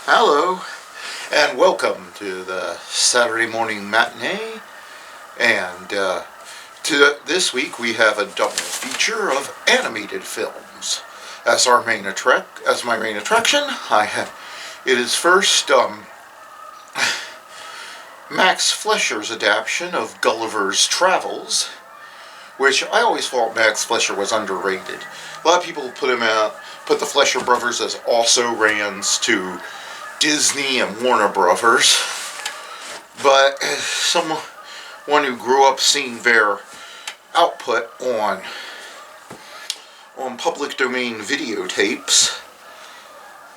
Hello, and welcome to the Saturday morning matinee. And this week we have a double feature of animated films as my main attraction. It is first Max Fleischer's adaptation of Gulliver's Travels, which I always thought Max Fleischer was underrated. A lot of people put the Fleischer brothers as also-rans to Disney and Warner Brothers, but as someone who grew up seeing their output on public domain videotapes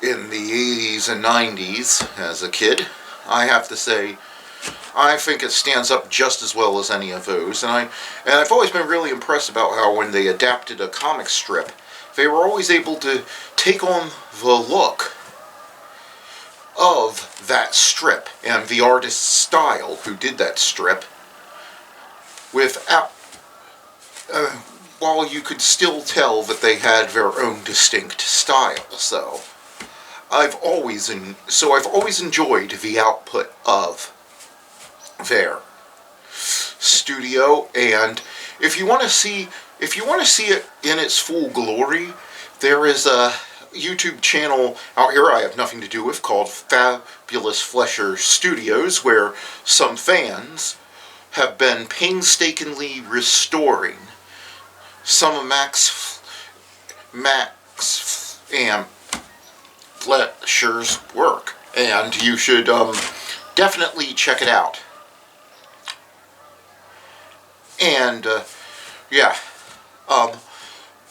in the 80s and 90s as a kid, I have to say I think it stands up just as well as any of those, and I've always been really impressed about how when they adapted a comic strip, they were always able to take on the look of that strip and the artist's style who did that strip without, while you could still tell that they had their own distinct style. So I've always enjoyed the output of their studio, and if you want to see it in its full glory, there is a YouTube channel out here I have nothing to do with called Fabulous Fleischer Studios, where some fans have been painstakingly restoring some of Max and Fleischer's work, and you should definitely check it out. And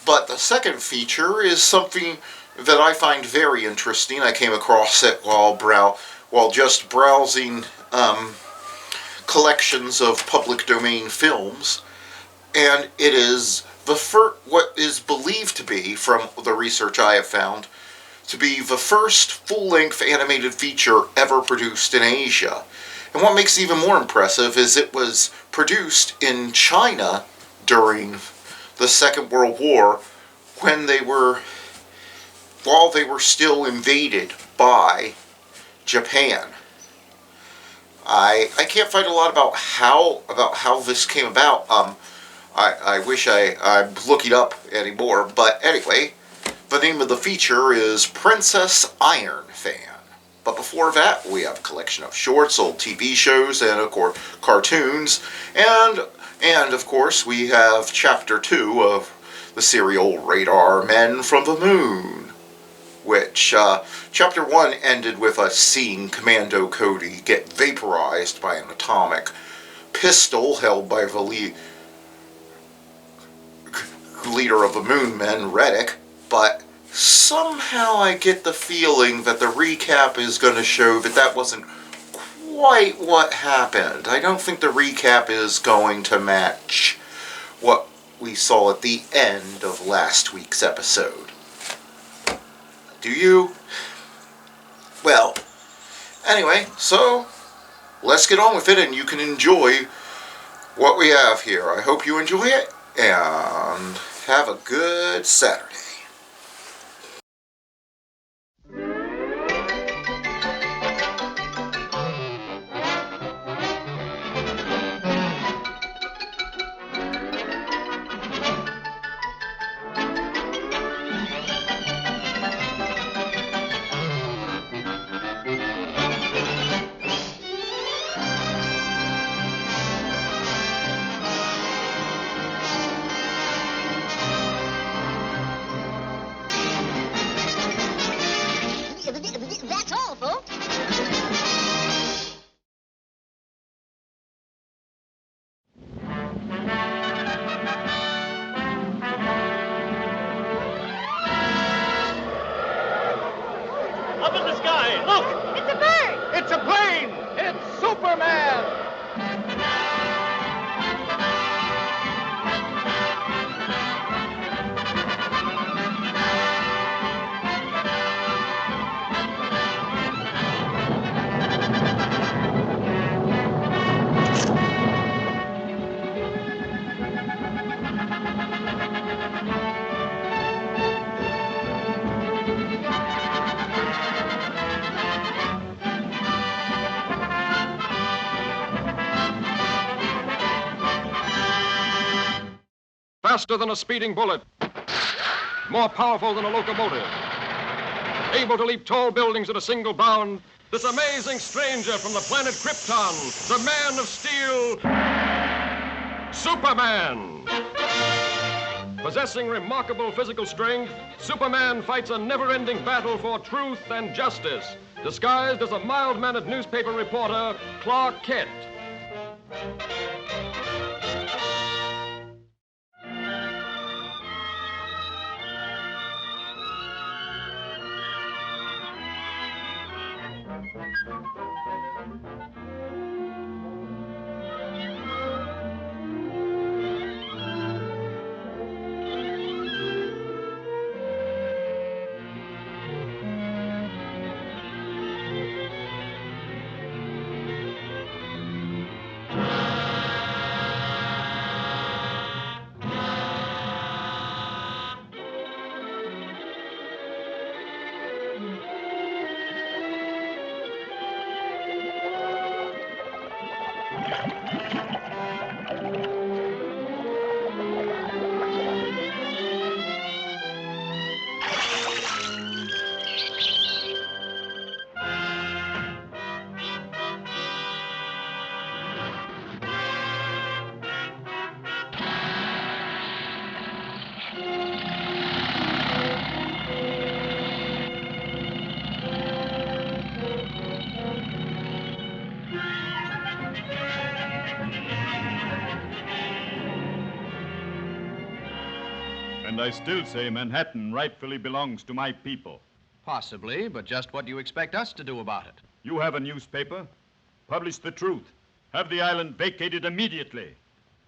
but the second feature is something that I find very interesting. I came across it while just browsing collections of public domain films, and it is what is believed to be, from the research I have found, to be the first full-length animated feature ever produced in Asia. And what makes it even more impressive is it was produced in China during the Second World War, while they were still invaded by Japan. I can't find a lot about how this came about. I wish I'm looking up anymore, but anyway, the name of the feature is Princess Iron Fan. But before that, we have a collection of shorts, old TV shows, and of course cartoons, and of course we have Chapter 2 of the serial Radar Men from the Moon, which Chapter 1 ended with us seeing Commando Cody get vaporized by an atomic pistol held by the leader of the Moon Men, Reddick, but somehow I get the feeling that the recap is going to show that wasn't quite what happened. I don't think the recap is going to match what we saw at the end of last week's episode. Do you? Well, anyway, so let's get on with it and you can enjoy what we have here. I hope you enjoy it and have a good Saturday. Up in the sky! Look! It's a bird! It's a plane! It's Superman! Faster than a speeding bullet, more powerful than a locomotive, able to leap tall buildings at a single bound, this amazing stranger from the planet Krypton, the Man of Steel, Superman. Possessing remarkable physical strength, Superman fights a never-ending battle for truth and justice, disguised as a mild-mannered newspaper reporter, Clark Kent. And I still say Manhattan rightfully belongs to my people. Possibly, but just what do you expect us to do about it? You have a newspaper. Publish the truth. Have the island vacated immediately.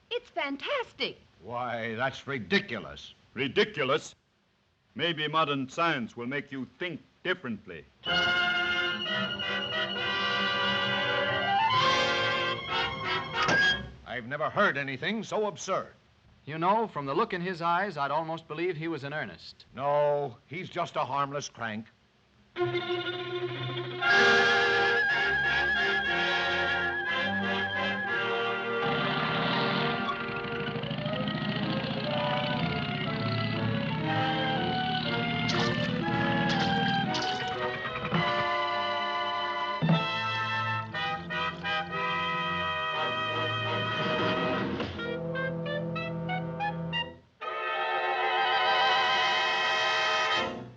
It's fantastic. Why, that's ridiculous. Ridiculous? Maybe modern science will make you think differently. I've never heard anything so absurd. You know, from the look in his eyes, I'd almost believe he was in earnest. No, he's just a harmless crank.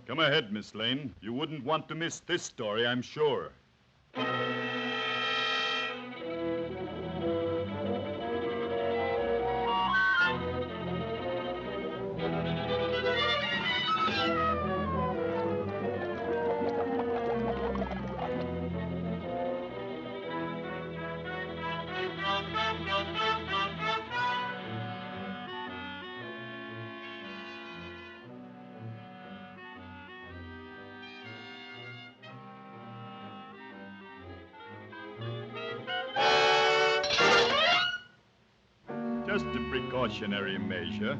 Come ahead, Miss Lane. You wouldn't want to miss this story, I'm sure. Just a precautionary measure.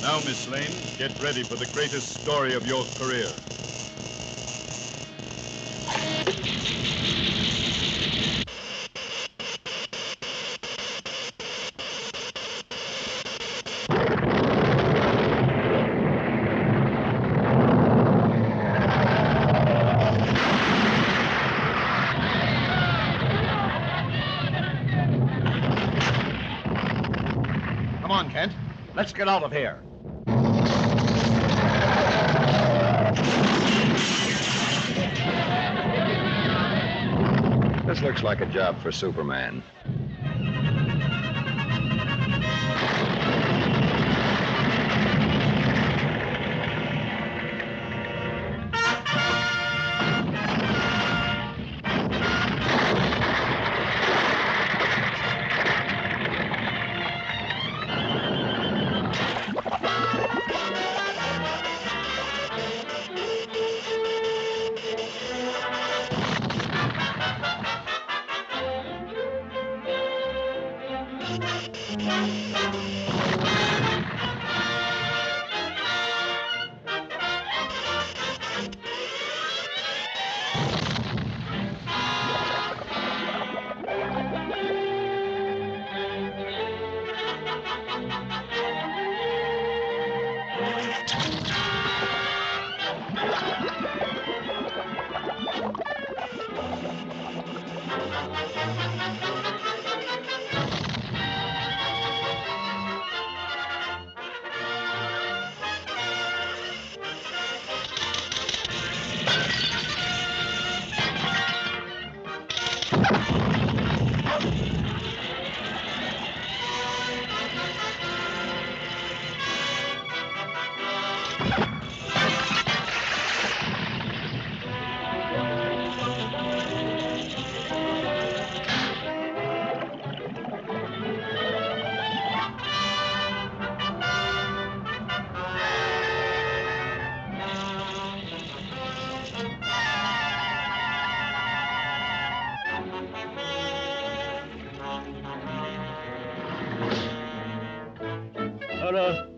Now, Miss Lane, get ready for the greatest story of your career. Come on, Kent. Let's get out of here. This looks like a job for Superman.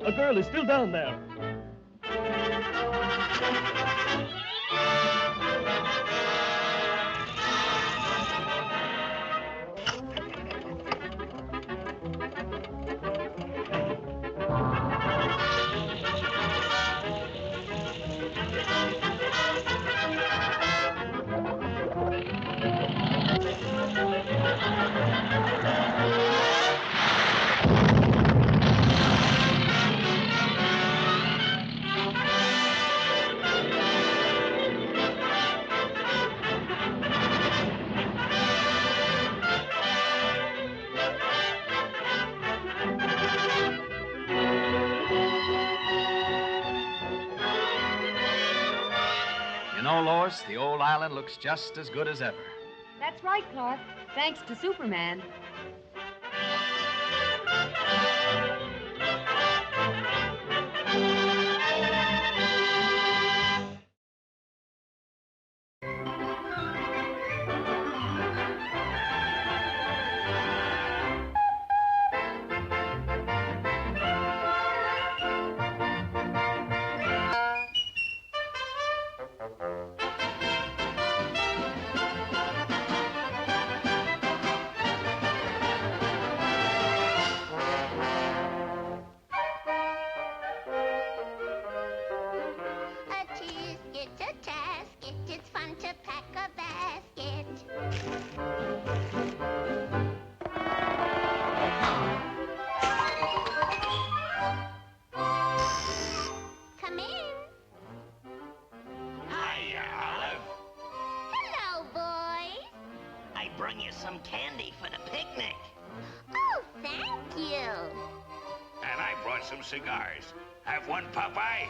A girl is still down there. You know, Lois, the old island looks just as good as ever. That's right, Clark. Thanks to Superman. A tisket, a tasket, it's fun to pack a basket. Come in. Hiya, Olive. Hello, boys. I brung you some candy for the picnic. Oh, thank you. And I brought some cigars. Have one, Popeye?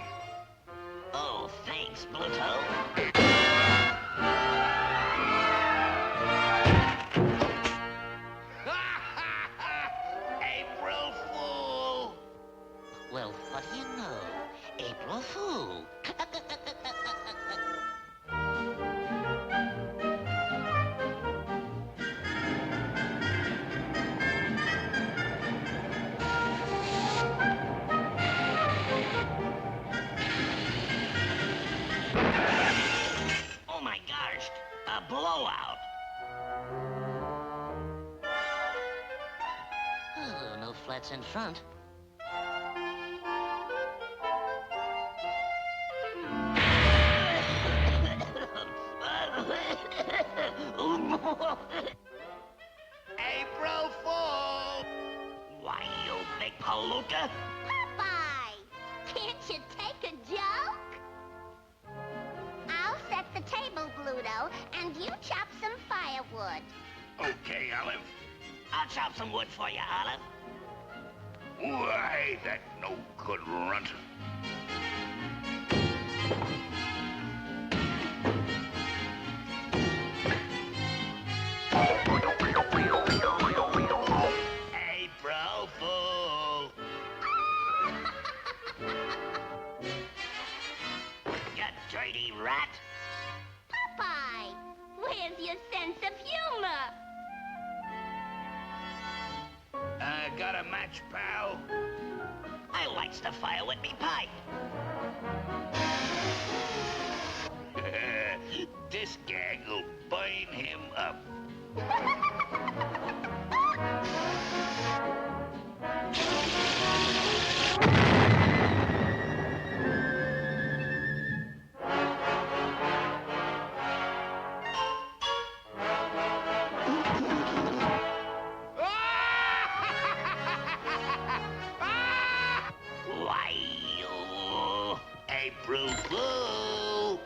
Oh, thanks, Bluto. April Fool! Well, what do you know? April Fool. that's in front. April Fool! Why, you big palooka? Popeye! Can't you take a joke? I'll set the table, Bluto, and you chop some firewood. Okay, Olive. I'll chop some wood for you, Olive. Why, that no-good runt. April Fool! You dirty rat! Popeye! Where's your sense of humor? Got a match, pal? I lights the fire with me pipe. This gag will burn him up. Why, you... April Fool!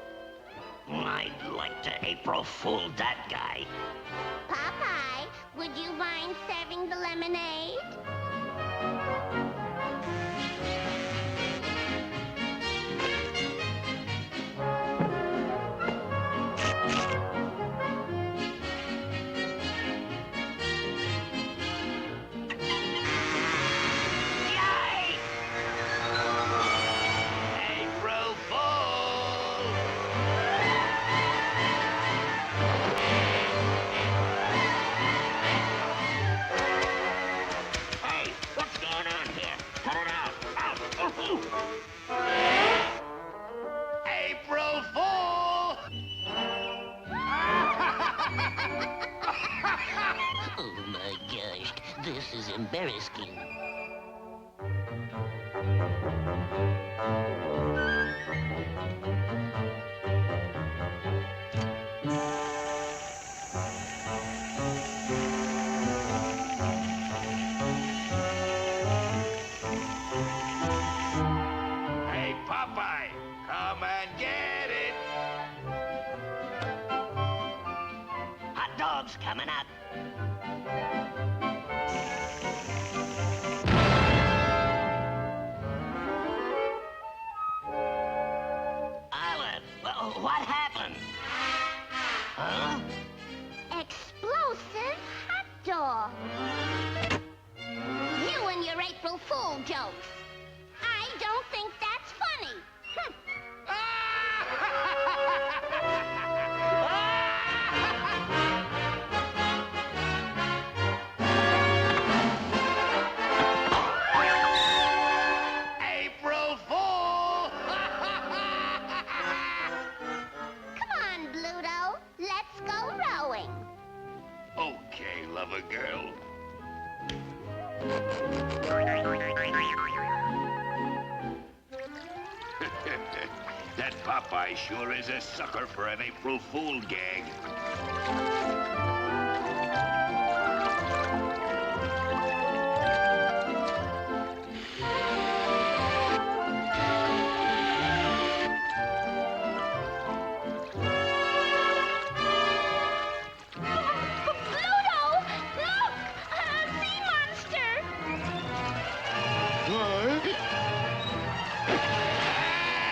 I'd like to April Fool that guy. Popeye, would you mind serving the lemonade? Yay! April Fool! Hey, what's going on here? Cut it out. Out. Oh, April Fool! oh my gosh, this is embarrassing. Hey, Popeye, come and get it! Hot dogs coming up. Olive, what happened? Huh? Explosive hot dog. You and your April Fool jokes. I don't think that's funny. April Fool! Come on, Bluto. Let's go rowing. Okay, lover girl. That Popeye sure is a sucker for an April Fool gag. Bluto! Look! A sea monster!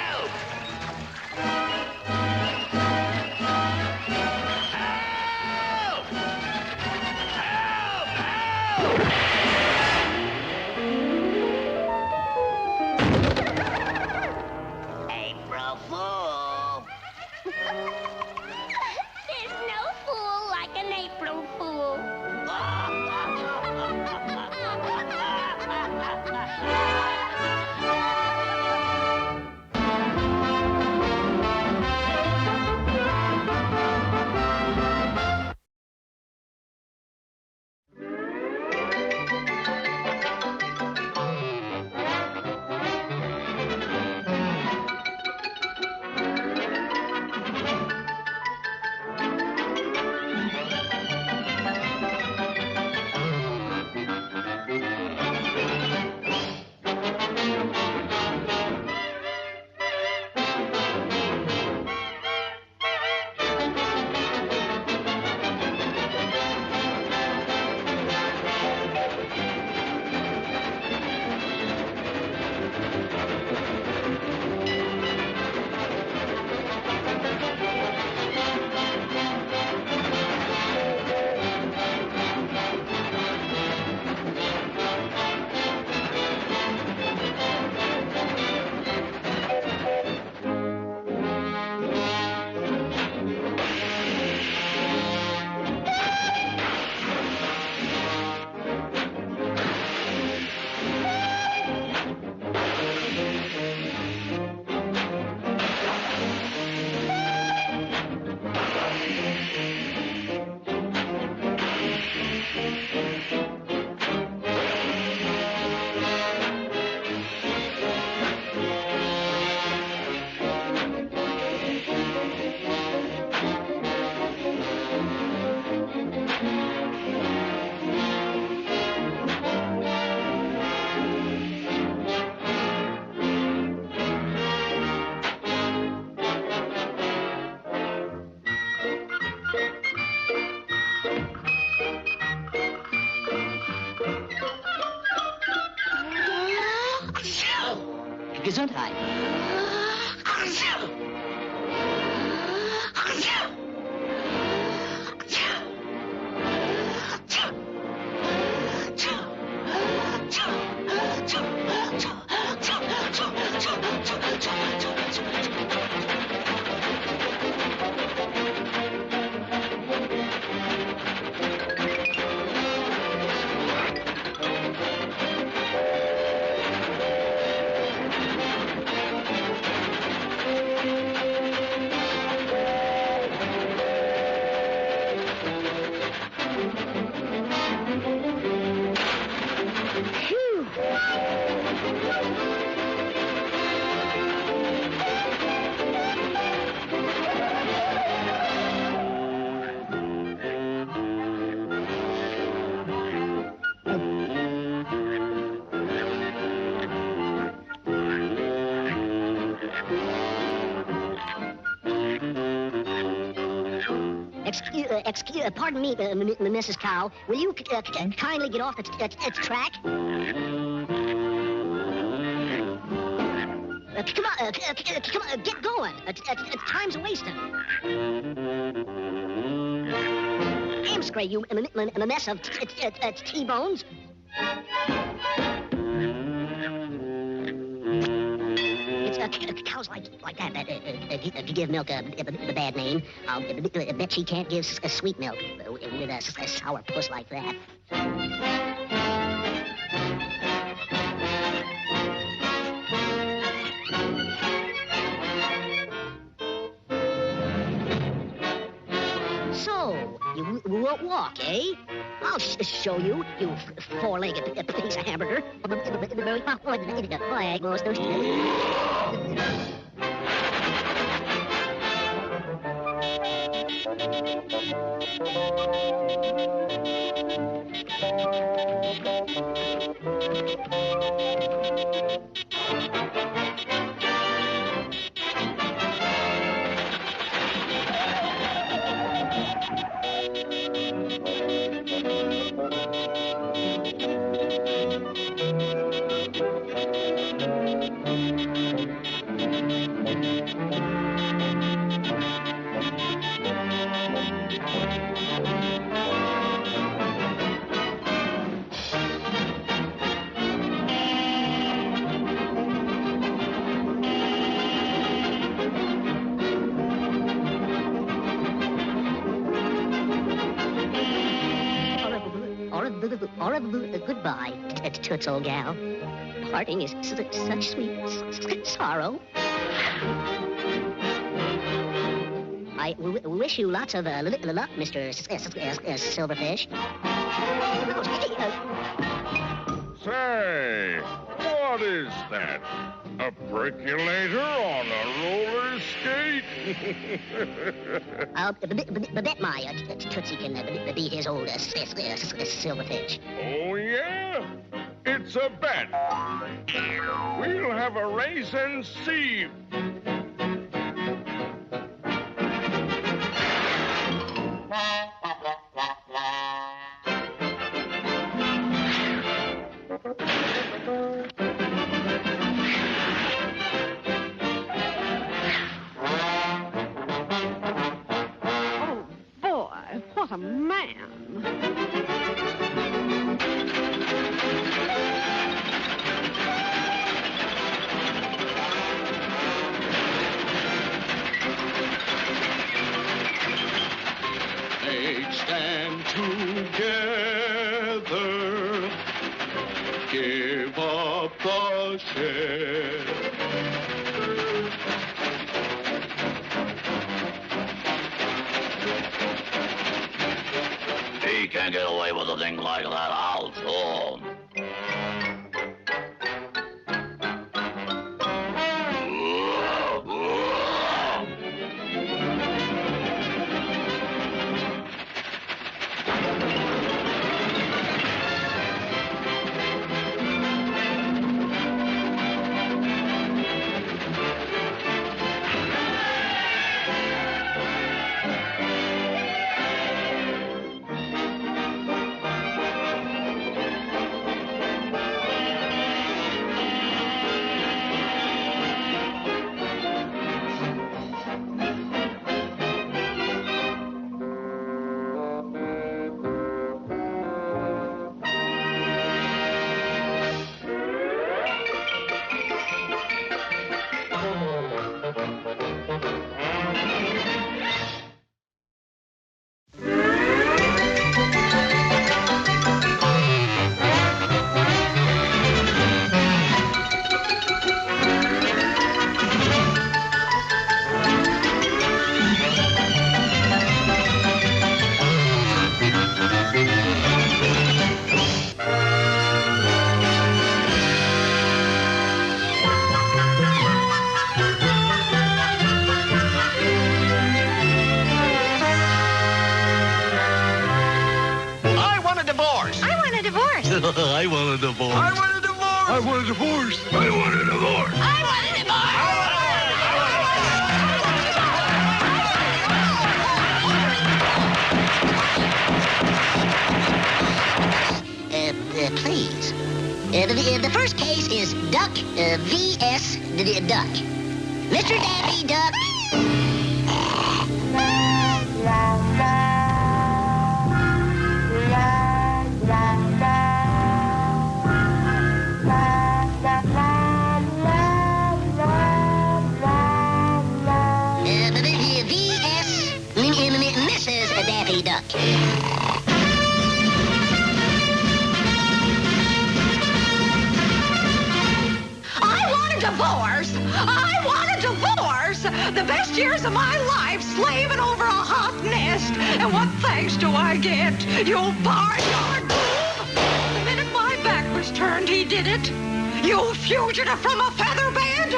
Help! Gesundheit. Pardon me, Mrs. Cow. Will you kindly get off the track? Come on, get going. Time's wasting. Amscray, you mess of T-bones. It's cows like that give milk the bad name. I'll bet she can't give sweet milk with a sour puss like that. So, you won't walk, eh? I'll show you, you four-legged piece of hamburger. Goodbye, Toots, old gal. Parting is such sweet sorrow. I wish you lots of luck, Mr. Silverfish. Say, what is that? A percolator on a roller skate? I'll bet my Tootsie can beat his old Silverfish. Oh, yeah? It's a bet. We'll have a race and see. What a man. They stand together, give up the share. He can't get away with a thing like that. I'll show him. a divorce. I want a divorce. I want a divorce. I want a divorce. I want a Please. The first case is Duck vs. Duck. Mr. Daffy Duck. vs. Mrs. Daffy Duck. Divorce! I want a divorce! The best years of my life slaving over a hot nest. And what thanks do I get? You barnyard boob! The minute my back was turned, he did it. You fugitive from a feather bed!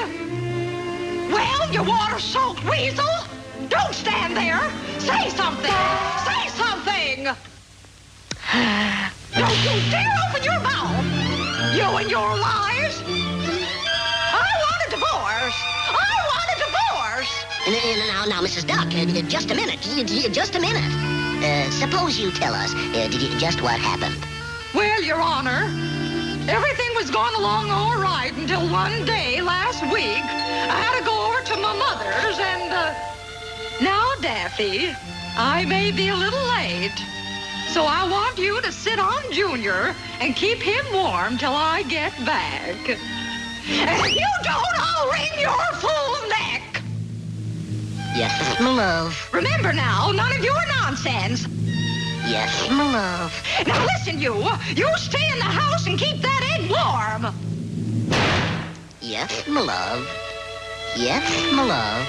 Well, you water-soaked weasel! Don't stand there! Say something! Say something! Don't you dare open your mouth! You and your lies! Now, Mrs. Duck, just a minute. Just a minute. Suppose you tell us just what happened. Well, Your Honor, everything was going along all right until one day last week. I had to go over to my mother's and, now, Daffy, I may be a little late. So I want you to sit on Junior and keep him warm till I get back. And if you don't, I'll wring your full neck. Yes, my love. Remember now, none of your nonsense. Yes, my love. Now listen, you stay in the house and keep that egg warm. Yes, my love. Yes, my love.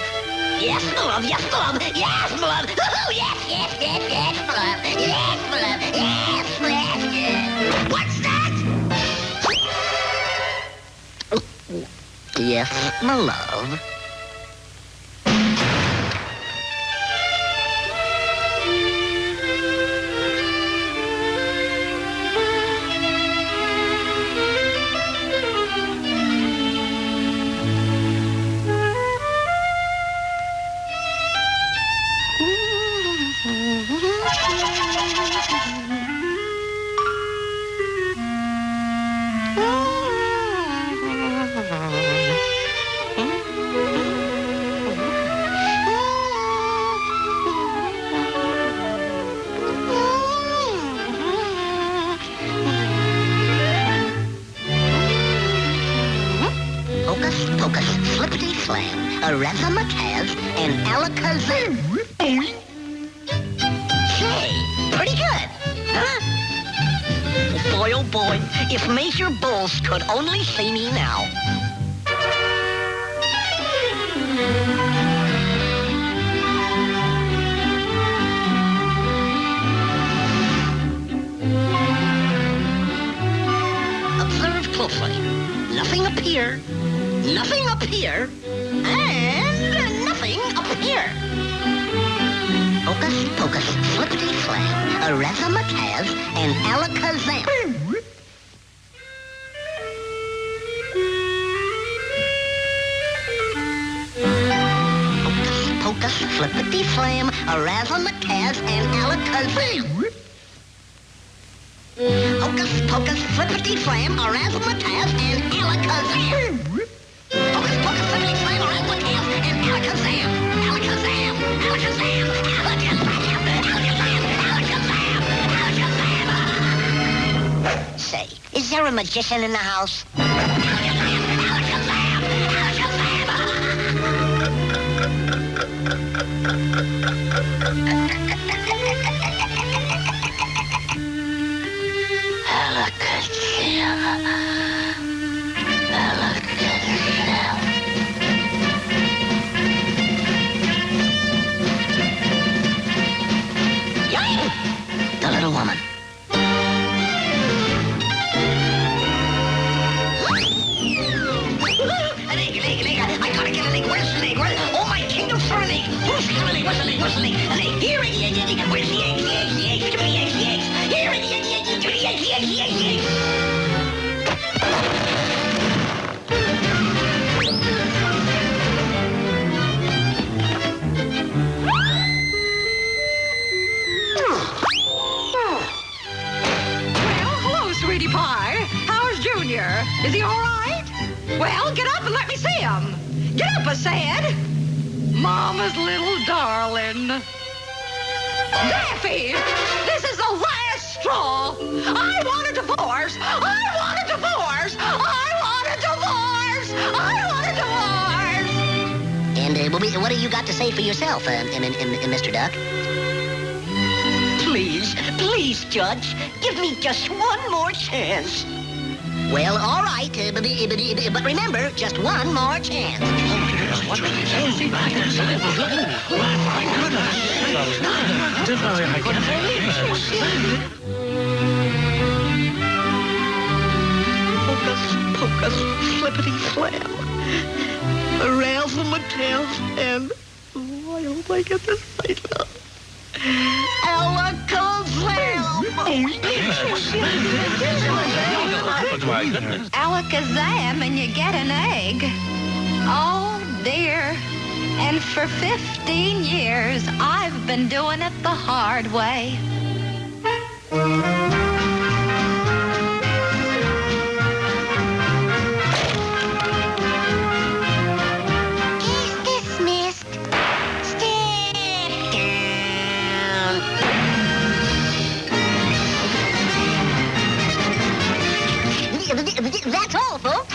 Yes, my love. Yes, my love. Yes, my love. Oh, yes, yes, yes, yes, my love. Yes, my love. Yes, yes, yes. What's that? Yes, my love. Razzmatazz and Alakazam. Say, pretty good, huh? Boy, oh boy, if Major Bulls could only see me now. Observe closely. Nothing up here. Nothing up here. And nothing up here. Hocus pocus, flippity flam, a razzmatazz, and alakazam. Hocus pocus, flippity flam, a razzmatazz, and alakazam. Hocus pocus, flippity flam, a razzmatazz, and alakazam. Hocus pocus, flippity flam, a razzmatazz, and alakazam. Alakazam, alakazam, alakazam, alakazam, alakazam, alakazam. Say, is there a magician in the house? Alakazam, alakazam, The little woman. An egg, I gotta get an egg. Where's the egg? Oh, my kingdom for an egg. Where's the egg? Where's the egg? Where's the egg? An egg. Here, egg. Where's the egg? The egg. Give me the egg. Here, egg. Give me the egg. The egg. The egg. get up and let me see him. Get up, I said. Mama's little darling. Daffy, this is the last straw. I want a divorce. I want a divorce. I want a divorce. I want a divorce. And what do you got to say for yourself, Mr. Duck? Please, Judge, give me just one more chance. Well, all right, but remember, just one more chance. Pocus, flippity slam. Razzle my tails, and I hope I get this right now. Alakazam and you get an egg. Oh, dear. And for 15 years, I've been doing it the hard way. That's all, folks.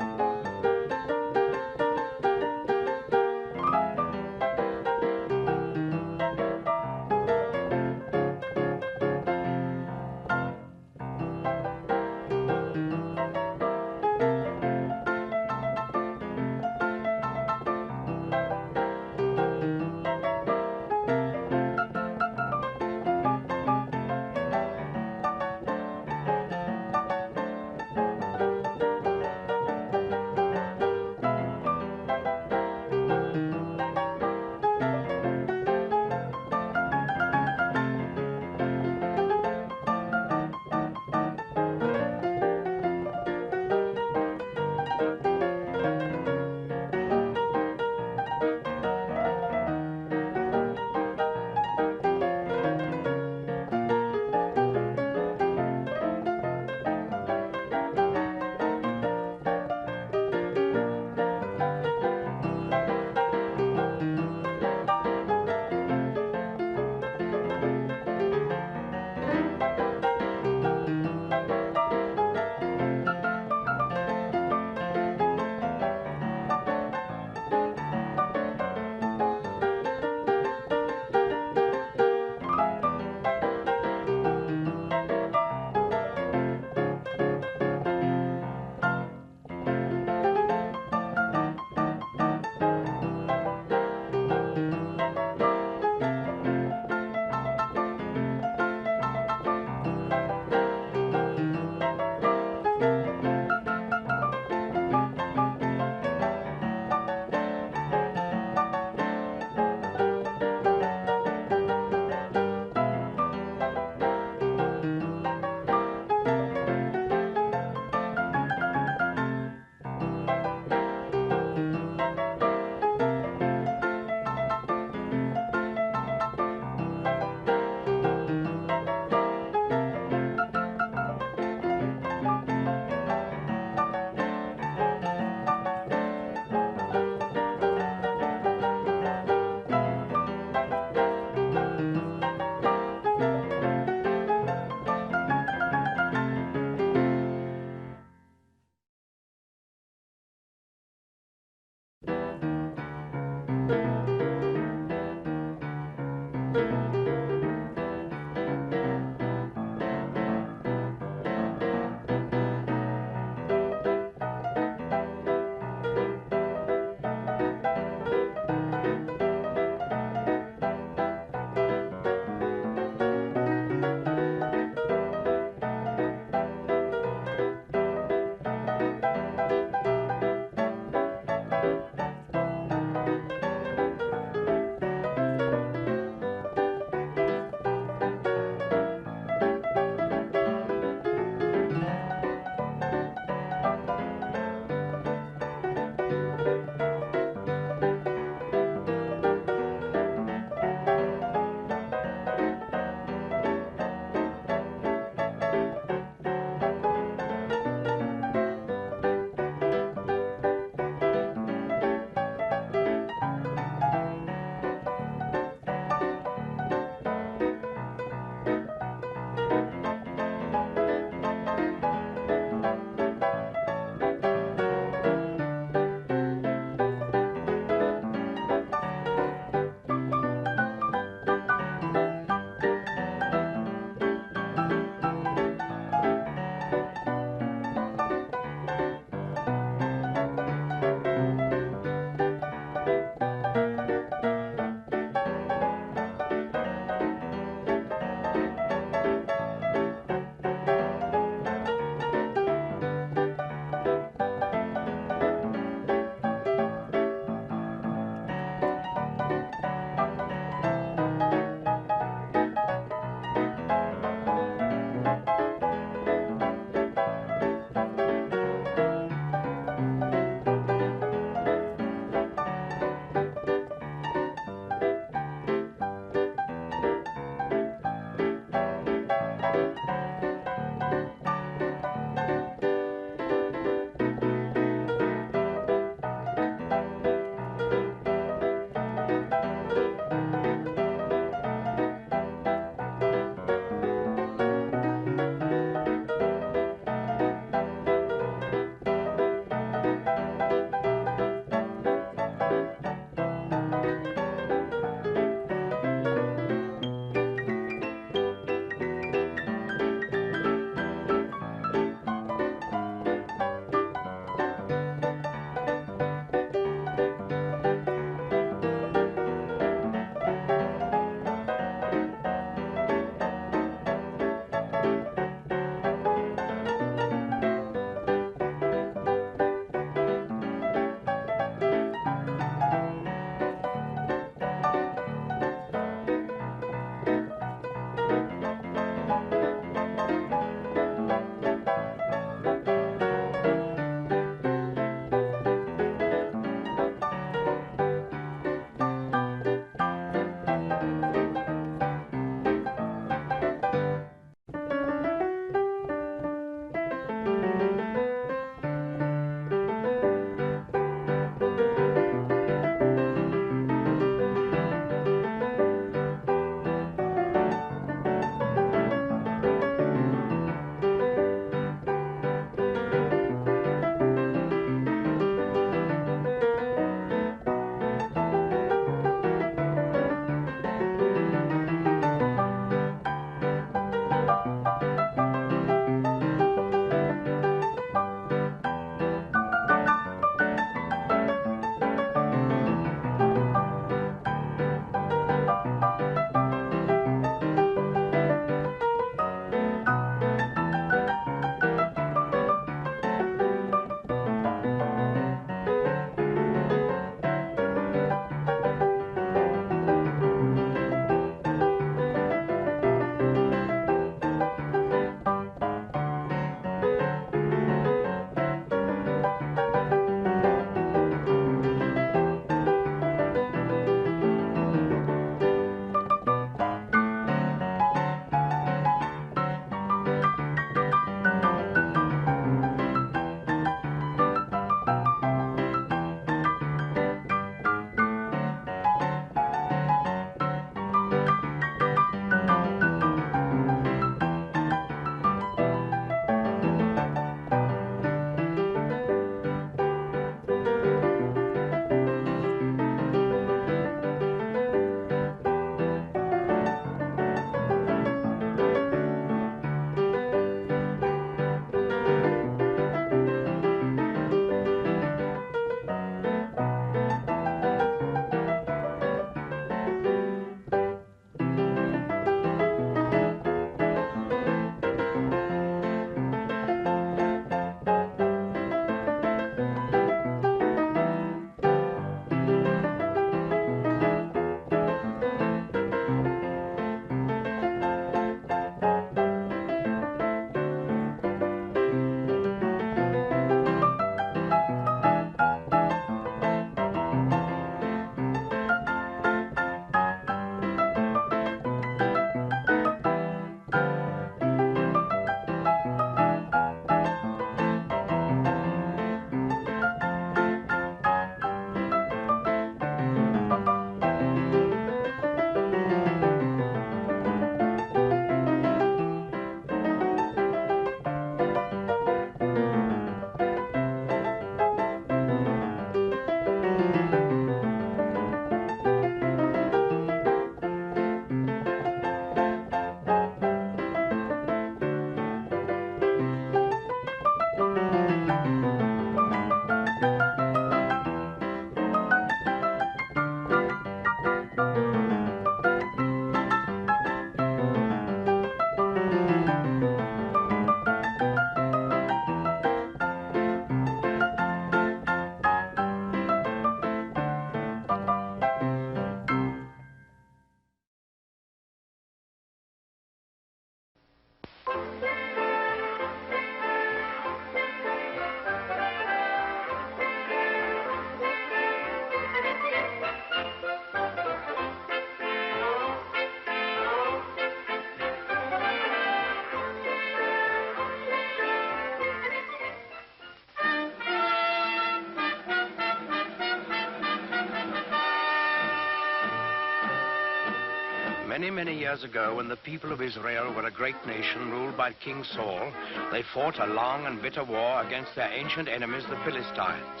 Many, many years ago, when the people of Israel were a great nation ruled by King Saul, they fought a long and bitter war against their ancient enemies, the Philistines.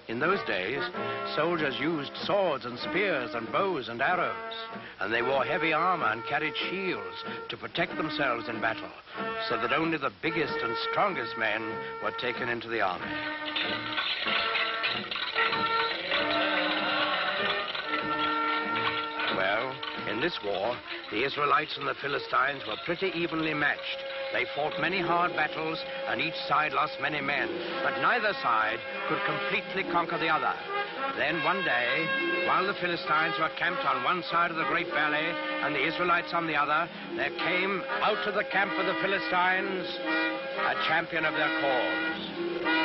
In those days, soldiers used swords and spears and bows and arrows, and they wore heavy armor and carried shields to protect themselves in battle, so that only the biggest and strongest men were taken into the army. Well, in this war, the Israelites and the Philistines were pretty evenly matched. They fought many hard battles, and each side lost many men, but neither side could completely conquer the other. Then one day, while the Philistines were camped on one side of the great valley and the Israelites on the other, there came out of the camp of the Philistines a champion of their cause,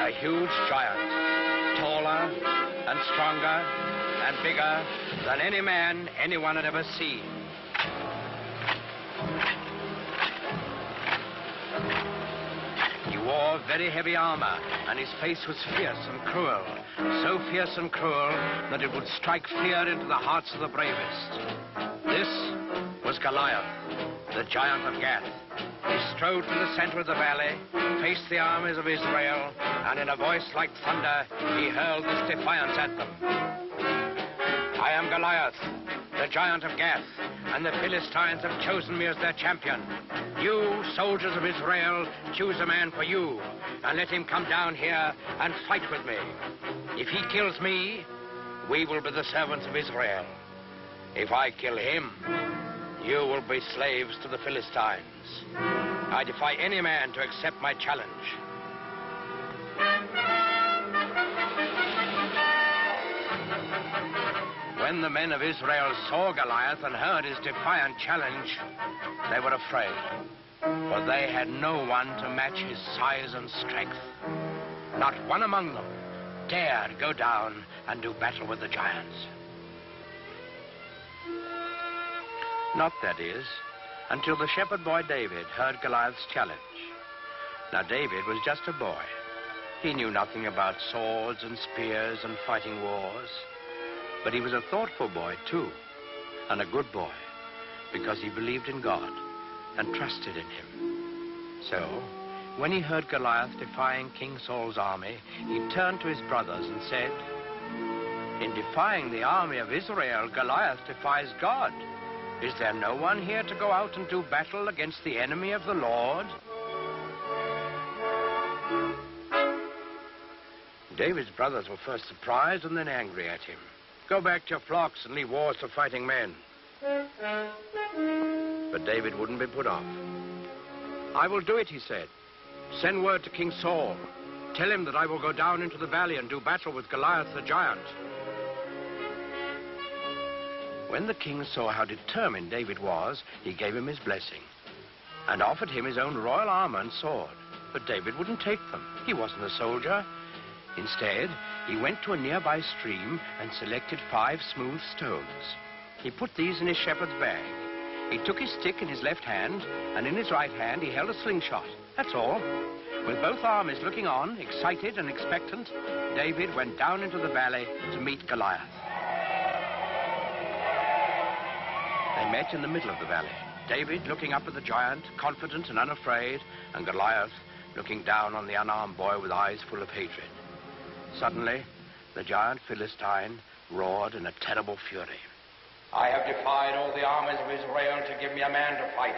a huge giant, taller and stronger and bigger than any man anyone had ever seen. He wore very heavy armor, and his face was fierce and cruel, so fierce and cruel that it would strike fear into the hearts of the bravest. This was Goliath, the giant of Gath. He strode to the center of the valley, faced the armies of Israel, and in a voice like thunder, he hurled this defiance at them. I am Goliath, the giant of Gath, and the Philistines have chosen me as their champion. You, soldiers of Israel, choose a man for you, and let him come down here and fight with me. If he kills me, we will be the servants of Israel. If I kill him, you will be slaves to the Philistines. I defy any man to accept my challenge. When the men of Israel saw Goliath and heard his defiant challenge, they were afraid, for they had no one to match his size and strength. Not one among them dared go down and do battle with the giants. Not, that is, until the shepherd boy David heard Goliath's challenge. Now, David was just a boy. He knew nothing about swords and spears and fighting wars. But he was a thoughtful boy, too, and a good boy, because he believed in God and trusted in him. So, when he heard Goliath defying King Saul's army, he turned to his brothers and said, "In defying the army of Israel, Goliath defies God. Is there no one here to go out and do battle against the enemy of the Lord?" David's brothers were first surprised and then angry at him. "Go back to your flocks and leave wars to fighting men." But David wouldn't be put off. "I will do it," he said. "Send word to King Saul. Tell him that I will go down into the valley and do battle with Goliath the giant." When the king saw how determined David was, he gave him his blessing and offered him his own royal armor and sword. But David wouldn't take them. He wasn't a soldier. Instead, he went to a nearby stream and selected 5 smooth stones. He put these in his shepherd's bag. He took his stick in his left hand, and in his right hand he held a slingshot. That's all. With both armies looking on, excited and expectant, David went down into the valley to meet Goliath. They met in the middle of the valley. David looking up at the giant, confident and unafraid, and Goliath looking down on the unarmed boy with eyes full of hatred. Suddenly, the giant Philistine roared in a terrible fury. "I have defied all the armies of Israel to give me a man to fight,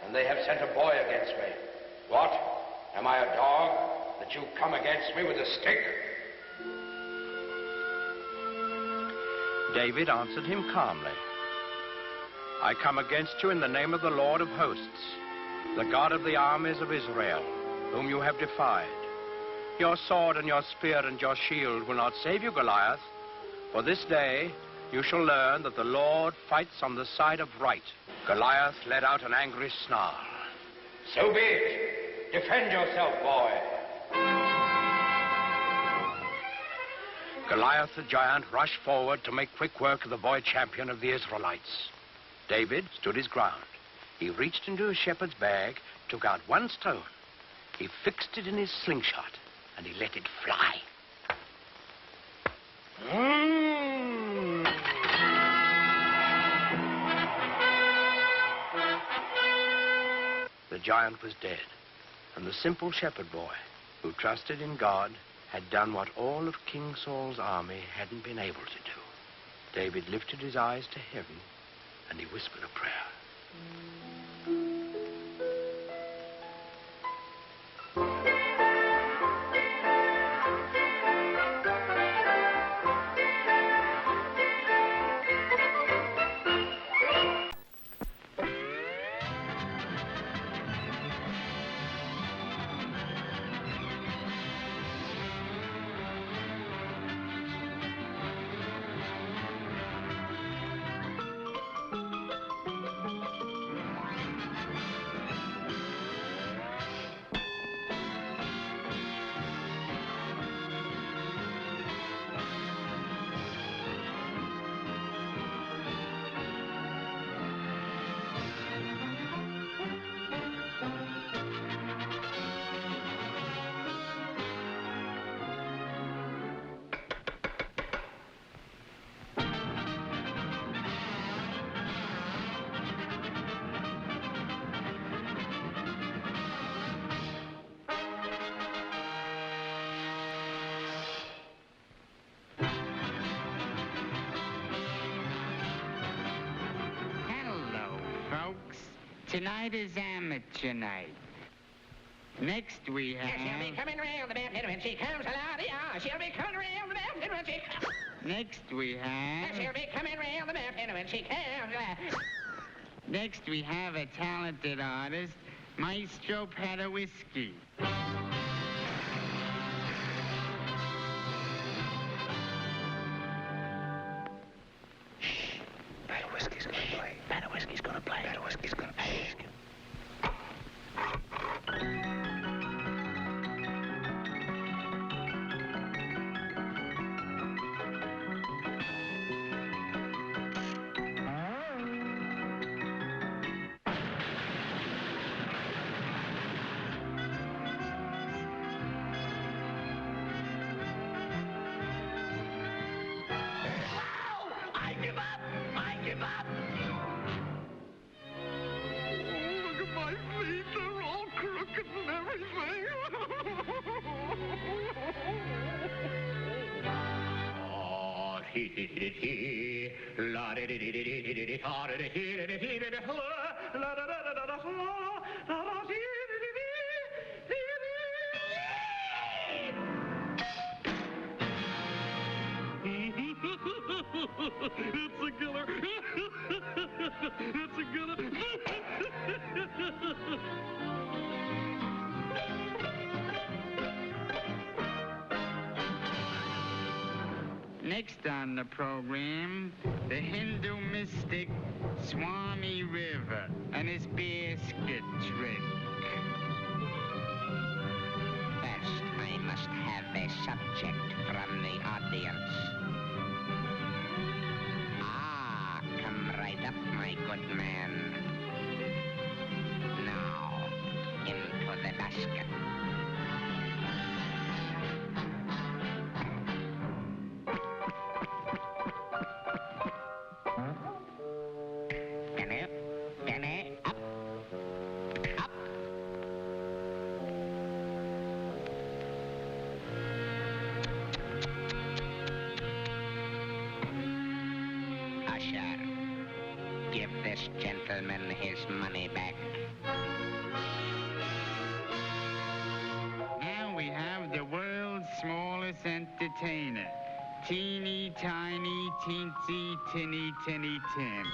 and they have sent a boy against me. What? Am I a dog that you come against me with a stick?" David answered him calmly. "I come against you in the name of the Lord of hosts, the God of the armies of Israel, whom you have defied. Your sword and your spear and your shield will not save you, Goliath, for this day you shall learn that the Lord fights on the side of right." Goliath let out an angry snarl. "So be it. Defend yourself, boy." Goliath the giant rushed forward to make quick work of the boy champion of the Israelites. David stood his ground. He reached into his shepherd's bag, took out 1 stone. He fixed it in his slingshot, and he let it fly. giant was dead, and the simple shepherd boy, who trusted in God, had done what all of King Saul's army hadn't been able to do. David lifted his eyes to heaven, and he whispered a prayer. Tonight is amateur night. Next we have... She'll be coming round the mountain when she comes along the yard. She'll be coming round the mountain when she comes... Next we have... She'll be coming round the mountain when she comes along... Next we have a talented artist, Maestro Padawisky. Padawisky's gonna play. Padawisky's gonna play. Padawisky's gonna play. It's a killer. It's a killer. Next on the program, the Hindu mystic Swami River and his basket trick. First, I must have a subject from the audience. Ah, come right up, my good man. Now, into the basket. Give this gentleman his money back. Now we have the world's smallest entertainer. Teeny tiny, teensy, tinny, tinny, tin.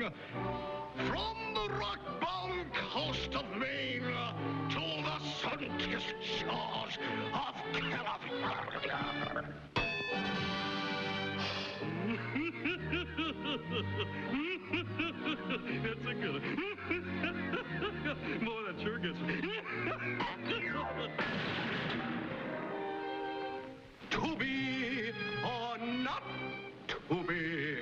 coming from the rock-bound coast of Maine to the sun-kissed shores of California. That's a good one. Boy, that sure gets me. To be or not to be.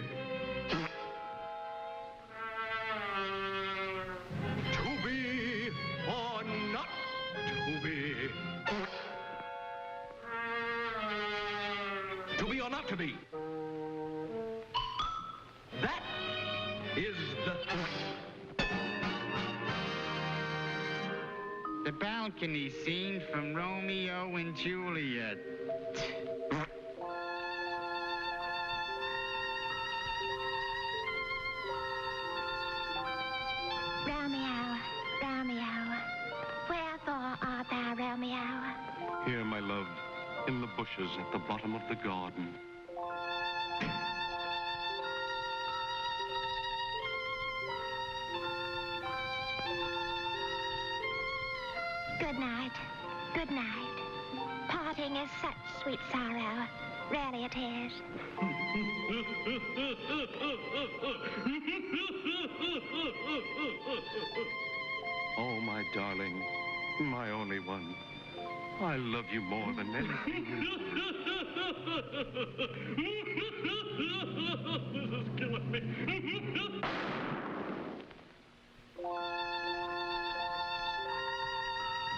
To be or not to be. To be or not to be. That is the balcony scene from Romeo and Juliet. Romeo, Romeo, wherefore art thou, Romeo? Here, my love, in the bushes at the bottom of the garden. Good night, good night. Parting is such sweet sorrow, really it is. Oh, my darling, my only one. I love you more than anything. This is killing me.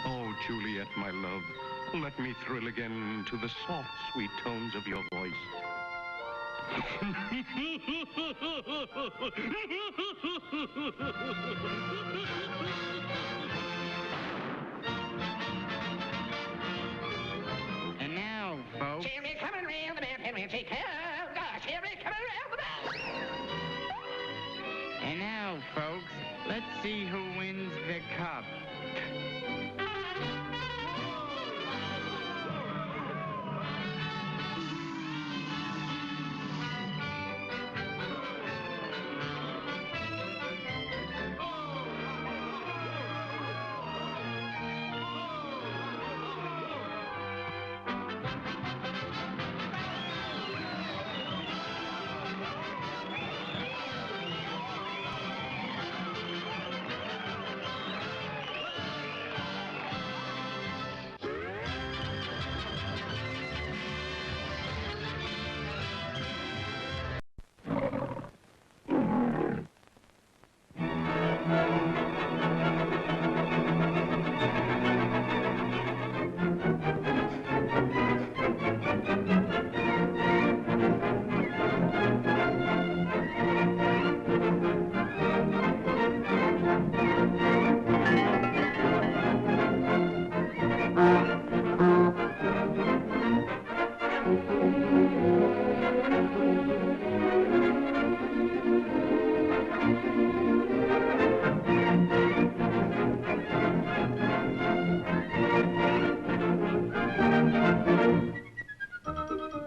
Oh, Juliet, my love, let me thrill again to the soft, sweet tones of your voice. And now, folks. Cherry coming round the mountain, we'll take care of God. Cherry coming round the mountain. And now, folks, let's see who wins the cup.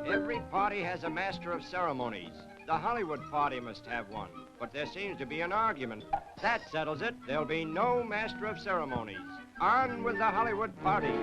Every party has a master of ceremonies. The Hollywood party must have one, but there seems to be an argument. That settles it. There'll be no master of ceremonies. On with the Hollywood party.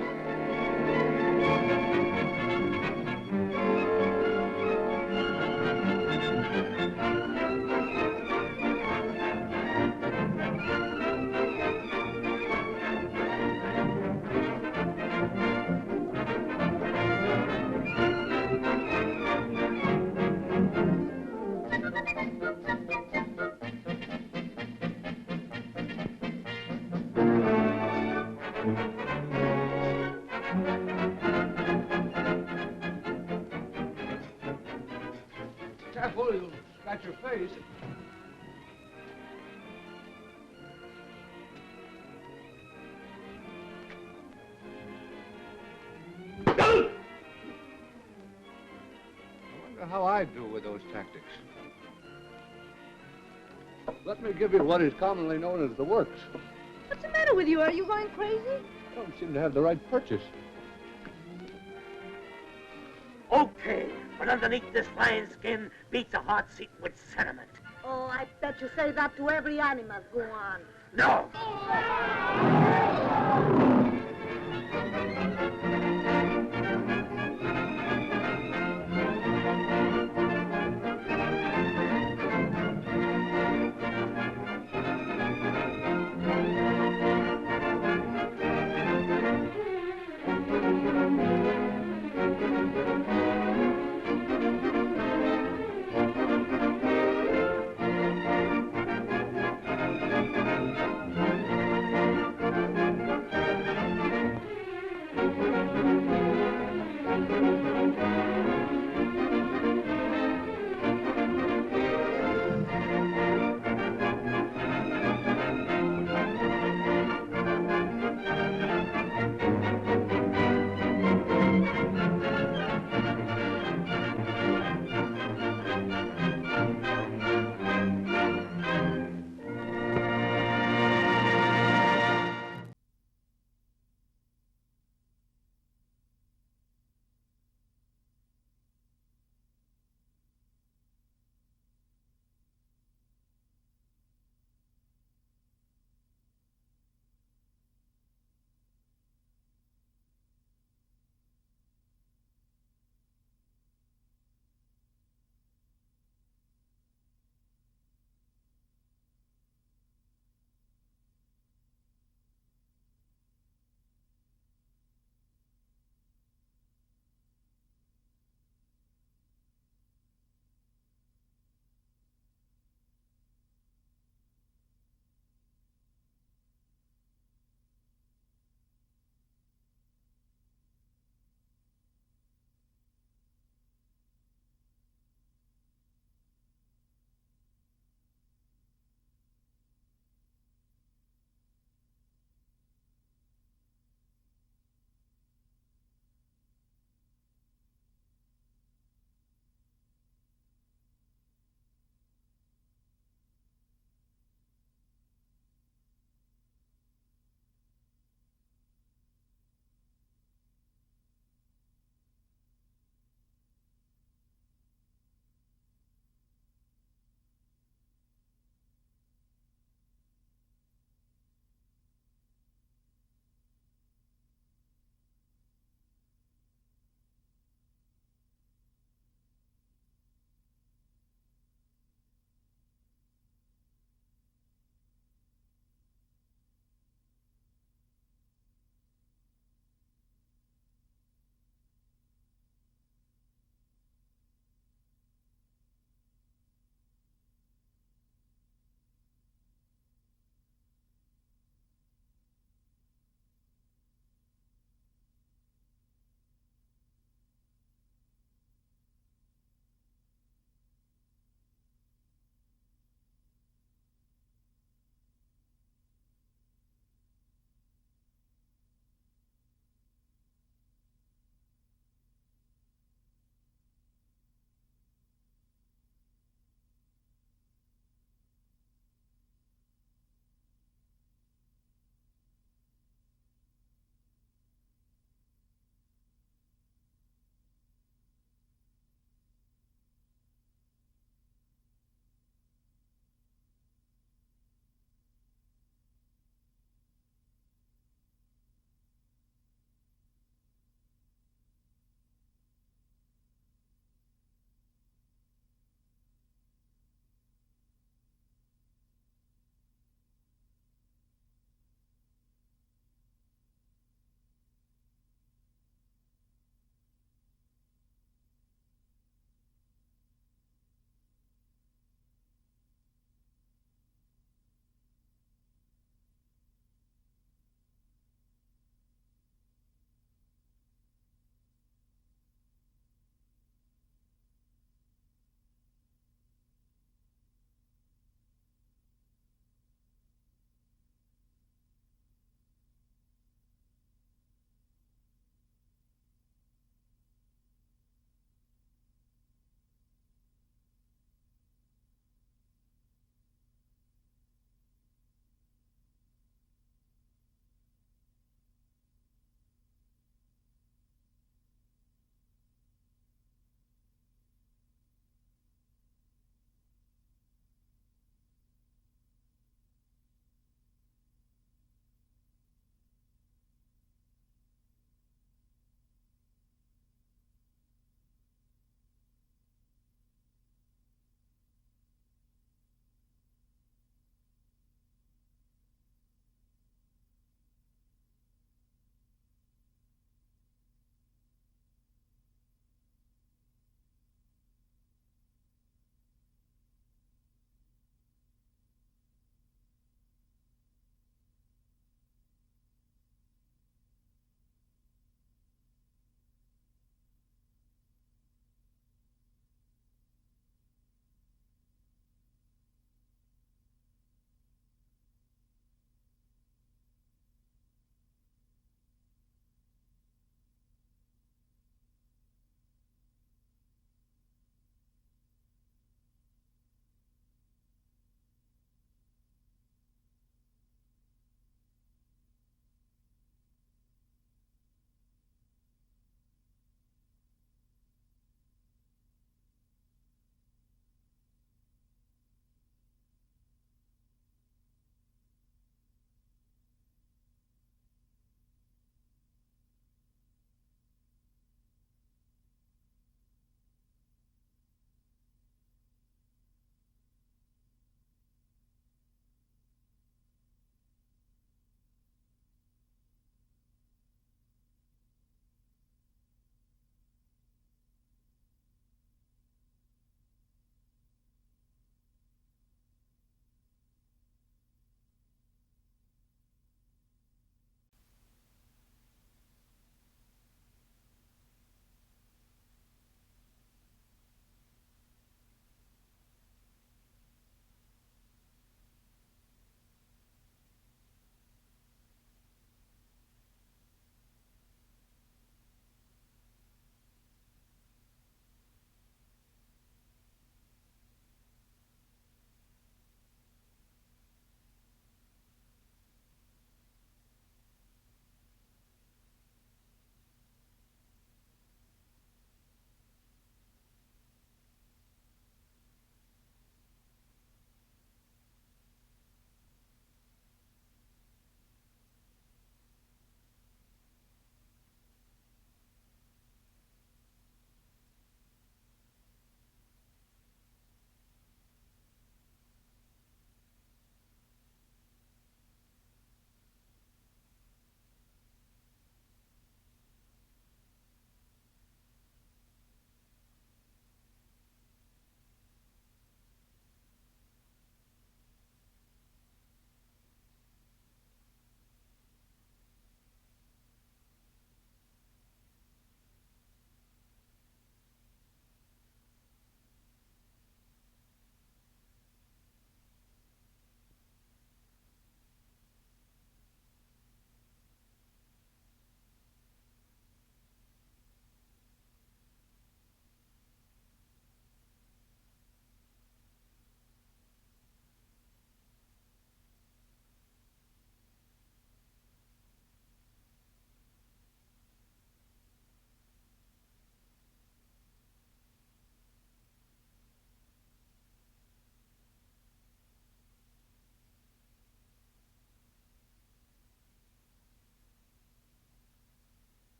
Careful, you'll scratch your face. I wonder how I do with those tactics. Let me give you what is commonly known as the works. What's the matter with you? Are you going crazy? I don't seem to have the right purchase. Okay, but underneath this fine skin beats a heart seat with sentiment. Oh, I bet you say that to every animal. Go on. No.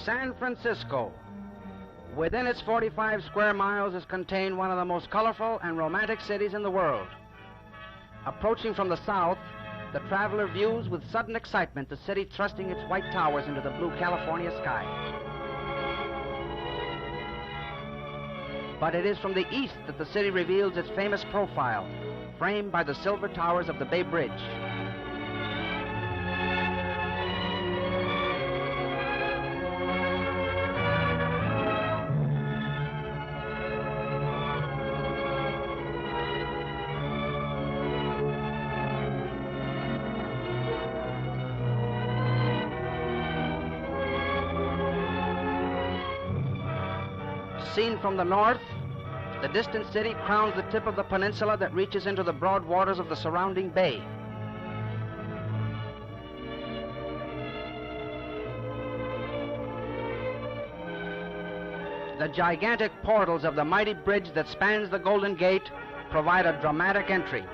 San Francisco. Within its 45 square miles is contained one of the most colorful and romantic cities in the world. Approaching from the south, the traveler views with sudden excitement the city thrusting its white towers into the blue California sky. But it is from the east that the city reveals its famous profile, framed by the silver towers of the Bay Bridge. Seen from the north, the distant city crowns the tip of the peninsula that reaches into the broad waters of the surrounding bay. The gigantic portals of the mighty bridge that spans the Golden Gate provide a dramatic entry.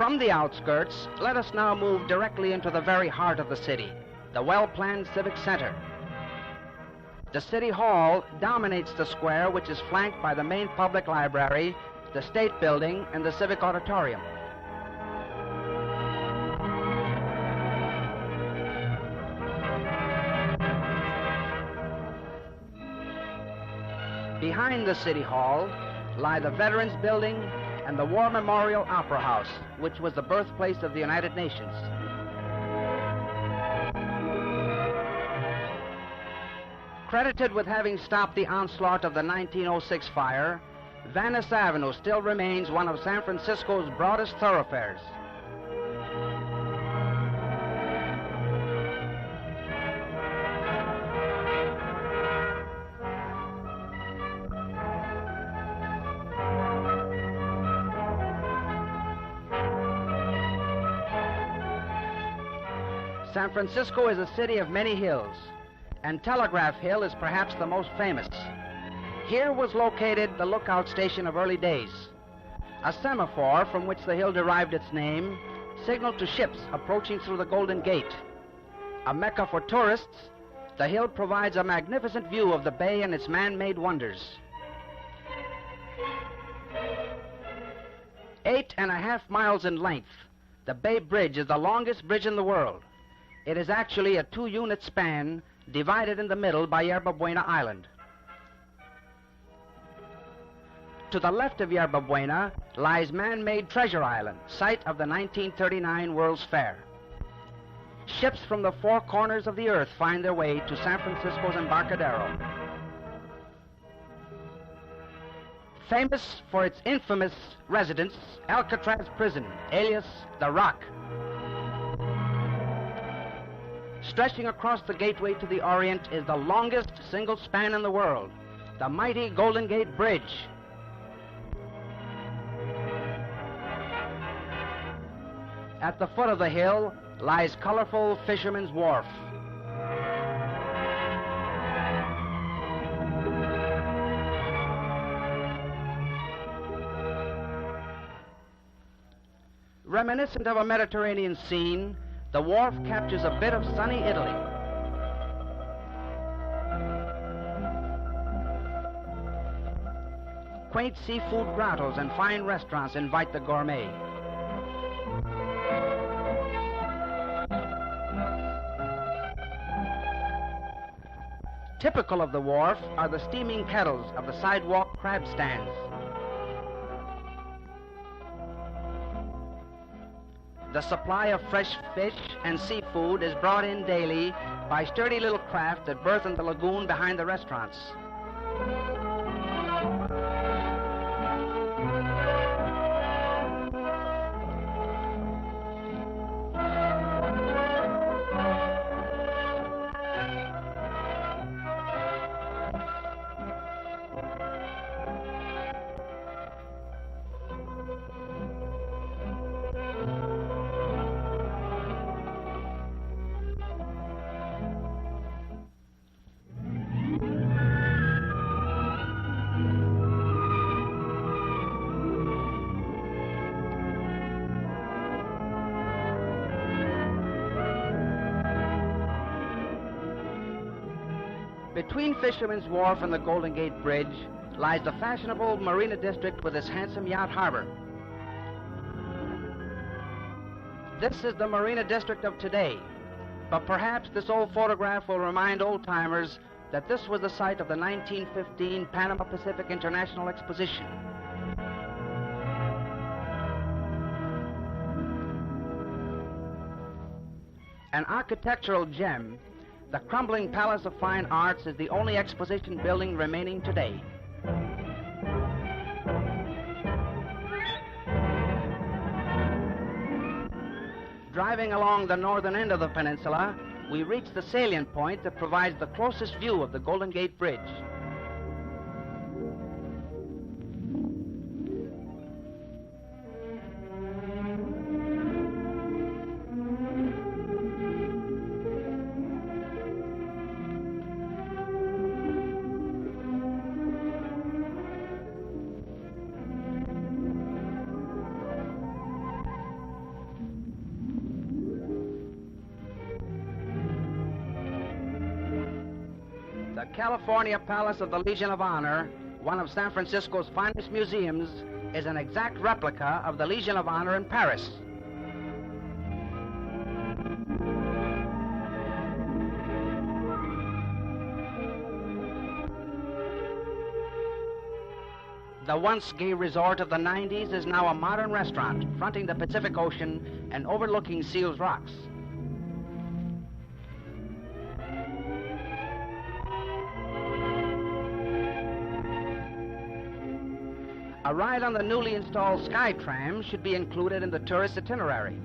From the outskirts, let us now move directly into the very heart of the city, the well-planned Civic Center. The City Hall dominates the square, which is flanked by the main public library, the State Building, and the Civic Auditorium. Behind the City Hall lie the Veterans Building and the War Memorial Opera House, which was the birthplace of the United Nations. Credited with having stopped the onslaught of the 1906 fire, Venice Avenue still remains one of San Francisco's broadest thoroughfares. San Francisco is a city of many hills, and Telegraph Hill is perhaps the most famous. Here was located the lookout station of early days. A semaphore, from which the hill derived its name, signaled to ships approaching through the Golden Gate. A mecca for tourists, the hill provides a magnificent view of the bay and its man-made wonders. 8.5 miles in length, the Bay Bridge is the longest bridge in the world. It is actually a 2-unit span divided in the middle by Yerba Buena Island. To the left of Yerba Buena lies man-made Treasure Island, site of the 1939 World's Fair. Ships from the four corners of the earth find their way to San Francisco's Embarcadero. Famous for its infamous residence, Alcatraz Prison, alias the Rock. Stretching across the gateway to the Orient is the longest single span in the world, the mighty Golden Gate Bridge. At the foot of the hill lies colorful Fisherman's Wharf. Reminiscent of a Mediterranean scene, the wharf captures a bit of sunny Italy. Quaint seafood grottos and fine restaurants invite the gourmet. Typical of the wharf are the steaming kettles of the sidewalk crab stands. The supply of fresh fish and seafood is brought in daily by sturdy little craft that berth in the lagoon behind the restaurants. Between Fisherman's Wharf and the Golden Gate Bridge lies the fashionable Marina District with its handsome yacht harbor. This is the Marina District of today, but perhaps this old photograph will remind old-timers that this was the site of the 1915 Panama Pacific International Exposition. An architectural gem, the crumbling Palace of Fine Arts is the only exposition building remaining today. Driving along the northern end of the peninsula, we reach the salient point that provides the closest view of the Golden Gate Bridge. The California Palace of the Legion of Honor, one of San Francisco's finest museums, is an exact replica of the Legion of Honor in Paris. The once gay resort of the 90s is now a modern restaurant fronting the Pacific Ocean and overlooking Seals Rocks. A ride on the newly installed SkyTram should be included in the tourist itinerary.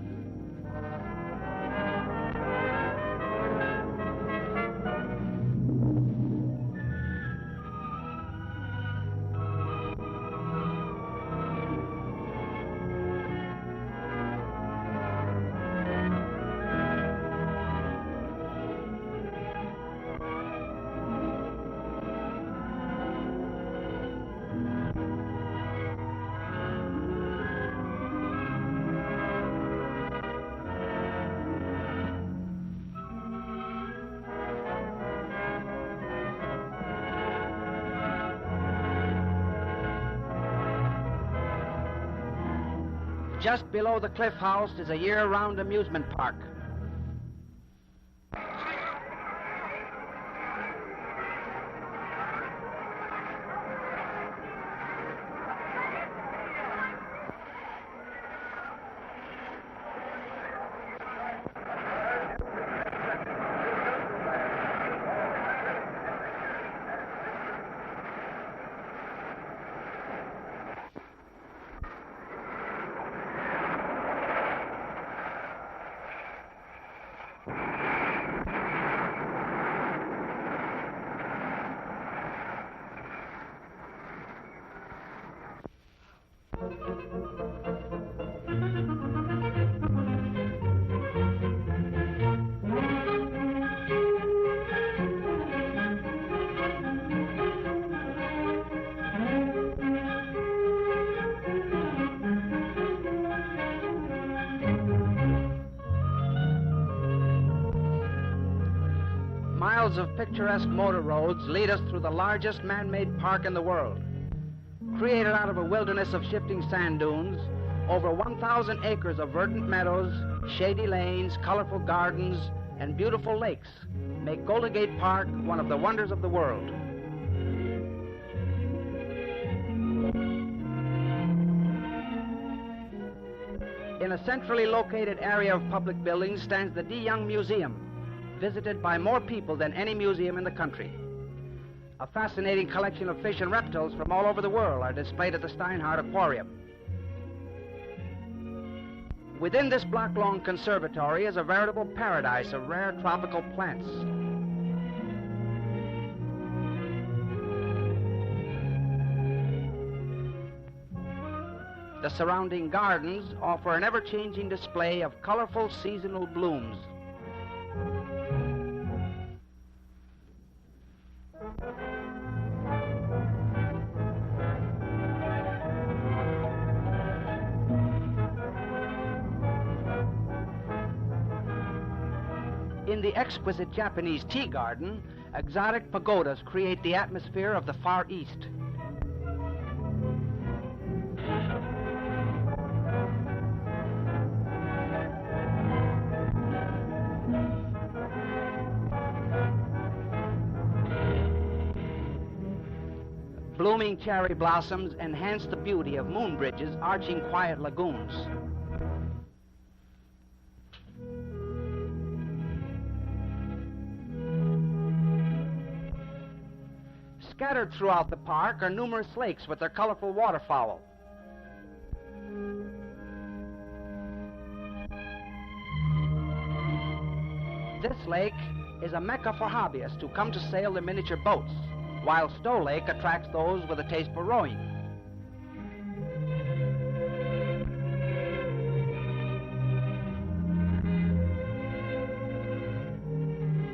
Just below the Cliff House is a year-round amusement park. Miles of picturesque motor roads lead us through the largest man-made park in the world. Created out of a wilderness of shifting sand dunes, over 1,000 acres of verdant meadows, shady lanes, colorful gardens, and beautiful lakes make Golden Gate Park one of the wonders of the world. In a centrally located area of public buildings stands the D. Young Museum, visited by more people than any museum in the country. A fascinating collection of fish and reptiles from all over the world are displayed at the Steinhardt Aquarium. Within this block-long conservatory is a veritable paradise of rare tropical plants. The surrounding gardens offer an ever-changing display of colorful seasonal blooms. In the exquisite Japanese tea garden, exotic pagodas create the atmosphere of the Far East. Blooming cherry blossoms enhance the beauty of moon bridges arching quiet lagoons. Scattered throughout the park are numerous lakes with their colorful waterfowl. This lake is a mecca for hobbyists who come to sail their miniature boats, while Stowe Lake attracts those with a taste for rowing.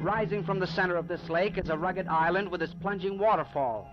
Rising from the center of this lake is a rugged island with its plunging waterfall.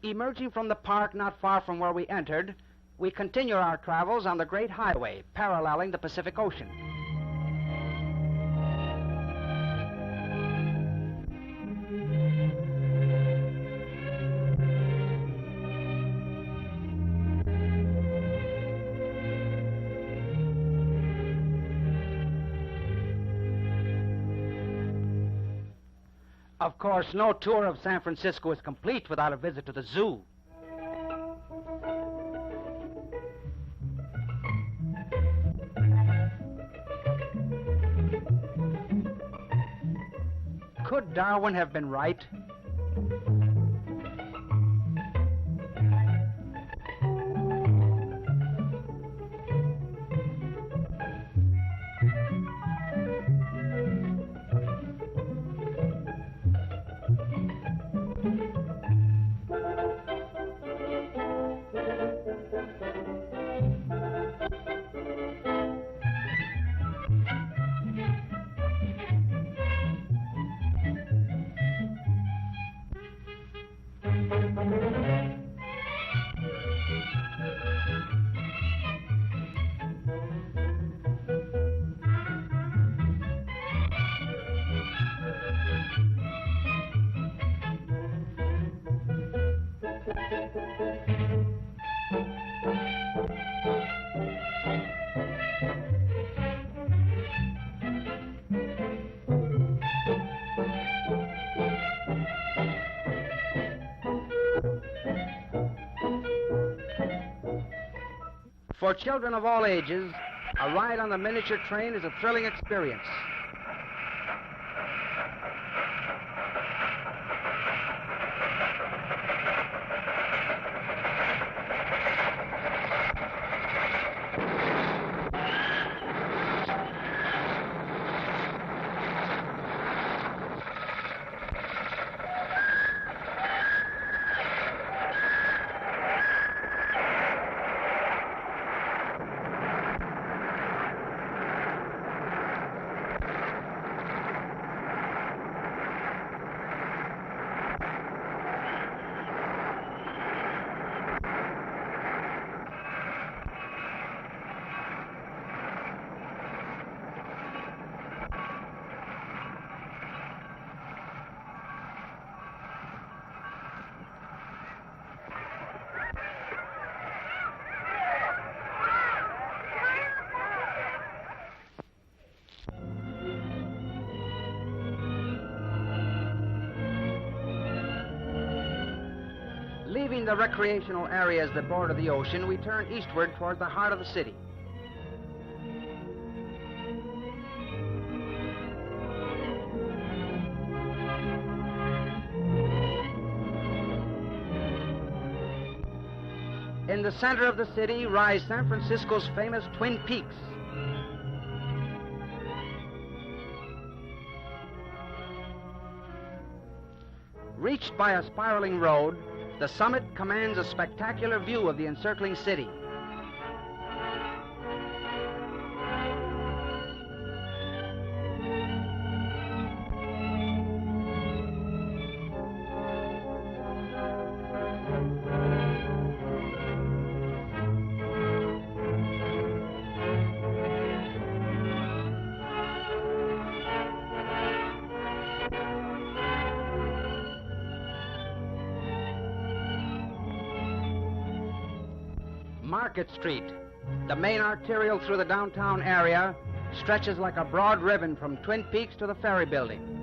Emerging from the park not far from where we entered, we continue our travels on the Great Highway, paralleling the Pacific Ocean. Of course, no tour of San Francisco is complete without a visit to the zoo. Could Darwin have been right? For children of all ages, a ride on the miniature train is a thrilling experience. Leaving the recreational areas that border the ocean, we turn eastward toward the heart of the city. In the center of the city rise San Francisco's famous Twin Peaks. Reached by a spiraling road, the summit commands a spectacular view of the encircling city. Market Street, the main arterial through the downtown area, stretches like a broad ribbon from Twin Peaks to the Ferry Building.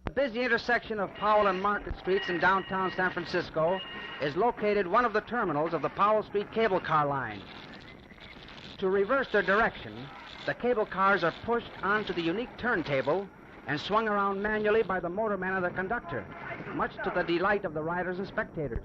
The busy intersection of Powell and Market Streets in downtown San Francisco is located one of the terminals of the Powell Street cable car line. To reverse their direction, the cable cars are pushed onto the unique turntable and swung around manually by the motorman and the conductor, much to the delight of the riders and spectators.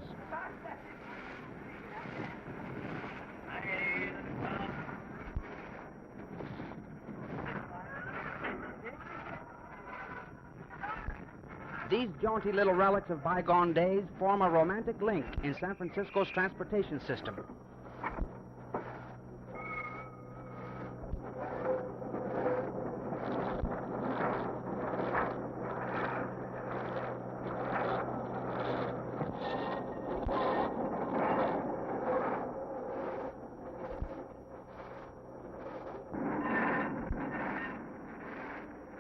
These jaunty little relics of bygone days form a romantic link in San Francisco's transportation system.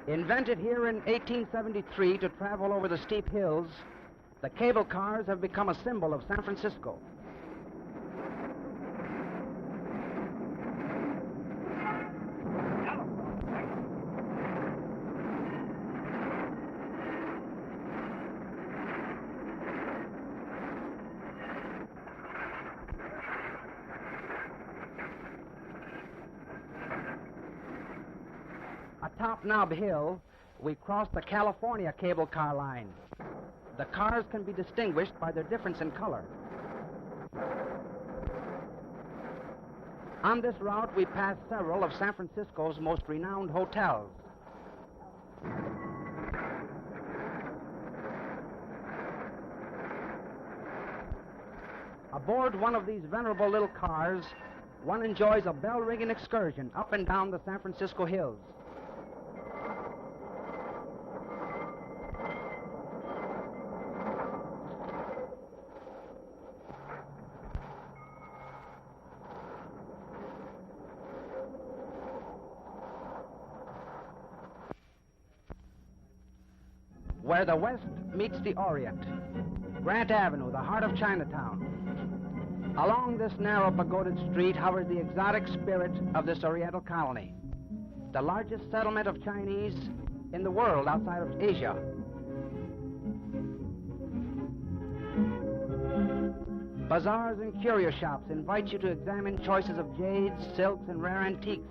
Invented here in 1873 to travel over the steep hills, the cable cars have become a symbol of San Francisco. Atop Nob Hill, we cross the California cable car line. The cars can be distinguished by their difference in color. On this route, we pass several of San Francisco's most renowned hotels. Aboard one of these venerable little cars, one enjoys a bell-ringing excursion up and down the San Francisco hills. Where the West meets the Orient, Grant Avenue, the heart of Chinatown. Along this narrow pagoded street hovers the exotic spirit of this Oriental colony, the largest settlement of Chinese in the world outside of Asia. Bazaars and curio shops invite you to examine choices of jades, silks, and rare antiques.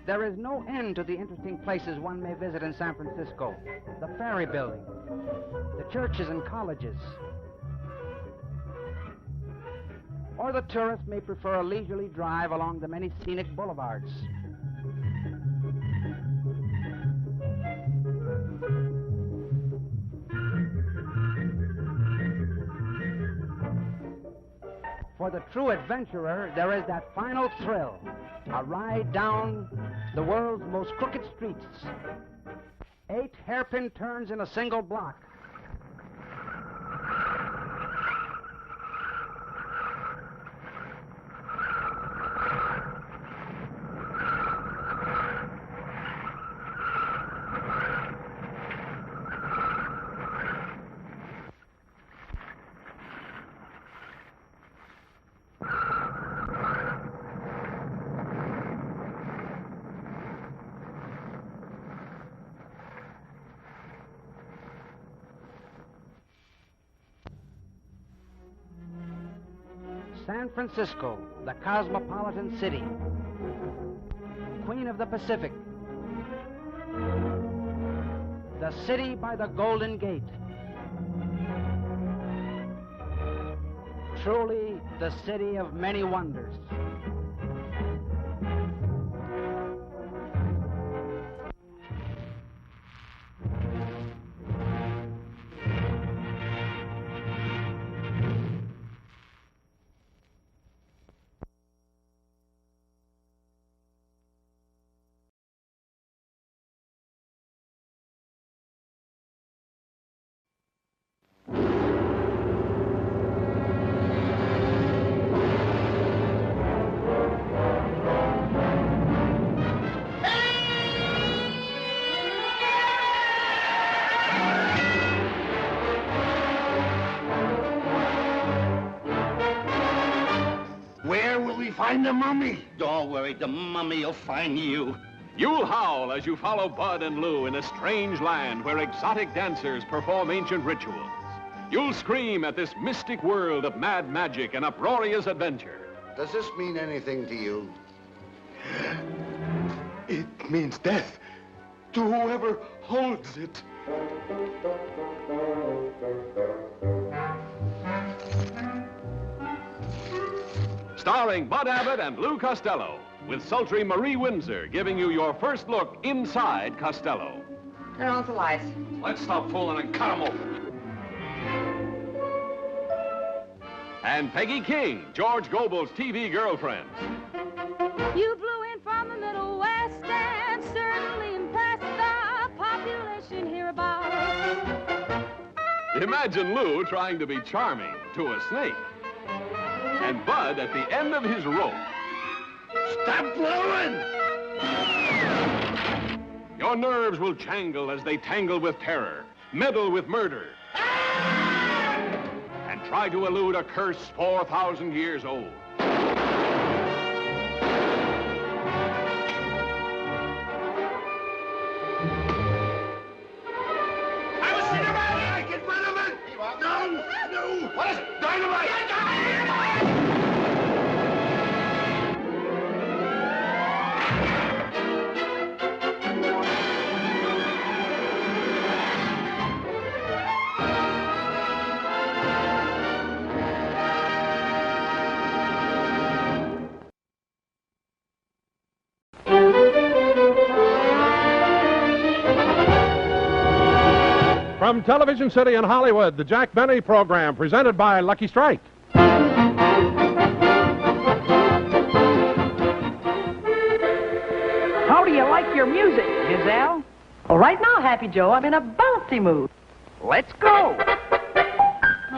There is no end to the interesting places one may visit in San Francisco. The Ferry Building, the churches and colleges. Or the tourist may prefer a leisurely drive along the many scenic boulevards. For the true adventurer, there is that final thrill, a ride down the world's most crooked streets. 8 hairpin turns in a single block. San Francisco, the cosmopolitan city. Queen of the Pacific. The city by the Golden Gate. Truly the city of many wonders. Find the mummy. Don't worry, the mummy will find you. You'll howl as you follow Bud and Lou in a strange land where exotic dancers perform ancient rituals. You'll scream at this mystic world of mad magic and uproarious adventure. Does this mean anything to you? It means death to whoever holds it. Starring Bud Abbott and Lou Costello, with sultry Marie Windsor giving you your first look inside Costello. Turn on the lights. Let's stop fooling and cut 'em open. And Peggy King, George Gobel's TV girlfriend. You blew in from the Middle West and certainly impressed the population hereabouts. Imagine Lou trying to be charming to a snake. And Bud at the end of his rope. Stop blowing! Your nerves will jangle as they tangle with terror, meddle with murder, and try to elude a curse 4,000 years old. I was cinematic! Get rid of it! No! No! What is it? Dynamite! From Television City in Hollywood, the Jack Benny program presented by Lucky Strike. How do you like your music, Giselle? Well, right now, Happy Joe, I'm in a bouncy mood. Let's go.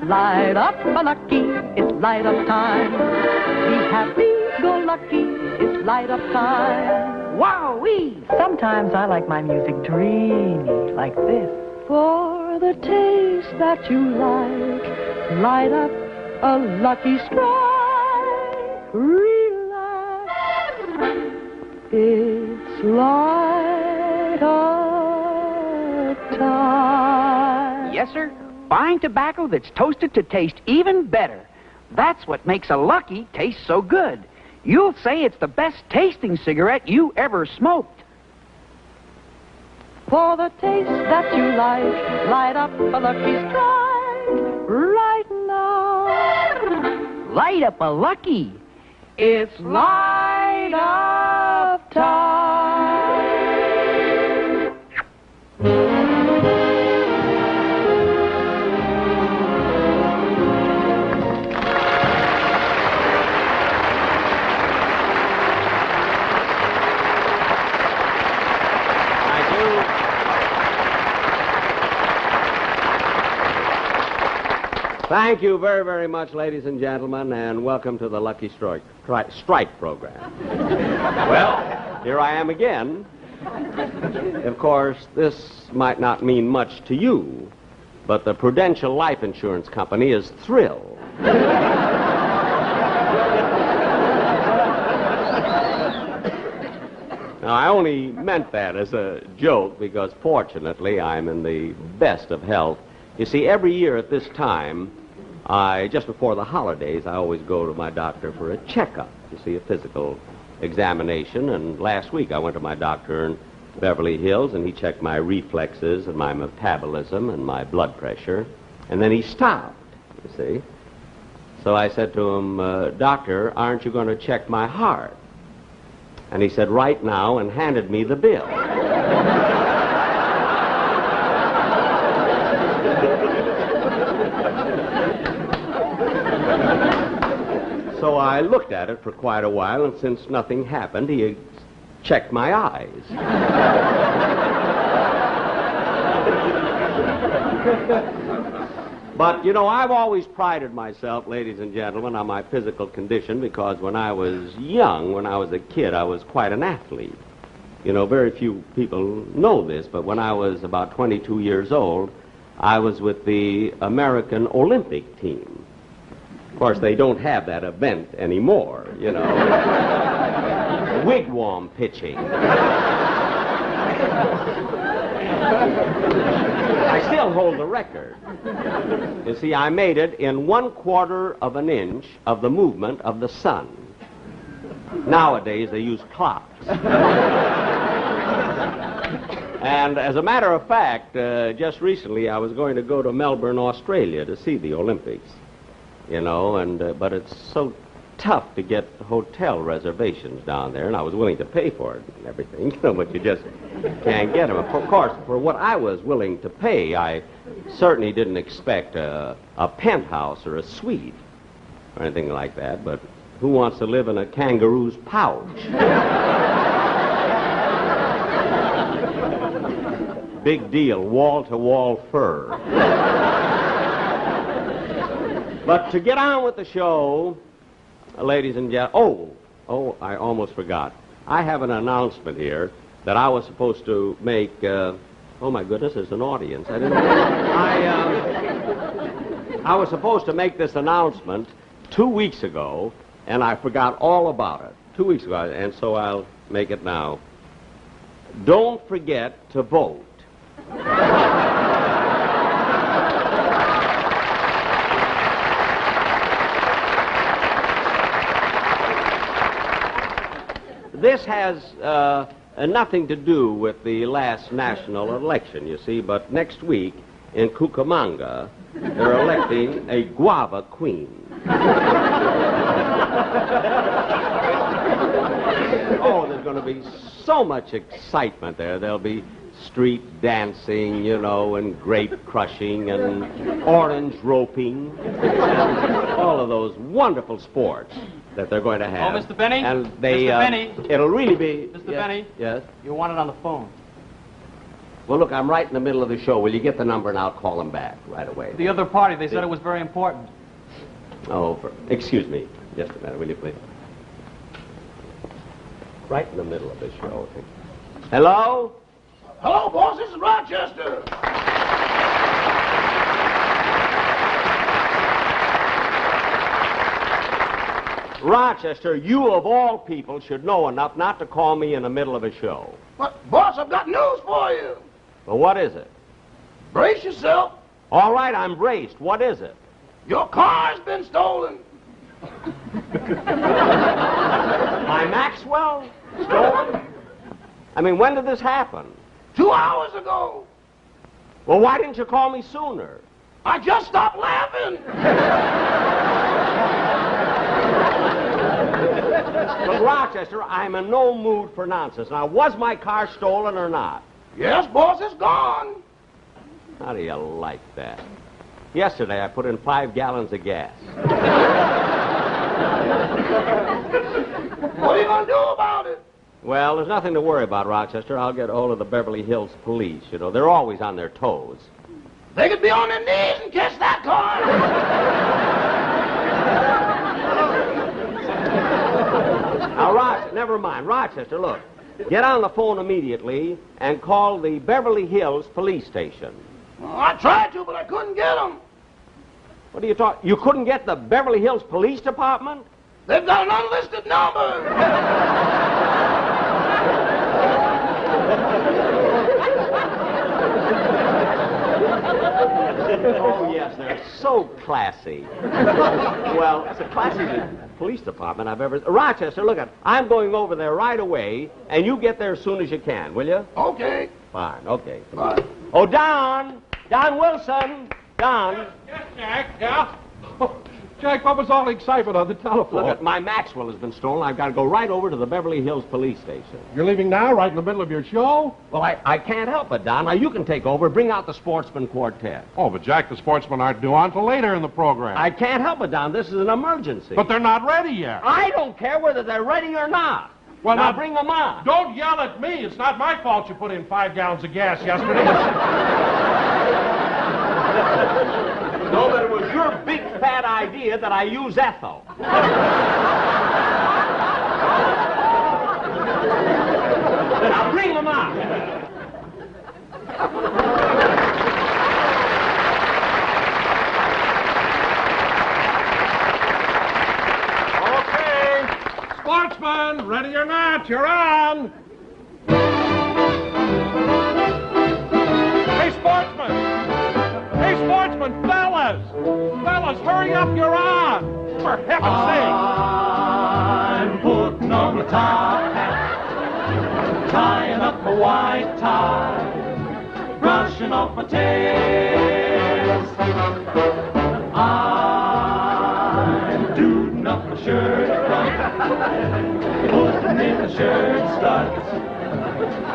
Light up, a lucky, it's light up time. Be happy, go lucky, it's light up time. Wowee! Sometimes I like my music dreamy, like this. For the taste that you like, light up a Lucky Strike. Relax, it's light up time. Yes, sir. Fine tobacco that's toasted to taste even better. That's what makes a Lucky taste so good. You'll say it's the best tasting cigarette you ever smoked. For the taste that you like, light up a Lucky Strike right now. Light up a Lucky. It's light up time. Thank you very, very much, ladies and gentlemen, and welcome to the Lucky Strike program. Well, here I am again. Of course, this might not mean much to you, but the Prudential Life Insurance Company is thrilled. Now, I only meant that as a joke because, fortunately, I'm in the best of health. You see, every year at this time, Just before the holidays, I always go to my doctor for a checkup, you see, a physical examination. And last week I went to my doctor in Beverly Hills, and he checked my reflexes and my metabolism and my blood pressure. And then he stopped, you see. So I said to him, Doctor, aren't you going to check my heart? And he said, right now, and handed me the bill. So I looked at it for quite a while, and since nothing happened, he checked my eyes. But, you know, I've always prided myself, ladies and gentlemen, on my physical condition, because when I was young, when I was a kid, I was quite an athlete. You know, very few people know this, but when I was about 22 years old, I was with the American Olympic team. Of course, they don't have that event anymore, you know. Wigwam pitching. I still hold the record. You see, I made it in 1/4 of an inch of the movement of the sun. Nowadays, they use clocks. And as a matter of fact, just recently, I was going to go to Melbourne, Australia to see the Olympics. You know, but it's so tough to get hotel reservations down there, and I was willing to pay for it and everything, you know, but you just can't get them. Of course, for what I was willing to pay, I certainly didn't expect a penthouse or a suite or anything like that, but who wants to live in a kangaroo's pouch? Big deal, wall-to-wall fur. But to get on with the show, ladies and gentlemen, I almost forgot. I have an announcement here that I was supposed to make. Oh my goodness, there's an audience. I didn't know. I was supposed to make this announcement 2 weeks ago, and I forgot all about it 2 weeks ago, and so I'll make it now. Don't forget to vote. This has nothing to do with the last national election, you see, but next week in Cucamonga, they're electing a guava queen. Oh, there's going to be so much excitement there. There'll be street dancing, you know, and grape crushing and orange roping, and all of those wonderful sports that they're going to have. Oh, Mr. Benny? And they, Mr. Benny? It'll really be... Mr. Yes, Benny? Yes? You want it on the phone. Well, look, I'm right in the middle of the show. Will you get the number and I'll call them back right away? The other party, they said it was very important. Oh, excuse me. Just a minute, will you please? Right in the middle of the show. Hello? Hello, boss. This is Rochester. Rochester, you of all people should know enough not to call me in the middle of a show. But, boss, I've got news for you. Well, what is it? Brace yourself. All right, I'm braced. What is it? Your car's been stolen. My Maxwell? Stolen? I mean, when did this happen? 2 hours ago. Well, why didn't you call me sooner? I just stopped laughing. But, Rochester, I'm in no mood for nonsense. Now, was my car stolen or not? Yes, boss, it's gone. How do you like that? Yesterday, I put in 5 gallons of gas. What are you going to do about it? Well, there's nothing to worry about, Rochester. I'll get a hold of the Beverly Hills police. You know, they're always on their toes. They could be on their knees and catch that car. Now, never mind. Rochester, look. Get on the phone immediately and call the Beverly Hills police station. Well, I tried to, but I couldn't get them. What are you talking? You couldn't get the Beverly Hills Police Department? They've got an unlisted number. Oh, yes, they're so classy. Well, it's the classiest police department I've ever... Rochester, look at... I'm going over there right away, and you get there as soon as you can, will you? Okay. Fine, okay. Bye. Oh, Don! Don Wilson! Don! Yes, Jack, yeah? Jack, what was all the excitement on the telephone? Look, my Maxwell has been stolen. I've got to go right over to the Beverly Hills police station. You're leaving now, right in the middle of your show? Well, I can't help it, Don. Now, you can take over. Bring out the sportsman quartet. Oh, but Jack, the sportsmen aren't due on till later in the program. I can't help it, Don. This is an emergency. But they're not ready yet. I don't care whether they're ready or not. Well, now bring them on. Don't yell at me. It's not my fault you put in 5 gallons of gas yesterday. No, but it was your big fat idea that I use ethyl. Now bring them on. Okay. Sportsman, ready or not, you're on. Hey, sportsman. Hey, sportsman, fellas! Fellas, hurry up, you're on! For heaven's sake! I'm putting on the top hat, tying up a white tie, brushing off my tails. I'm duding up my shirt front, putting in the shirt studs,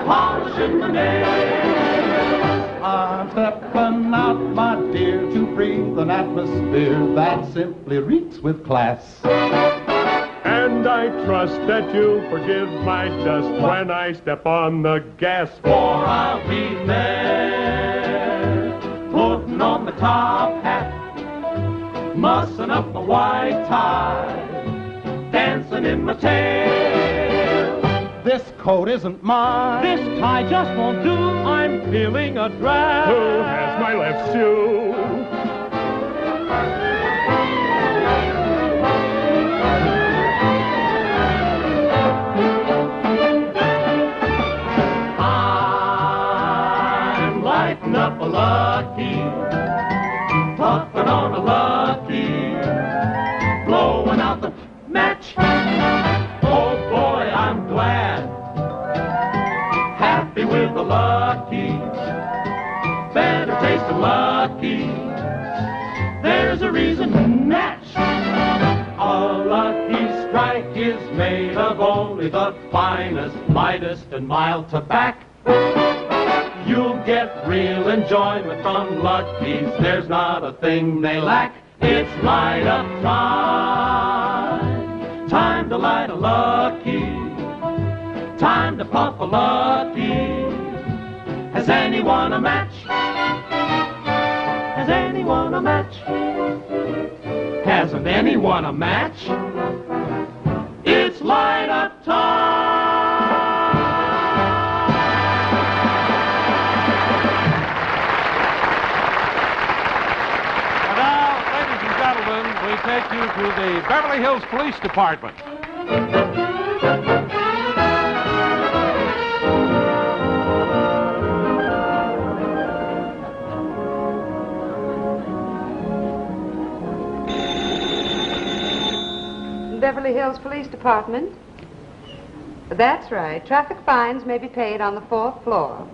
polishing my nails. I'm stepping out, my dear, to breathe an atmosphere that simply reeks with class. And I trust that you'll forgive my dust when I step on the gas. For I'll be there, putting on my top hat, mussing up my white tie, dancing in my tail. This coat isn't mine. This tie just won't do. I'm feeling a drag. Who has my left shoe? I'm lighting up a lucky, puffing on a lucky, blowing out the match. Oh boy, I'm glad, happy with the lucky, better tasting lucky. There's a reason to match. A lucky strike is made of only the finest, lightest, and mild tobacco. You'll get real enjoyment from Lucky's. There's not a thing they lack. It's light up time. Time to light a Lucky. Time to puff a Lucky. Has anyone a match? Has anyone a match? Hasn't anyone a match? It's light up time. And now, ladies and gentlemen, we take you to the Beverly Hills Police Department. Beverly Hills Police Department. That's right. Traffic fines may be paid on the 4th floor.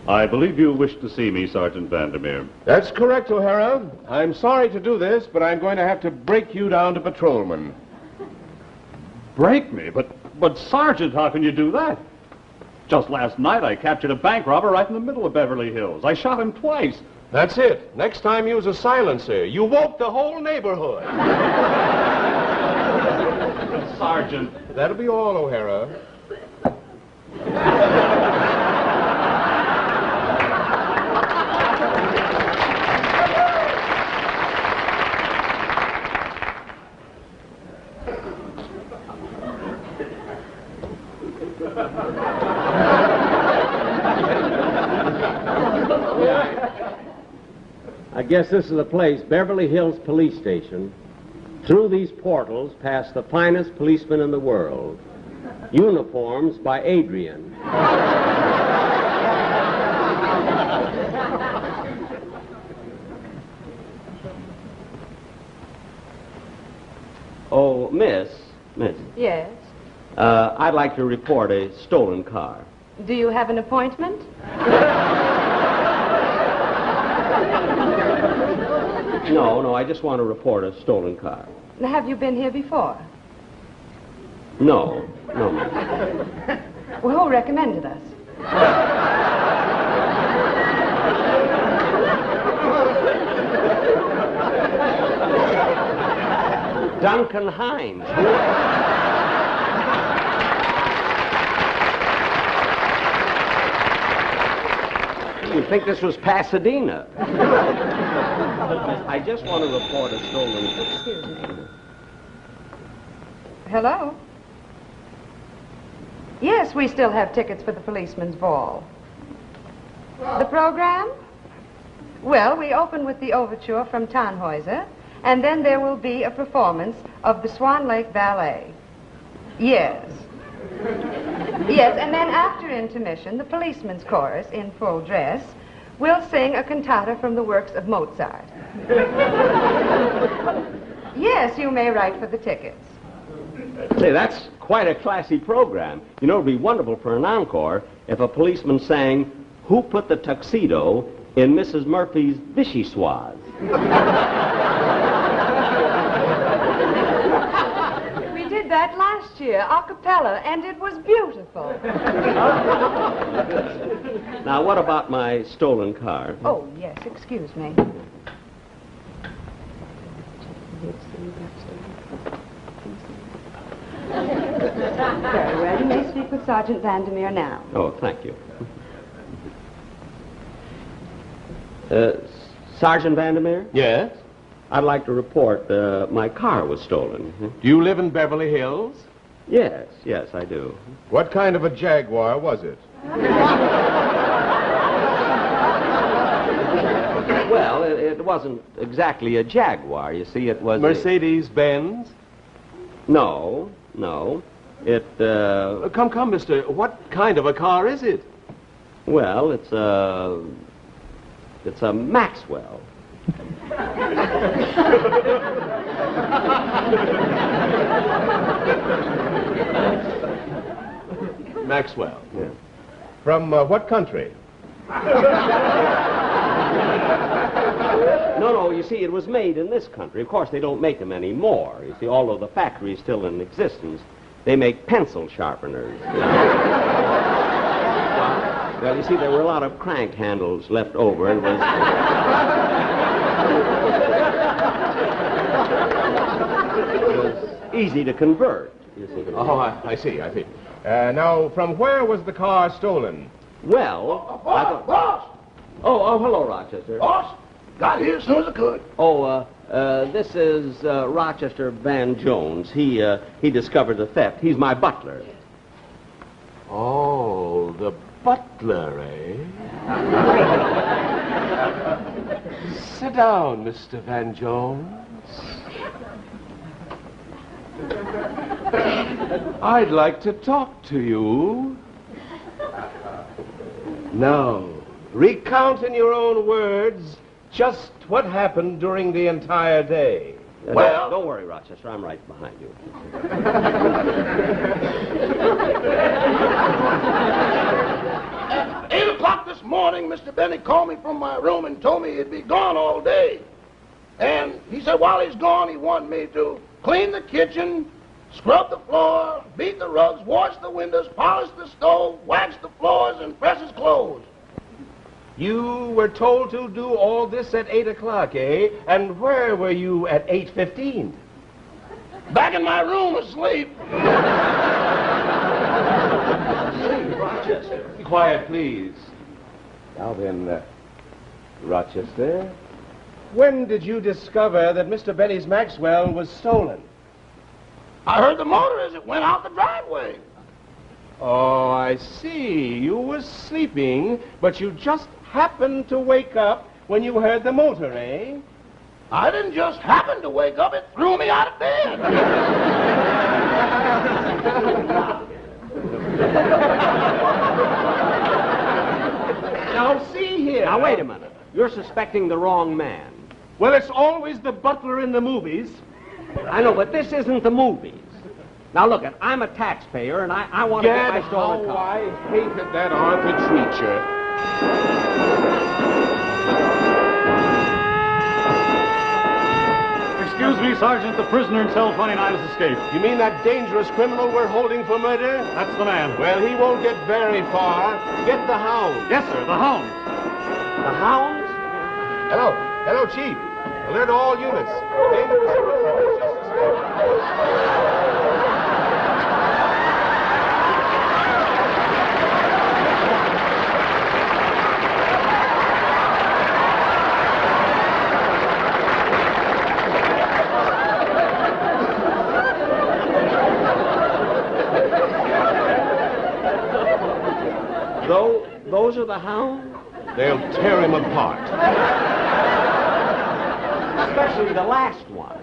I believe you wish to see me, Sergeant Vandermeer. That's correct, O'Hara. I'm sorry to do this, but I'm going to have to break you down to patrolman. Break me? But Sergeant, how can you do that? Just last night, I captured a bank robber right in the middle of Beverly Hills. I shot him twice. That's it. Next time, use a silencer. You woke the whole neighborhood. Sergeant. That'll be all, O'Hara. I guess this is the place, Beverly Hills Police Station. Through these portals pass the finest policemen in the world. Uniforms by Adrian. Oh, Miss. Yes. I'd like to report a stolen car. Do you have an appointment? No, I just want to report a stolen car. Have you been here before? No, Miss. Well, who recommended us? Duncan Hines. You'd think this was Pasadena. I just want to report a stolen... Excuse me. Hello? Yes, we still have tickets for the policeman's ball. The program? Well, we open with the overture from Tannhäuser, and then there will be a performance of the Swan Lake Ballet. Yes. Yes, and then after intermission, the policeman's chorus, in full dress, will sing a cantata from the works of Mozart. Yes, you may write for the tickets. Say, that's quite a classy program. You know, it'd be wonderful for an encore if a policeman sang, "Who Put the Tuxedo in Mrs. Murphy's Vichyssoise?" We did that last year, a cappella, and it was beautiful. Now, what about my stolen car? Oh, yes, excuse me. Very well, you may speak with Sergeant Vandermeer now. Oh, thank you. Sergeant Vandermeer? Yes? I'd like to report my car was stolen. Do you live in Beverly Hills? Yes, I do. What kind of a Jaguar was it? Well, it wasn't exactly a Jaguar. You see, it was... Mercedes-Benz? No. It, Come, mister. What kind of a car is it? Well, it's a Maxwell. Maxwell? Yeah. From what country? No, you see, it was made in this country. Of course, they don't make them anymore. You see, although the factory is still in existence, they make pencil sharpeners. Well, you see, there were a lot of crank handles left over, and it was easy to convert, you see. Oh, I see. Now, from where was the car stolen? Well, Boss! Oh, hello, Rochester. Boss! Got here as soon as I could. Oh, this is Rochester Van Jones. He discovered the theft. He's my butler. Oh, the butler, eh? Sit down, Mr. Van Jones. I'd like to talk to you. Now, recount in your own words just what happened during the entire day. Well, don't worry, Rochester. I'm right behind you. At 8 o'clock this morning, Mr. Benny called me from my room and told me he'd be gone all day. And he said while he's gone, he wanted me to clean the kitchen, scrub the floor, beat the rugs, wash the windows, polish the stove, wax the floors, and press his clothes. You were told to do all this at 8 o'clock, eh? And where were you at 8:15? Back in my room asleep. Rochester. Be quiet, please. Now then, Rochester, when did you discover that Mr. Benny's Maxwell was stolen? I heard the motor as it went out the driveway. Oh, I see. You were sleeping, but you just happened to wake up when you heard the motor, eh? I didn't just happen to wake up. It threw me out of bed. Now, see here. Now, wait a minute. You're suspecting the wrong man. Well, it's always the butler in the movies. I know, but this isn't the movies. Now, look, I'm a taxpayer, and I want to get my stolen how car. I hated that Arthur Treacher. Excuse me, Sergeant. The prisoner in cell 29 has escaped. You mean that dangerous criminal we're holding for murder? That's the man. Well, he won't get very far. Get the hound. Yes, sir, the hound. The hounds? Hello. Hello, Chief. Alert all units. Dangerous criminal has just escaped. Those are the hounds? They'll tear him apart. Especially the last one.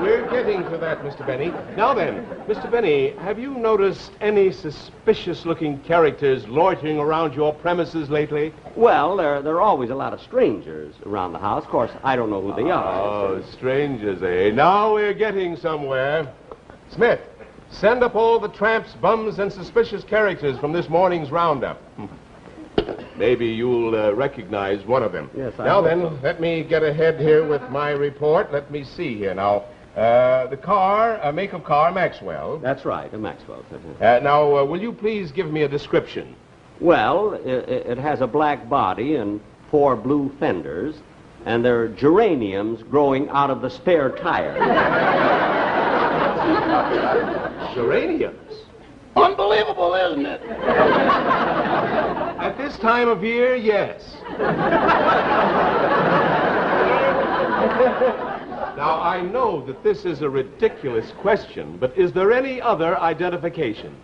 We're getting to that, Mr. Benny. Now then, Mr. Benny, have you noticed any suspicious-looking characters loitering around your premises lately? Well, there are always a lot of strangers around the house. Of course, I don't know who they are. Oh, strangers, eh? Now we're getting somewhere. Smith, send up all the tramps, bums, and suspicious characters from this morning's roundup. Maybe you'll recognize one of them. Yes, I Now hope then, so. let me get ahead here with my report. Let me see here. Now, the car, make of car, Maxwell. That's right, a Maxwell. Now, will you please give me a description? Well, it has a black body and 4 blue fenders, and there are geraniums growing out of the spare tire. Geraniums? Unbelievable, isn't it? At this time of year, yes. Now, I know that this is a ridiculous question, but is there any other identification?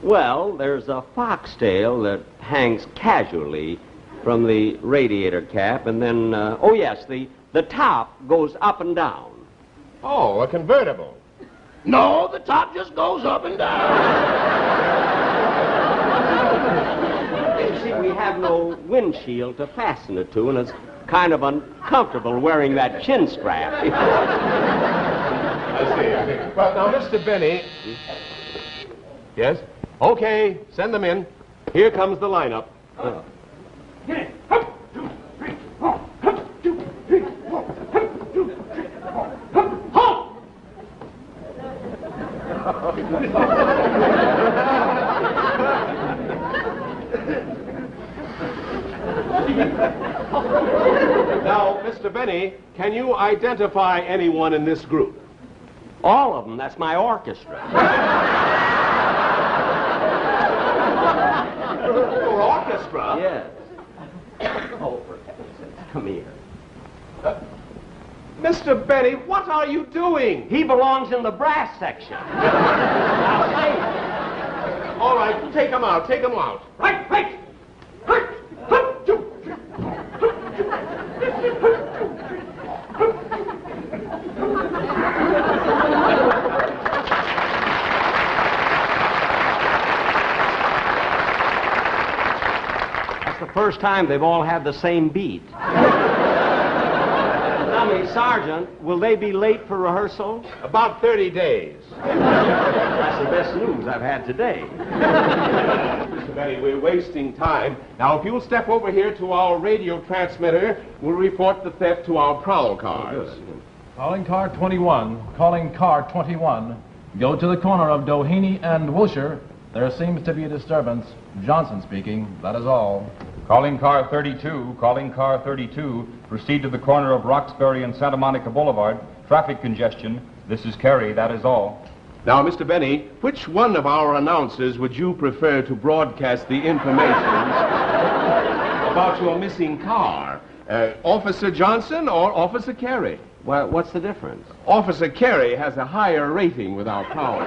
Well, there's a foxtail that hangs casually from the radiator cap, and then, oh yes, the top goes up and down. Oh, a convertible. No, the top just goes up and down. You see, we have no windshield to fasten it to, and it's kind of uncomfortable wearing that chin strap. I see. Well, now, Mr. Benny. Yes? Okay, send them in. Here comes the lineup. Now, Mr. Benny, can you identify anyone in this group? All of them. That's my orchestra. Your orchestra? Yes. Oh, for heaven's sake, come here. Mr. Benny, what are you doing? He belongs in the brass section. Now, say it. All right, take him out. Take him out. Right, right. That's the first time they've all had the same beat. Tell me, Sergeant, will they be late for rehearsal? About 30 days. That's the best news I've had today. Mr. Benny, we're wasting time. Now, if you'll step over here to our radio transmitter, we'll report the theft to our prowl cars. Calling car 21. Calling car 21. Go to the corner of Doheny and Wilshire. There seems to be a disturbance. Johnson speaking. That is all. Calling car 32. Calling car 32. Proceed to the corner of Roxbury and Santa Monica Boulevard. Traffic congestion. This is Kerry. That is all. Now, Mr. Benny, which one of our announcers would you prefer to broadcast the information about your missing car? Officer Johnson or Officer Carey? Well, what's the difference? Officer Carey has a higher rating with our power.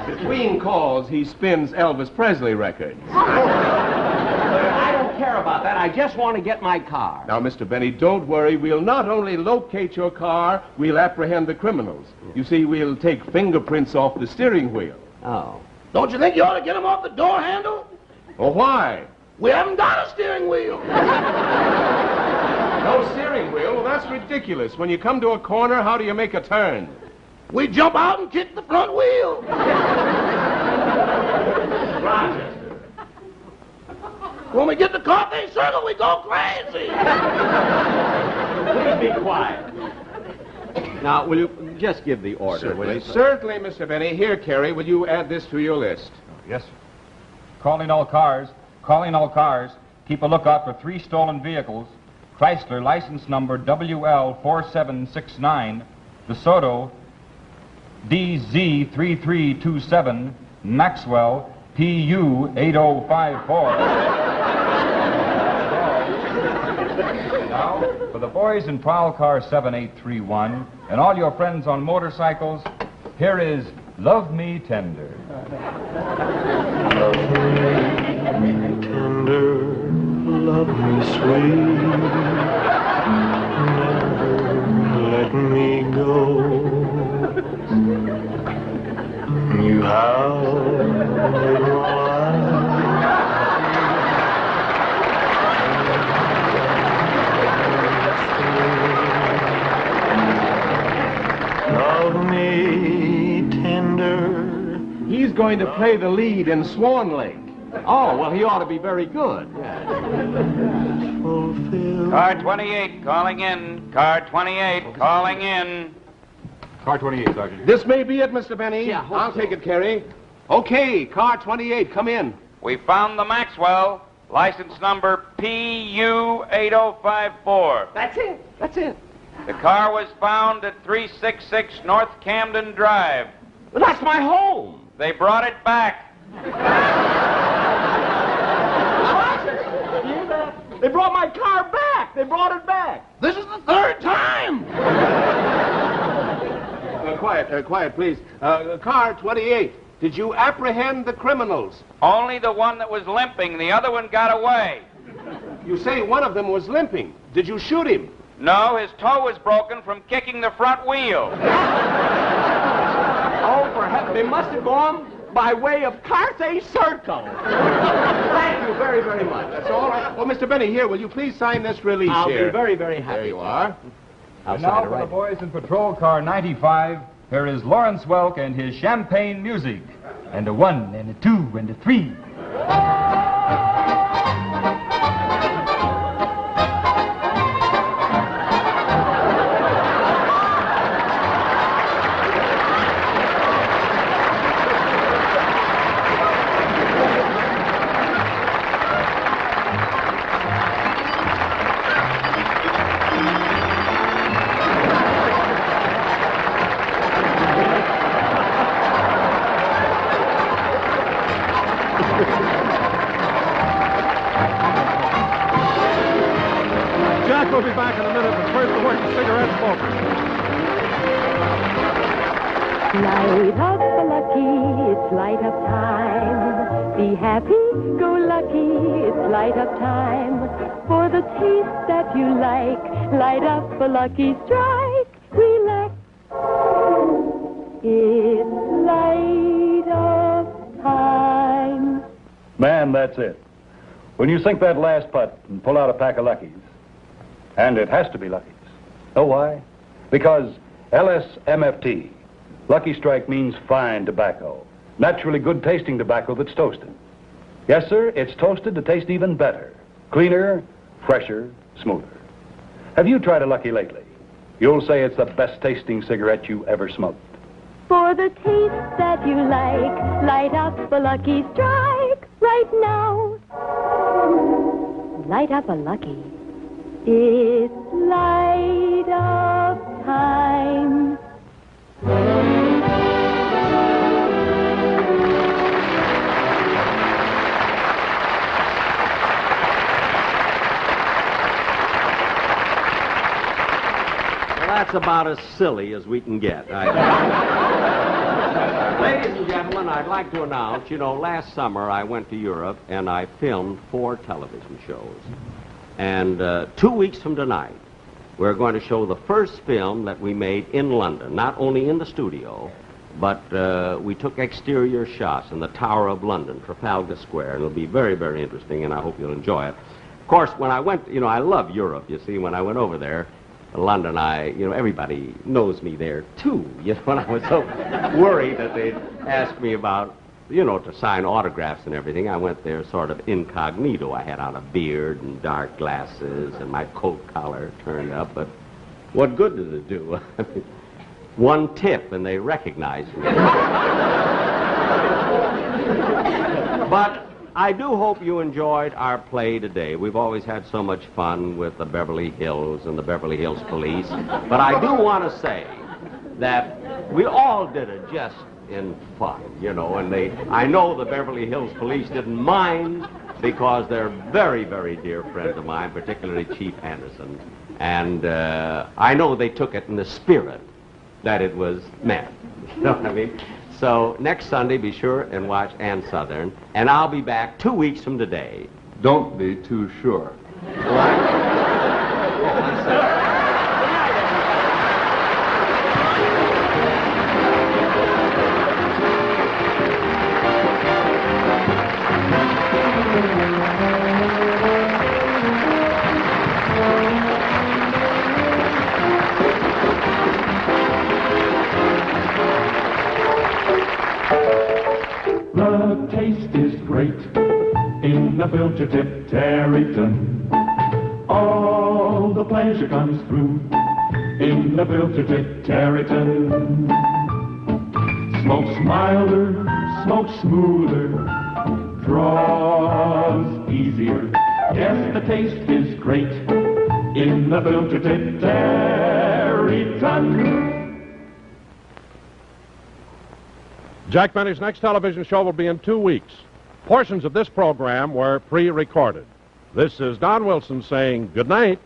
Between calls, he spins Elvis Presley records. I don't care about about that. I just want to get my car. Now, Mr. Benny, don't worry. We'll not only locate your car, we'll apprehend the criminals. You see, we'll take fingerprints off the steering wheel. Oh. Don't you think you ought to get them off the door handle? Well, why? We haven't got a steering wheel. No steering wheel? Well, that's ridiculous. When you come to a corner, how do you make a turn? We jump out and kick the front wheel. Rochester. When we get to Carthay Circle, we go crazy. Please be quiet. Now, will you just give the order? Certainly, Mr. Benny. Here, Kerry, will you add this to your list? Yes, sir. Calling all cars. Calling all cars. Keep a lookout for 3 stolen vehicles. Chrysler, license number WL4769. DeSoto, DZ3327. Maxwell, PU8054. Now, for the boys in Prowl Car 7831 and all your friends on motorcycles, here is Love Me Tender. Love me tender, love me sweet, never let me go. You have in my life. Love me tender. He's going to play the lead in Swan Lake. Oh, well, he ought to be very good. Car 28, calling in. Car 28, calling in. Car 28, Sergeant. This may be it, Mr. Benny. Yeah, I'll take it, Kerry. Okay, car 28, come in. We found the Maxwell, license number PU8054. That's it. That's it. The car was found at 366 North Camden Drive. Well, that's my home. They brought it back. They brought my car back. They brought it back. This is the 3rd time. Quiet, please. Car 28, did you apprehend the criminals? Only the one that was limping. The other one got away. You say one of them was limping. Did you shoot him? No, his toe was broken from kicking the front wheel. Oh, for heaven, they must have gone by way of Carthay Circle. Thank you very, very much. That's all right. Well, Mr. Benny, here, will you please sign this release I'll here? be very, very happy. There you are. And now for the boys in Patrol Car 95, here is Lawrence Welk and his champagne music. And a 1, and a 2, and a 3. Jack will be back in a minute, but first a word to cigarette smokers. Light up, lucky, it's light up time. Be happy, go lucky, it's light up time. For the taste that you like, light up a Lucky Strike. Relax, it's light up time. Man, that's it. When you sink that last putt and pull out a pack of Luckies, and it has to be Luckies. Know why? Because LSMFT, Lucky Strike, means fine tobacco. Naturally good tasting tobacco that's toasted. Yes, sir, it's toasted to taste even better. Cleaner, fresher, smoother. Have you tried a Lucky lately? You'll say it's the best tasting cigarette you ever smoked. For the taste that you like, light up a Lucky Strike right now. Light up a Lucky. It's light up time. Well, that's about as silly as we can get. Ladies and gentlemen, I'd like to announce, last summer I went to Europe and I filmed 4 television shows. And 2 weeks from tonight, we're going to show the first film that we made in London, not only in the studio, but we took exterior shots in the Tower of London, Trafalgar Square, and it'll be very, very interesting, and I hope you'll enjoy it. Of course, when I went, I love Europe, you see. When I went over there, London, everybody knows me there, too. And I was so worried that they'd ask me about, to sign autographs and everything. I went there sort of incognito. I had on a beard and dark glasses and my coat collar turned up, but what good did it do? One tip and they recognized me. But I do hope you enjoyed our play today. We've always had so much fun with the Beverly Hills and the Beverly Hills Police. But I do want to say that we all did it just in fun, and I know the Beverly Hills Police didn't mind because they're very, very dear friends of mine, particularly Chief Anderson. And I know they took it in the spirit that it was meant. You know what I mean? So next Sunday, be sure and watch Ann Southern, and I'll be back 2 weeks from today. Don't be too sure. The taste is great in the filter tip Tarryton. All the pleasure comes through in the filter tip Tarryton. Smokes milder, smokes smoother, draws easier. Yes, the taste is great in the filter tip Tarryton. Jack Benny's next television show will be in 2 weeks. Portions of this program were pre-recorded. This is Don Wilson saying good night.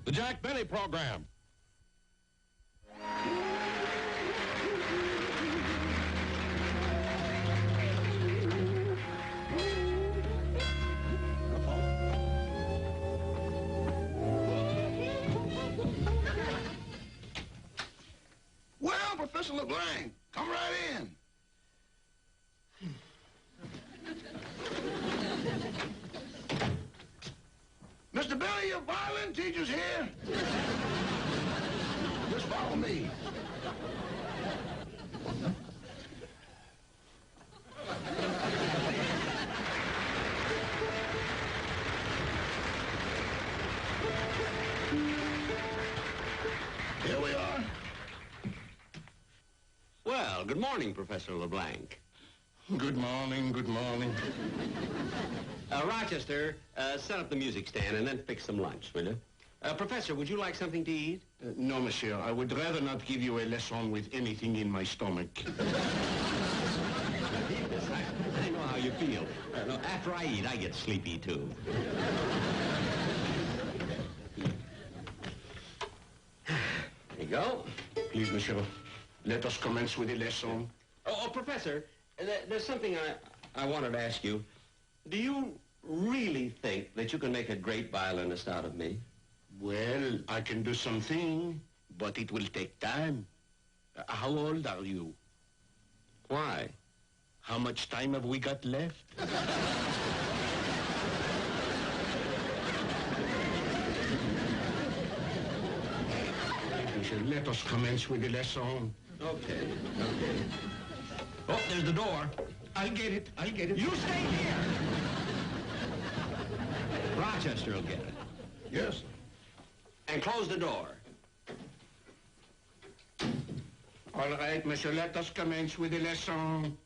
The Jack Benny Program. Well, Professor LeBlanc, come right in. Mr. Billy, your violin teacher's here. Just follow me. Here we are. Well, good morning, Professor LeBlanc. Good morning, good morning. Rochester, set up the music stand and then fix some lunch, will you? Professor, would you like something to eat? No, monsieur. I would rather not give you a lesson with anything in my stomach. I know how you feel. No, after I eat, I get sleepy, too. There you go. Please, monsieur, let us commence with the lesson. Oh, Professor, there's something I wanted to ask you. Do you really think that you can make a great violinist out of me? Well, I can do something, but it will take time. How old are you? Why? How much time have we got left? Monsieur, let us commence with the lesson. Okay. Oh, there's the door. I'll get it. You stay here. Rochester will get it. Yes. And close the door. All right, monsieur, let us commence with the lesson.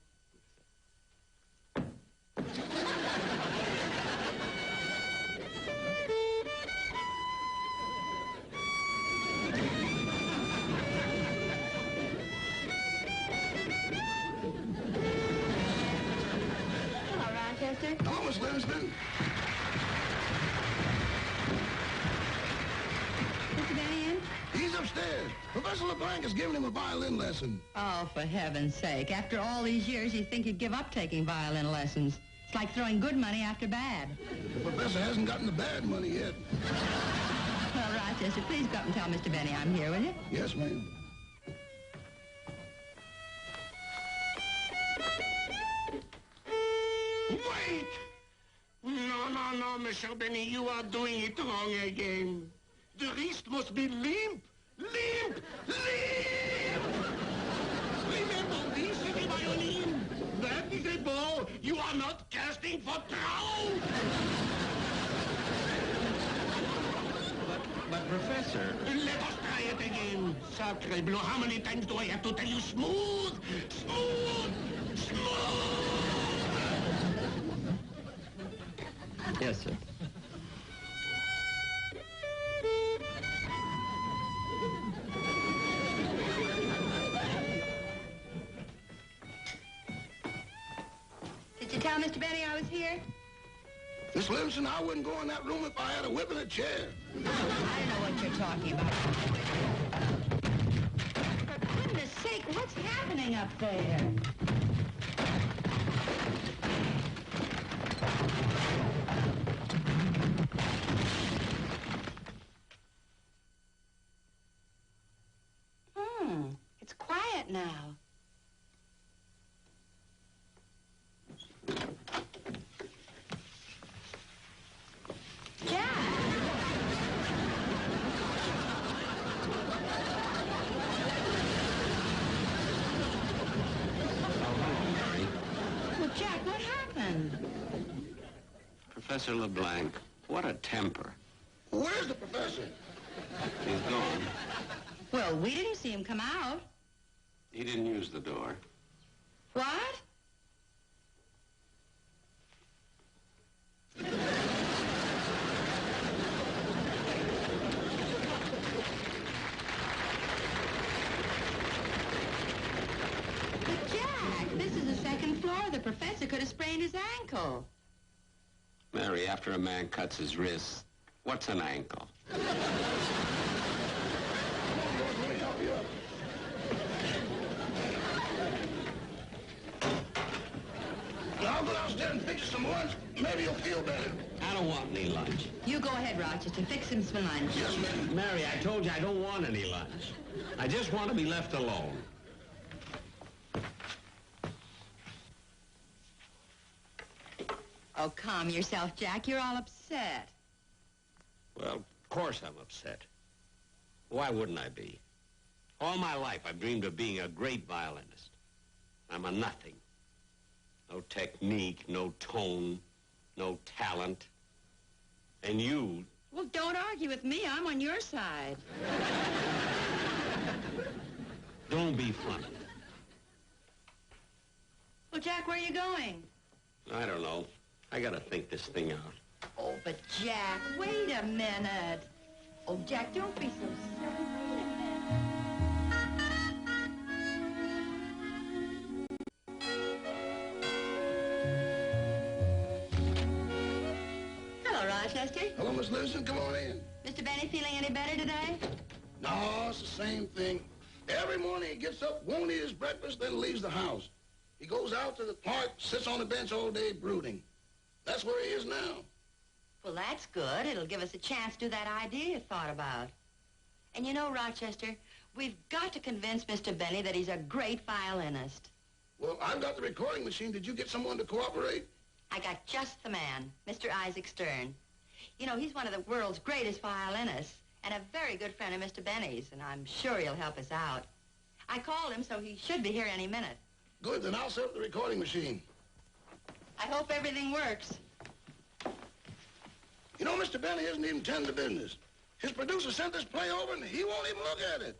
Hello, Rochester. Hello, Miss Livingston. Mr. Benny in? He's upstairs. Professor LeBlanc is giving him a violin lesson. Oh, for heaven's sake. After all these years, you'd think you'd give up taking violin lessons. It's like throwing good money after bad. The professor hasn't gotten the bad money yet. Well, Rochester, please go up and tell Mr. Benny I'm here, will you? Yes, ma'am. Wait! No, Monsieur Benny, you are doing it wrong again. The wrist must be limp. Remember this, the violin. That is a ball you are not casting for trout. But Professor... Let us try it again. Sacre bleu, how many times do I have to tell you smooth? Yes, sir. Did you tell Mr. Benny I was here? Miss Livingston, I wouldn't go in that room if I had a whip and a chair. I don't know what you're talking about. For goodness sake, what's happening up there? It's quiet now. Well, Jack, what happened? Professor LeBlanc, what a temper. Where's the professor? He's gone. Well, we didn't see him come out. He didn't use the door. What? But Jack, this is the second floor. The professor could have sprained his ankle. Mary, after a man cuts his wrist, what's an ankle? I'll go downstairs and fix you some lunch. Maybe you'll feel better. I don't want any lunch. You go ahead, Rochester. Fix him some lunch. Yes, ma'am. Mary, I told you I don't want any lunch. I just want to be left alone. Oh, calm yourself, Jack. You're all upset. Well, of course I'm upset. Why wouldn't I be? All my life I've dreamed of being a great violinist. I'm a nothing. No technique, no tone, no talent. And you... Well, don't argue with me. I'm on your side. Don't be funny. Well, Jack, where are you going? I don't know. I gotta think this thing out. Oh, but Jack, wait a minute. Oh, Jack, don't be so silly. Hello, Rochester. Hello, Miss Livingston. Come on in. Mr. Benny feeling any better today? No, it's the same thing. Every morning he gets up, won't eat his breakfast, then leaves the house. He goes out to the park, sits on the bench all day brooding. That's where he is now. Well, that's good. It'll give us a chance to do that idea you thought about. And you know, Rochester, we've got to convince Mr. Benny that he's a great violinist. Well, I've got the recording machine. Did you get someone to cooperate? I got just the man, Mr. Isaac Stern. You know, he's one of the world's greatest violinists and a very good friend of Mr. Benny's, and I'm sure he'll help us out. I called him, so he should be here any minute. Good, then I'll set up the recording machine. I hope everything works. You know, Mr. Benny isn't even tending to business. His producer sent this play over, and he won't even look at it.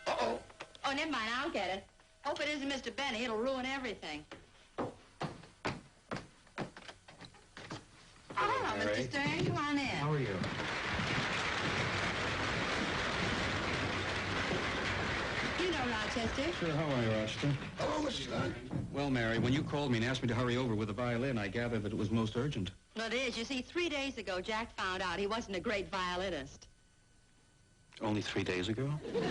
Uh-oh. Oh, never mind, I'll get it. Hope it isn't Mr. Benny. It'll ruin everything. Hello, Mr. Stern. Come on in. How are you? You know Rochester. Sure, how are you, Rochester? Hello, Mr. Stern. Well, Mary, when you called me and asked me to hurry over with the violin, I gathered that it was most urgent. Well, it is. You see, 3 days ago, Jack found out he wasn't a great violinist. Only 3 days ago? Well,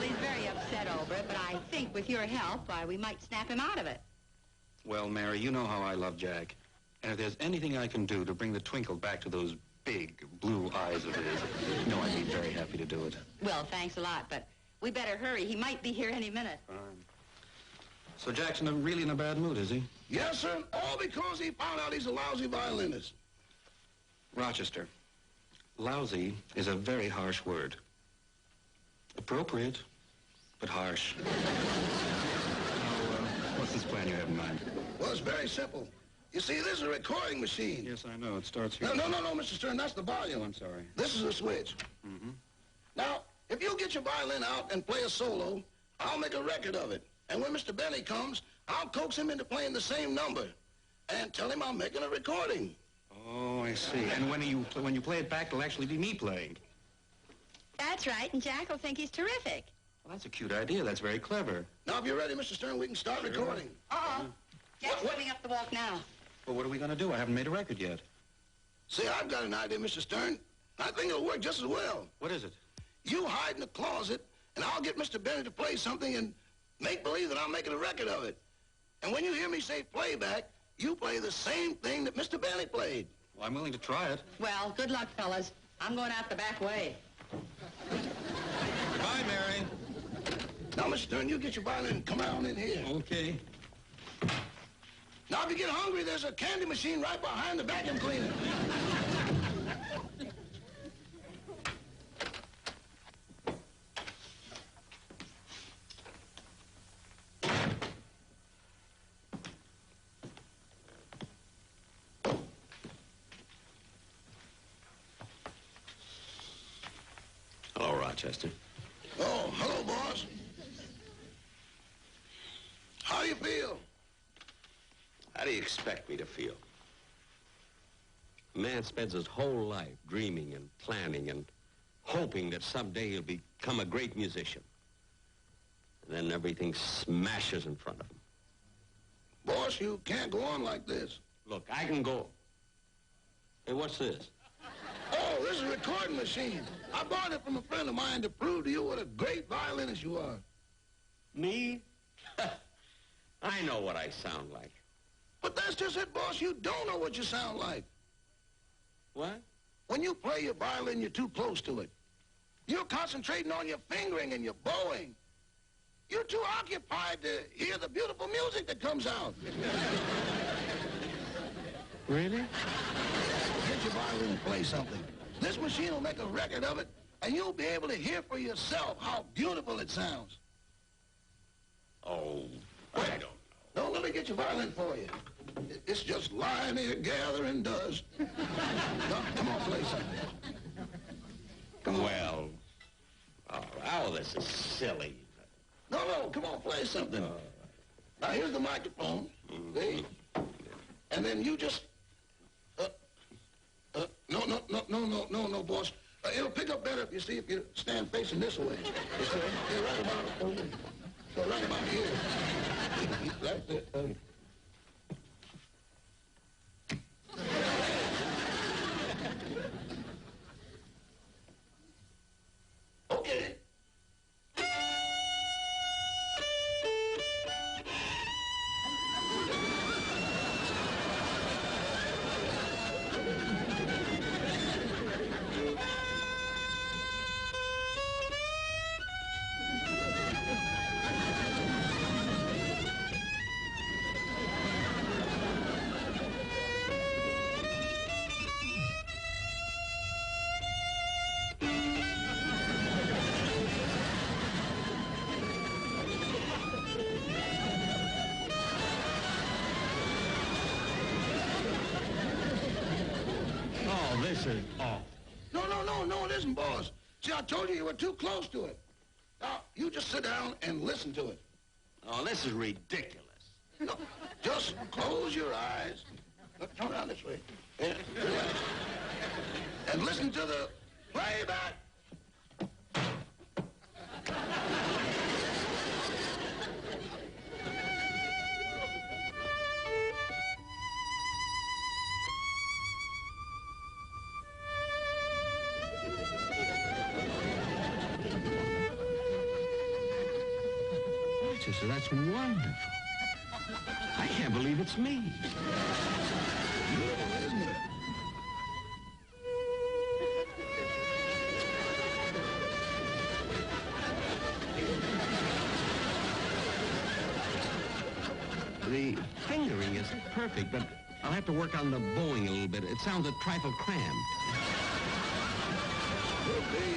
he's very upset over it, but I think with your help, we might snap him out of it. Well, Mary, you know how I love Jack. And if there's anything I can do to bring the twinkle back to those big blue eyes of his, you know I'd be very happy to do it. Well, thanks a lot, but we better hurry. He might be here any minute. Fine. So Jack's really in a bad mood, is he? Yes, sir. All because he found out he's a lousy violinist. Rochester, lousy is a very harsh word. Appropriate, but harsh. Now, what's this plan you have in mind? Well, it's very simple. You see, this is a recording machine. Yes, I know. It starts here. No, Mr. Stern. That's the volume. Oh, I'm sorry. This is a switch. Mm-hmm. Now, if you'll get your violin out and play a solo, I'll make a record of it. And when Mr. Benny comes, I'll coax him into playing the same number and tell him I'm making a recording. Oh, I see. And when you play it back, it'll actually be me playing. That's right, and Jack will think he's terrific. Well, that's a cute idea. That's very clever. Now, if you're ready, Mr. Stern, we can start recording. Uh-oh. Jack's coming up the walk now. Well, what are we going to do? I haven't made a record yet. See, I've got an idea, Mr. Stern. I think it'll work just as well. What is it? You hide in the closet, and I'll get Mr. Benny to play something and make believe that I'm making a record of it. And when you hear me say playback, you play the same thing that Mr. Benny played. Well, I'm willing to try it. Well, good luck, fellas. I'm going out the back way. Bye, Mary. Now, Mr. Stern, you get your violin and come on in here. Okay. Now, if you get hungry, there's a candy machine right behind the vacuum cleaner. Hello, Rochester. Oh, hello, boss. How do you feel? How do you expect me to feel? A man spends his whole life dreaming and planning and hoping that someday he'll become a great musician. And then everything smashes in front of him. Boss, you can't go on like this. Look, I can go. Hey, what's this? Oh, this is a recording machine. I bought it from a friend of mine to prove to you what a great violinist you are. Me? I know what I sound like. But that's just it, boss. You don't know what you sound like. What? When you play your violin, you're too close to it. You're concentrating on your fingering and your bowing. You're too occupied to hear the beautiful music that comes out. Really? Get your violin and play something. This machine will make a record of it, and you'll be able to hear for yourself how beautiful it sounds. Oh, I don't know. No, let me get your violin for you. It's just lying here gathering dust. No, come on, play something. Come on. Well, oh, this is silly. No, come on, play something. Now, here's the microphone. See? And then you just... No, boss. It'll pick up better if you stand facing this way. You see? Right about here. That's it. Okay. Oh, this is awful. No, it isn't, boss. See, I told you were too close to it. Now, you just sit down and listen to it. Oh, this is ridiculous. No, just close your eyes. Look, turn around this way. And relax. And listen to the playback. Rochester, that's wonderful. I can't believe it's me. Beautiful, isn't it? The fingering is perfect, but I'll have to work on the bowing a little bit. It sounds a trifle crammed. Could be.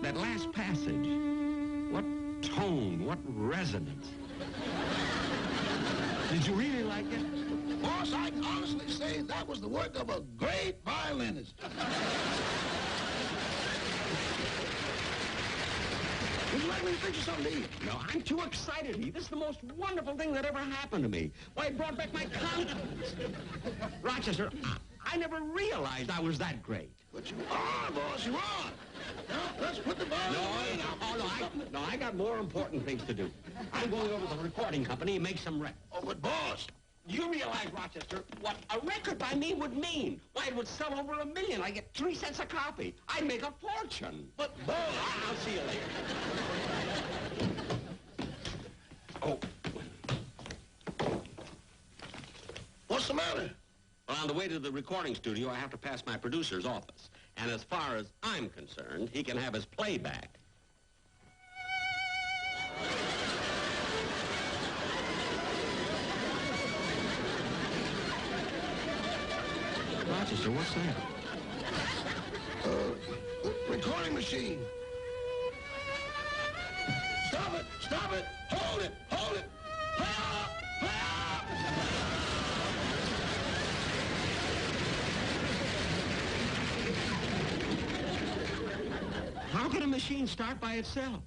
That last passage. What tone, what resonance. Did you really like it? Boss, I can honestly say that was the work of a great violinist. Would you like me to fix you something to eat? No, I'm too excited to eat. This is the most wonderful thing that ever happened to me. Why, it brought back my confidence. Rochester, I never realized I was that great. But you are, boss, you are. Now, let's put the violin away. No, I got more important things to do. I'm going over to the recording company and make some records. Oh, but boss. You realize, Rochester, what a record by me would mean? Why, it would sell over 1 million. I get 3 cents a copy. I'd make a fortune. But, boss. I'll see you later. Oh. What's the matter? Well, on the way to the recording studio, I have to pass my producer's office. And as far as I'm concerned, he can have his playback. Rochester, what's that? Recording machine. Stop it! Stop it! Hold it! Hold it! Play up! Play up! How can a machine start by itself?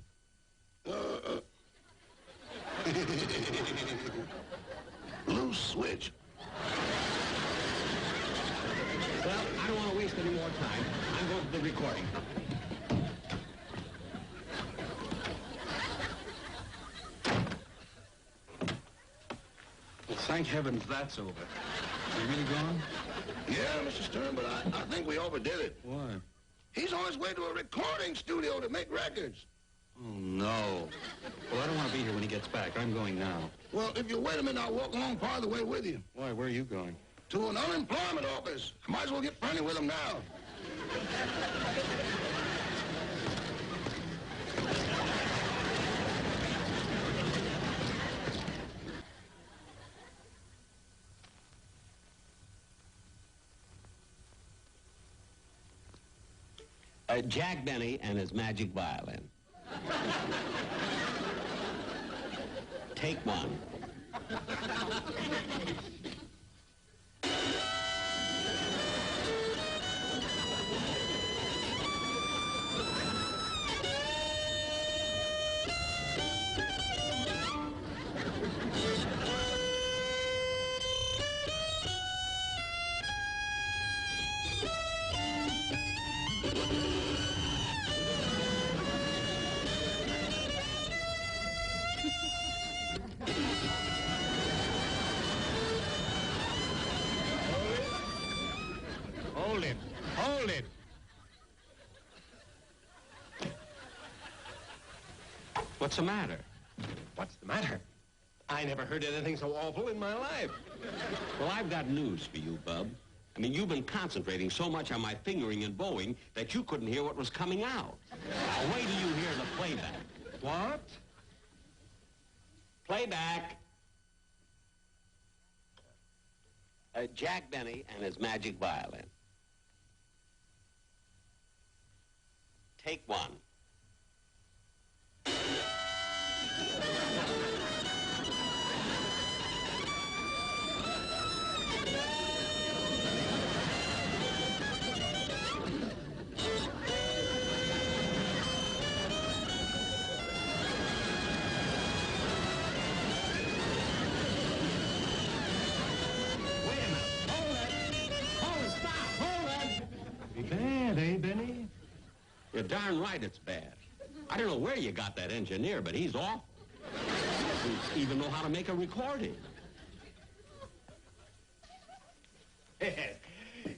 Loose switch. Well, I don't want to waste any more time. I'm going to the recording. Well, thank heavens that's over. You really gone? Yeah, Mr. Stern, but I think we overdid it. Why? He's on his way to a recording studio to make records. Oh, no. Well, I don't want to be here when he gets back. I'm going now. Well, if you wait a minute, I'll walk along part of the way with you. Why, where are you going? To an unemployment office. I might as well get friendly with him now. Jack Benny and his magic violin. Take one. Hold it. Hold it. What's the matter? What's the matter? I never heard anything so awful in my life. Well, I've got news for you, Bub. I mean, you've been concentrating so much on my fingering and bowing that you couldn't hear what was coming out. Now, wait till you hear the playback. What? Playback. Jack Benny and his magic violin. Take one. Bad, eh, Benny? You're darn right it's bad. I don't know where you got that engineer, but he's awful. He doesn't even know how to make a recording.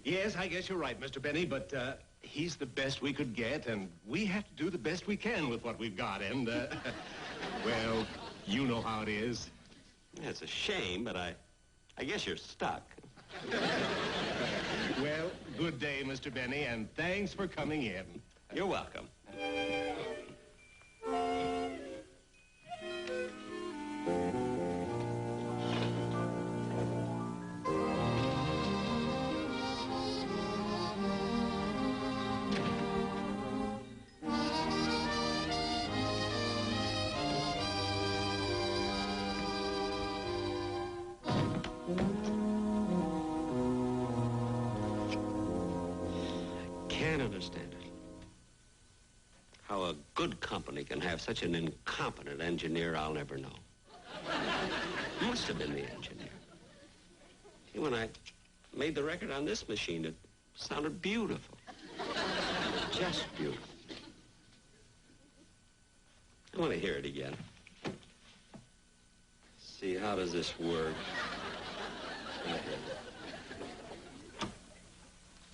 Yes, I guess you're right, Mr. Benny, but he's the best we could get, and we have to do the best we can with what we've got, and, well, you know how it is. Yeah, it's a shame, but I guess you're stuck. Well, good day, Mr. Benny, and thanks for coming in. You're welcome. Can't understand it. How a good company can have such an incompetent engineer, I'll never know. Must have been the engineer. See, when I made the record on this machine, it sounded beautiful. Just beautiful. I want to hear it again. See, how does this work?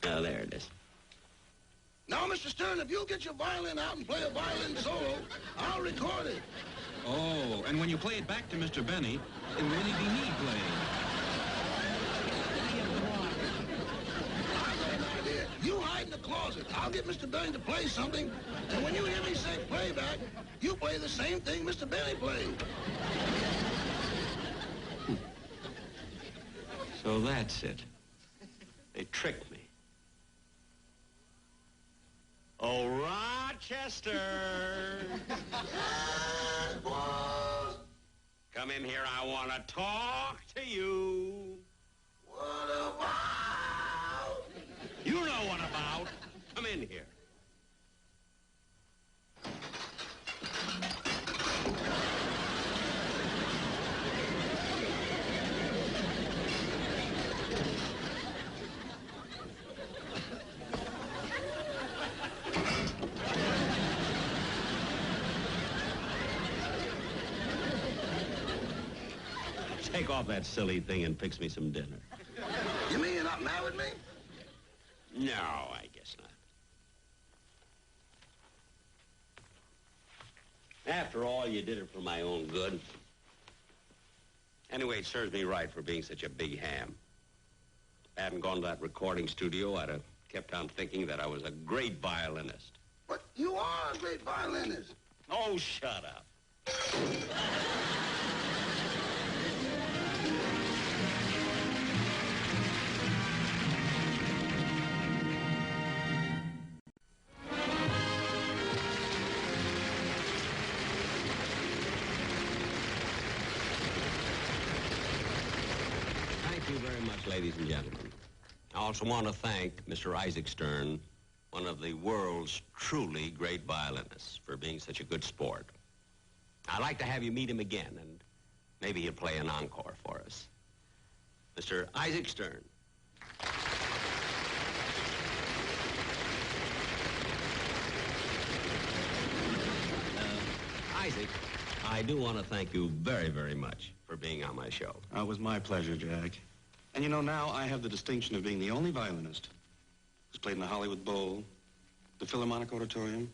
Oh, there it is. Now, Mr. Stern, if you'll get your violin out and play a violin solo, I'll record it. Oh, and when you play it back to Mr. Benny, it will only be me playing. I've got an idea. You hide in the closet. I'll get Mr. Benny to play something, and when you hear me say playback, you play the same thing Mr. Benny played. So that's it. They tricked me. Oh, Rochester! Come in here, I want to talk to you. What about? You know what about. Come in here. Take off that silly thing and fix me some dinner. You mean you're not mad with me? No, I guess not. After all, you did it for my own good. Anyway, it serves me right for being such a big ham. If I hadn't gone to that recording studio, I'd have kept on thinking that I was a great violinist. But you are a great violinist. Oh, shut up. ladies and gentlemen. I also want to thank Mr. Isaac Stern, one of the world's truly great violinists, for being such a good sport. I'd like to have you meet him again, and maybe he'll play an encore for us. Mr. Isaac Stern. Isaac, I do want to thank you very, very much for being on my show. It was my pleasure, Jack. And you know, now I have the distinction of being the only violinist who's played in the Hollywood Bowl, the Philharmonic Auditorium,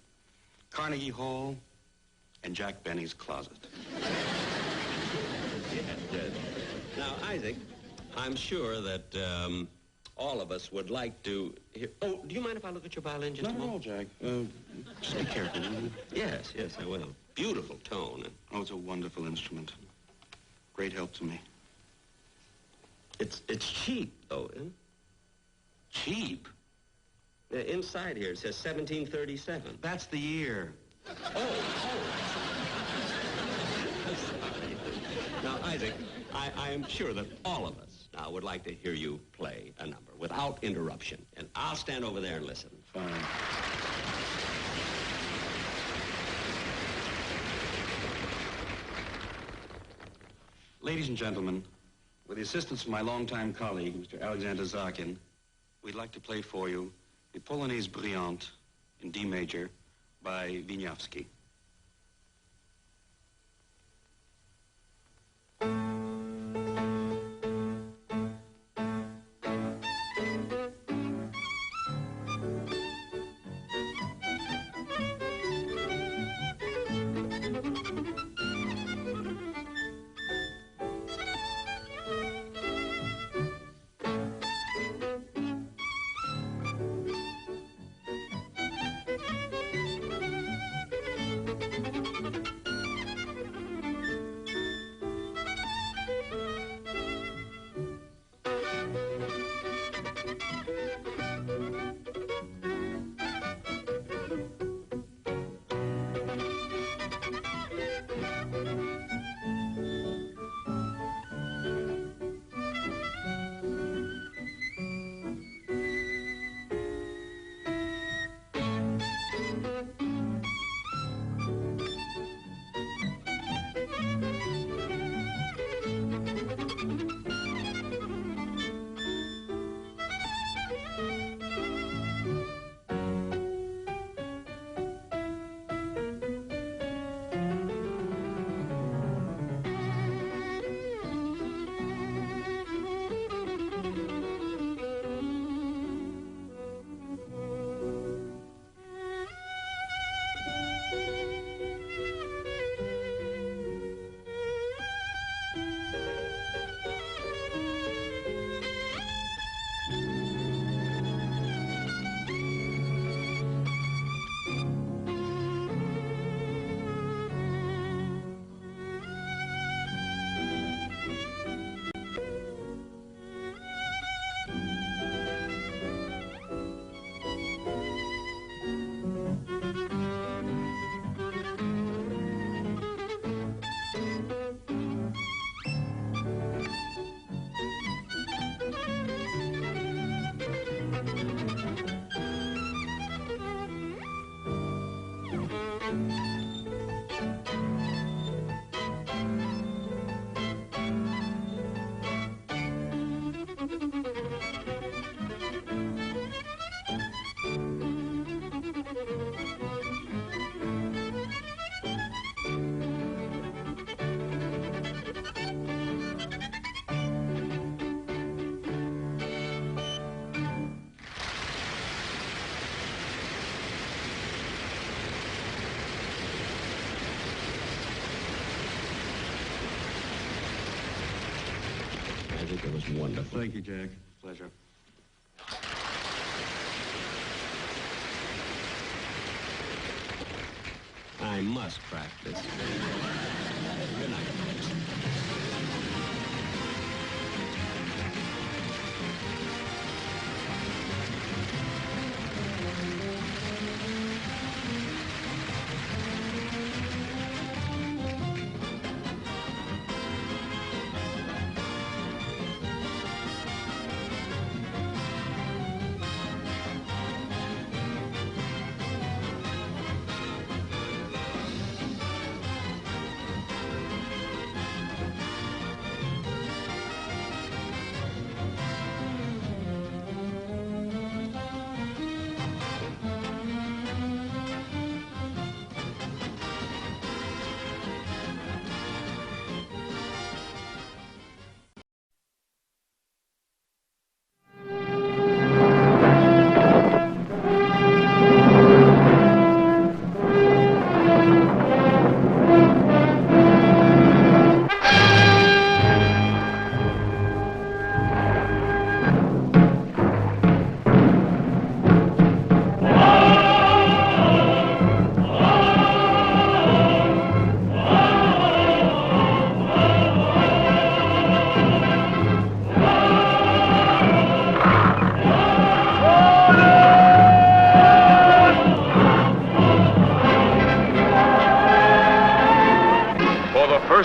Carnegie Hall, and Jack Benny's closet. Yes. Now, Isaac, I'm sure that all of us would like to hear... Oh, do you mind if I look at your violin just a moment? Not at all, Jack. Just be careful, will you? Yes, I will. Beautiful tone. Oh, it's a wonderful instrument. Great help to me. It's cheap, though, isn't it? Cheap? Inside here, it says 1737. That's the year. Now, Isaac, I am sure that all of us now would like to hear you play a number without interruption. And I'll stand over there and listen. Fine. Ladies and gentlemen, with the assistance of my longtime colleague, Mr. Alexander Zarkin, we'd like to play for you the Polonaise Brillante in D major by Wieniawski. It was wonderful. Thank you, Jack. Pleasure. I must practice. Good night, folks.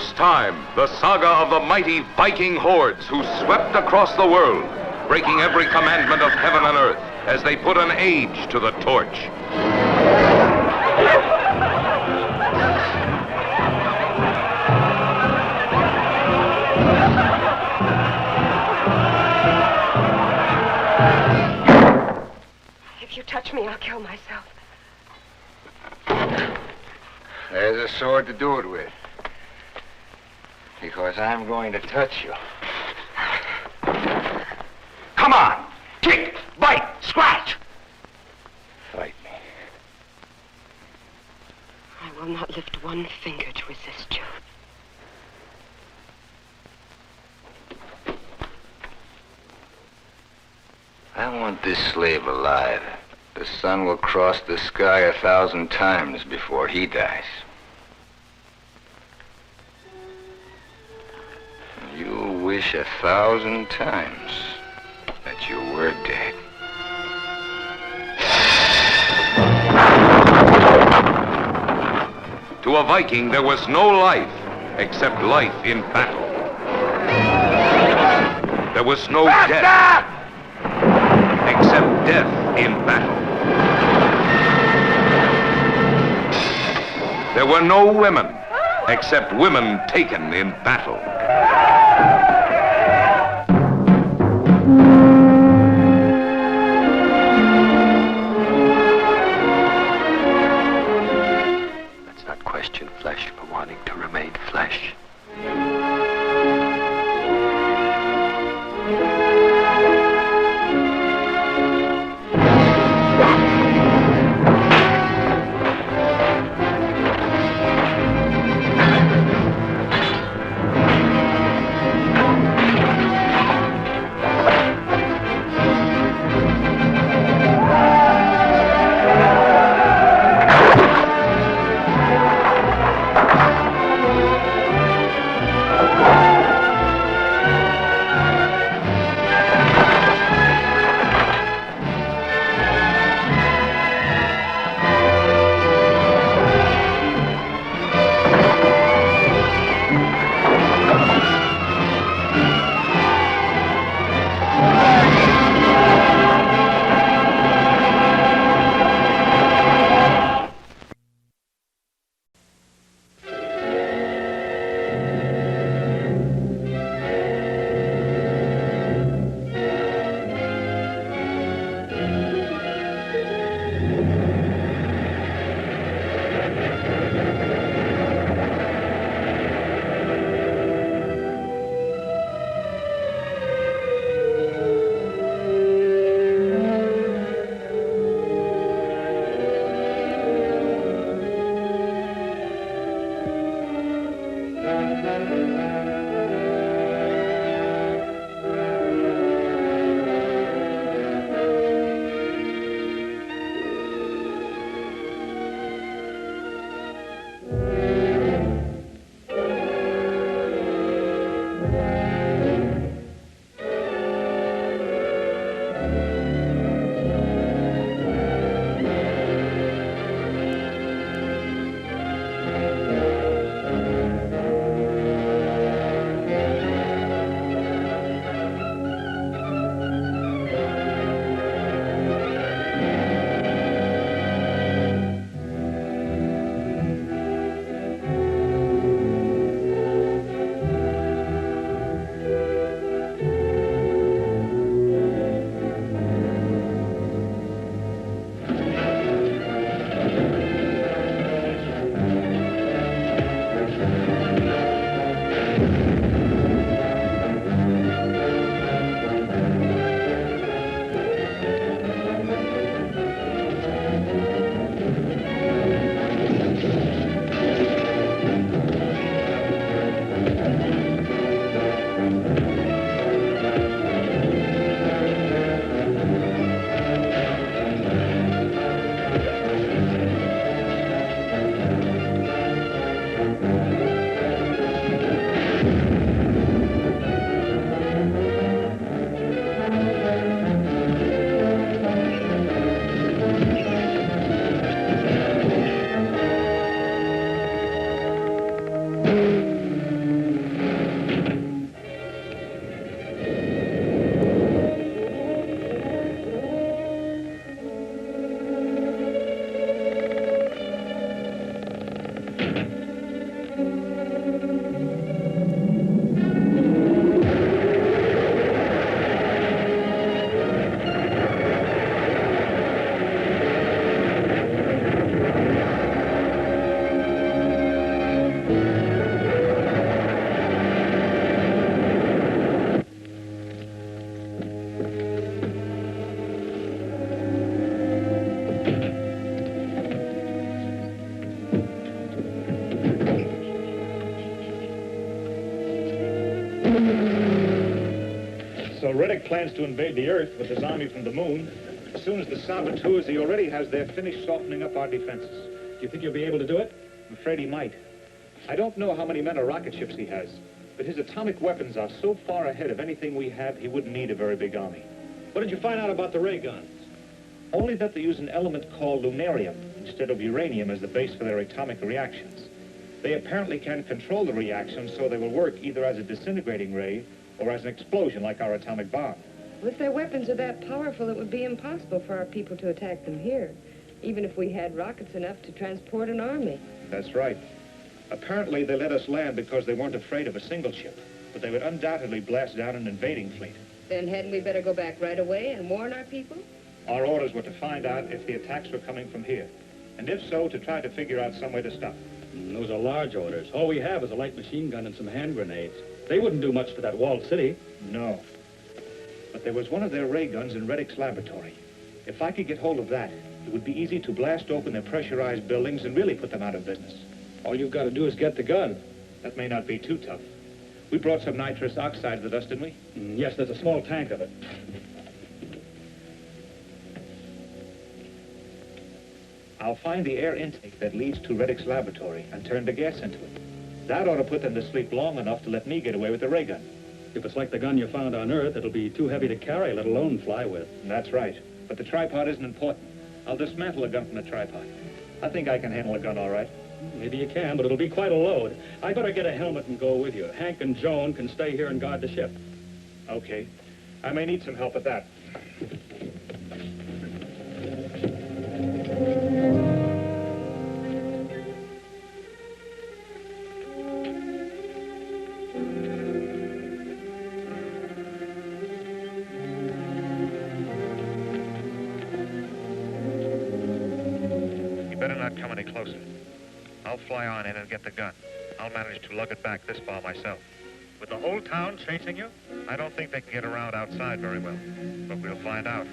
first time, the saga of the mighty Viking hordes who swept across the world, breaking every commandment of heaven and earth as they put an age to the torch. If you touch me, I'll kill myself. There's a sword to do it with. Because I'm going to touch you. Come on! Kick! Bite! Scratch! Fight me. I will not lift one finger to resist you. I want this slave alive. The sun will cross the sky 1,000 times before he dies. You wish 1,000 times that you were dead. To a Viking, there was no life except life in battle. There was no death except death in battle. There were no women except women taken in battle. Let's not question flesh for wanting to remain flesh. Well, Reddick plans to invade the Earth with his army from the moon. As soon as the saboteurs he already has there finish softening up our defenses. Do you think he'll be able to do it? I'm afraid he might. I don't know how many men or rocket ships he has, but his atomic weapons are so far ahead of anything we have, he wouldn't need a very big army. What did you find out about the ray guns? Only that they use an element called lunarium instead of uranium as the base for their atomic reactions. They apparently can control the reactions so they will work either as a disintegrating ray or as an explosion like our atomic bomb. Well, if their weapons are that powerful, it would be impossible for our people to attack them here, even if we had rockets enough to transport an army. That's right. Apparently they let us land because they weren't afraid of a single ship, but they would undoubtedly blast down an invading fleet. Then hadn't we better go back right away and warn our people? Our orders were to find out if the attacks were coming from here, and if so, to try to figure out some way to stop them. Those are large orders. All we have is a light machine gun and some hand grenades. They wouldn't do much for that walled city. No. But there was one of their ray guns in Reddick's laboratory. If I could get hold of that, it would be easy to blast open their pressurized buildings and really put them out of business. All you've got to do is get the gun. That may not be too tough. We brought some nitrous oxide with us, didn't we? Yes, there's a small tank of it. I'll find the air intake that leads to Reddick's laboratory and turn the gas into it. That ought to put them to sleep long enough to let me get away with the ray gun. If it's like the gun you found on Earth, it'll be too heavy to carry, let alone fly with. That's right. But the tripod isn't important. I'll dismantle the gun from the tripod. I think I can handle a gun all right. Maybe you can, but it'll be quite a load. I better get a helmet and go with you. Hank and Joan can stay here and guard the ship. Okay. I may need some help at that. Come any closer. I'll fly on in and get the gun. I'll manage to lug it back this far myself. With the whole town chasing you? I don't think they can get around outside very well, but we'll find out.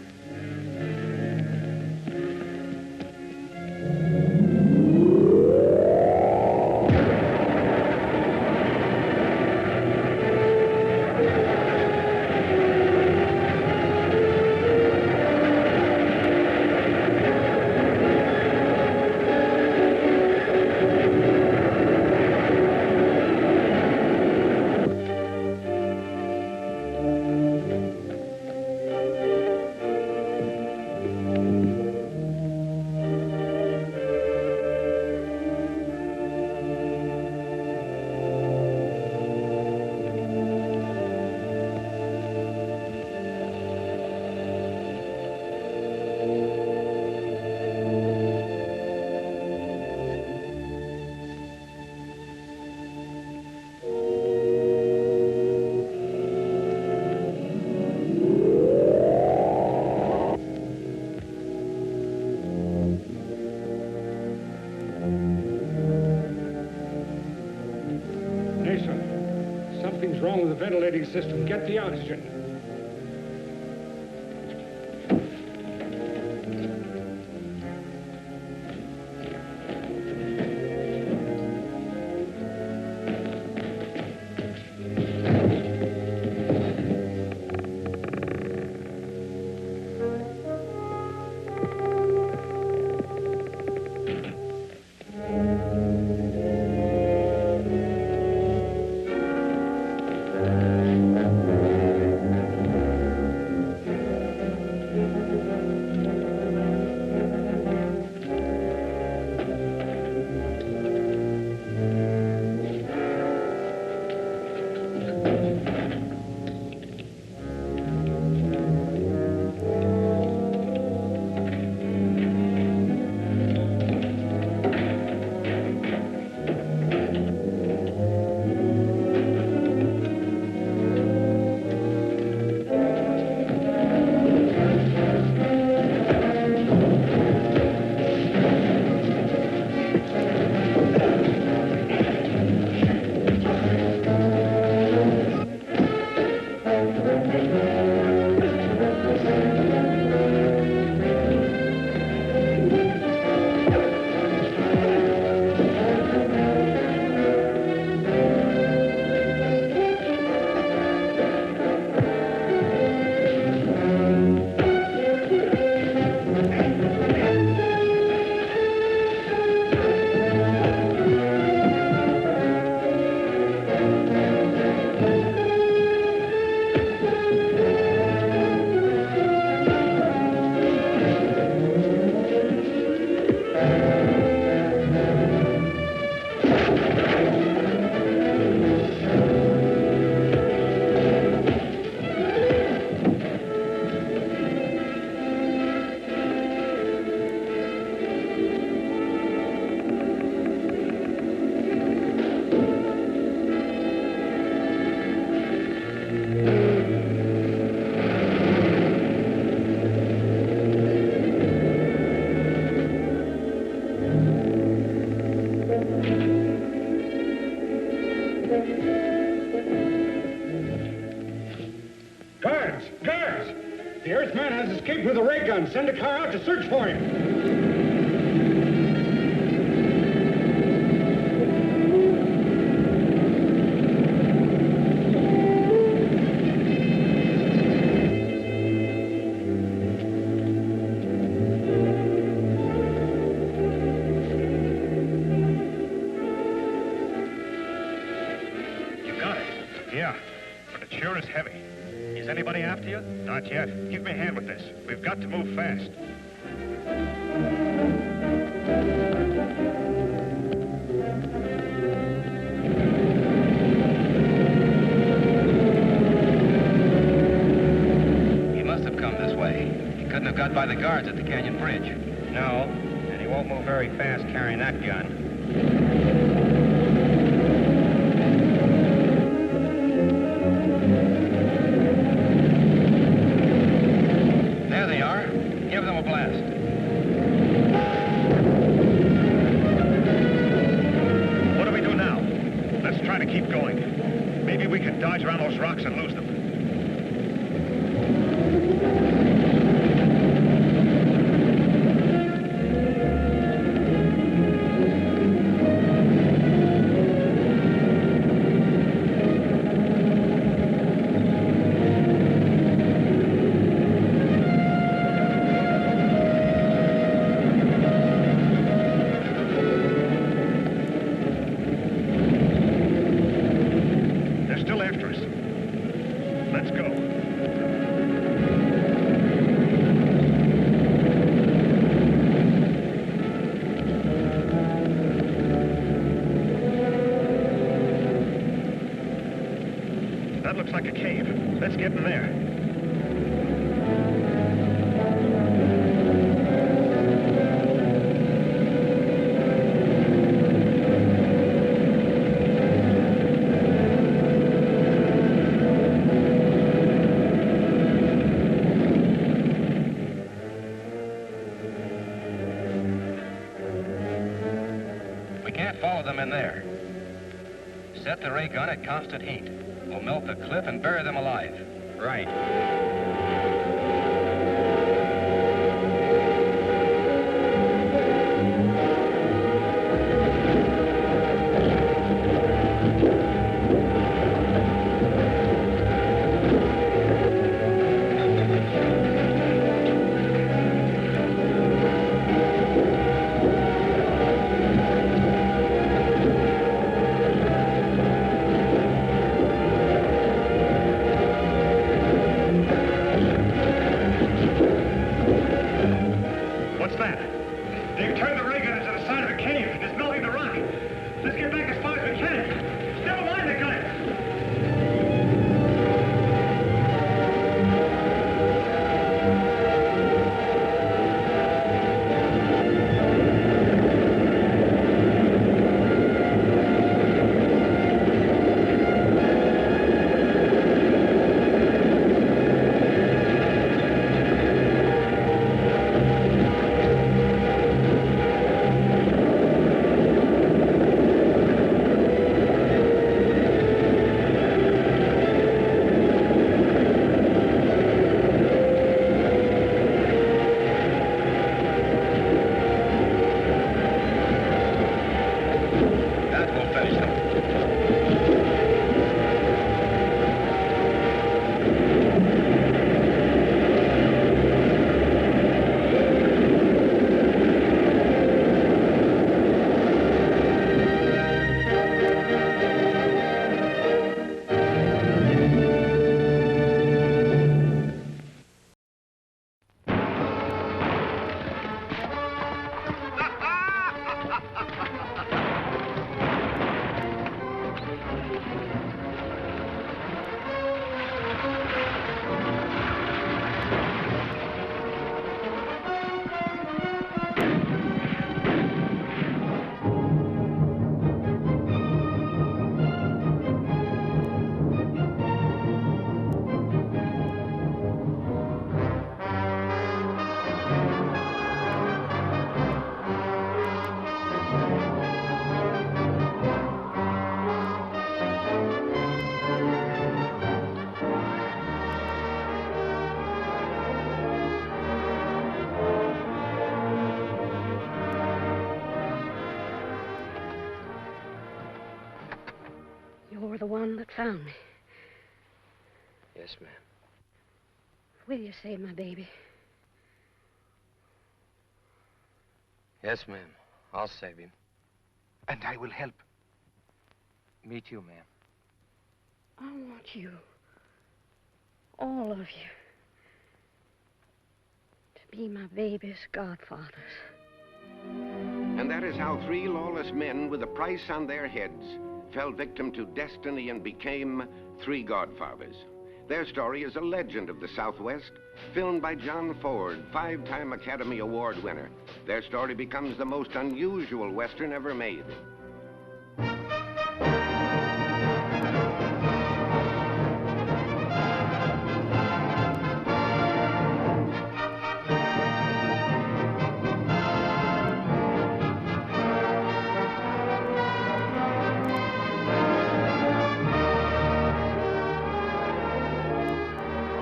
Something's wrong with the ventilating system. Get the oxygen. gun. Send a car out to search for him. Sure is heavy. Is anybody after you? Not yet. Give me a hand with this. We've got to move fast. He must have come this way. He couldn't have got by the guards at the Canyon Bridge. No, and he won't move very fast carrying that gun. Give them a blast. What do we do now? Let's try to keep going. Maybe we can dodge around those rocks and lose them. Looks like a cave. Let's get in there. We can't follow them in there. Set the ray gun at constant heat. We'll melt the cliff and bury them alive. Right. one that found me. Yes, ma'am. Will you save my baby? Yes, ma'am. I'll save him. And I will help. Me too, ma'am. I want you, all of you, to be my baby's godfathers. And that is how 3 lawless men with a price on their heads fell victim to destiny and became 3 godfathers. Their story is a legend of the Southwest, filmed by John Ford, 5-time Academy Award winner. Their story becomes the most unusual Western ever made.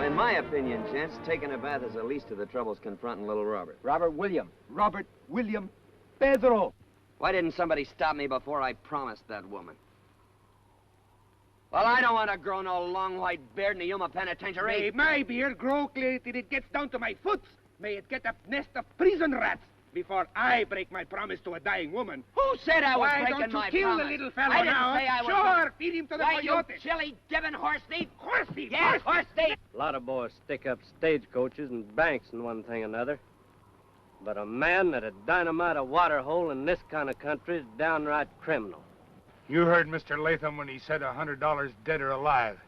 In my opinion, gents, taking a bath is the least of the troubles confronting little Robert. Robert William Pedro. Why didn't somebody stop me before I promised that woman? Well, I don't want to grow no long white beard in the Yuma Penitentiary. May my beard grow clear till it gets down to my foot. May it get a nest of prison rats before I break my promise to a dying woman. Who said I was breaking my Why don't you kill promise? the little fellow I didn't now? say I was Sure, gonna- feed him to the Why, coyotes. you chilly, Devon horse thief? Horse thief, Yes, horse thief. A lot of boys stick up stagecoaches and banks and one thing or another. But a man that'd dynamite a water hole in this kind of country is downright criminal. You heard Mr. Latham when he said $100 dead or alive.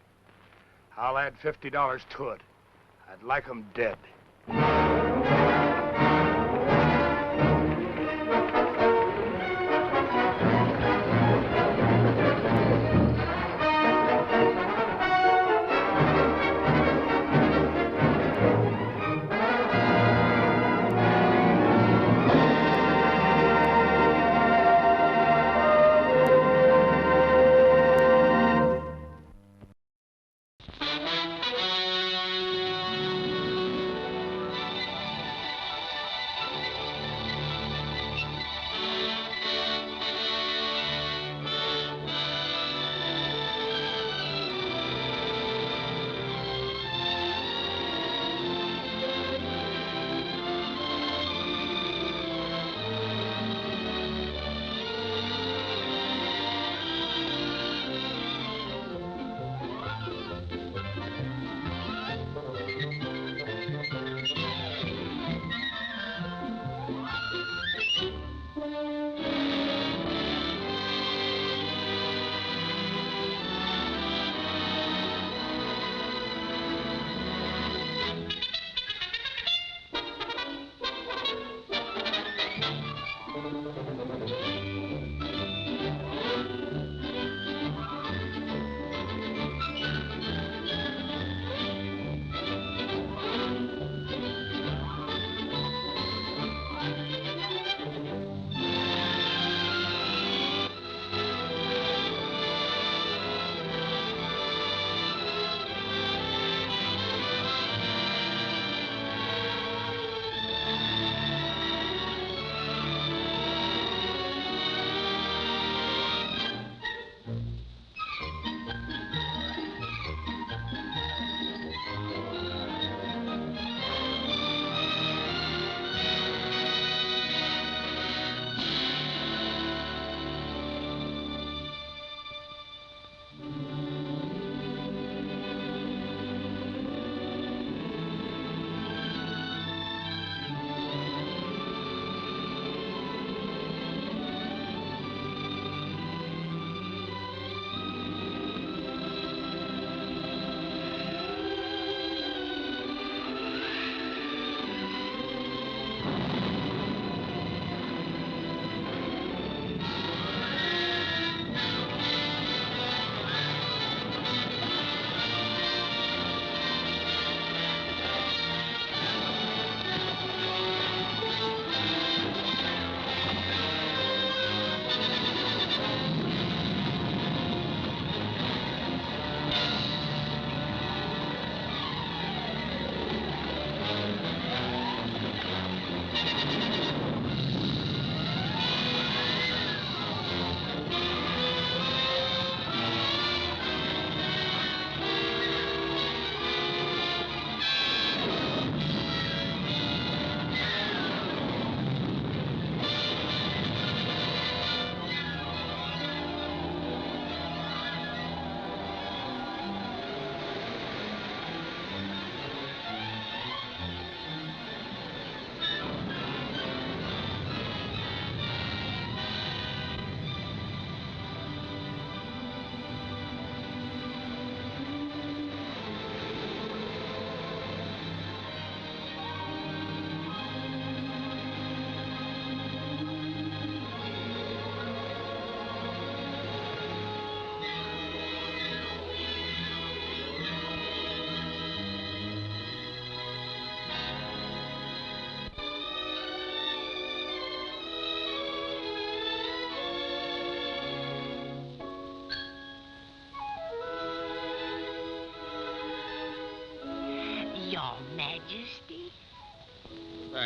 I'll add $50 to it. I'd like 'em dead.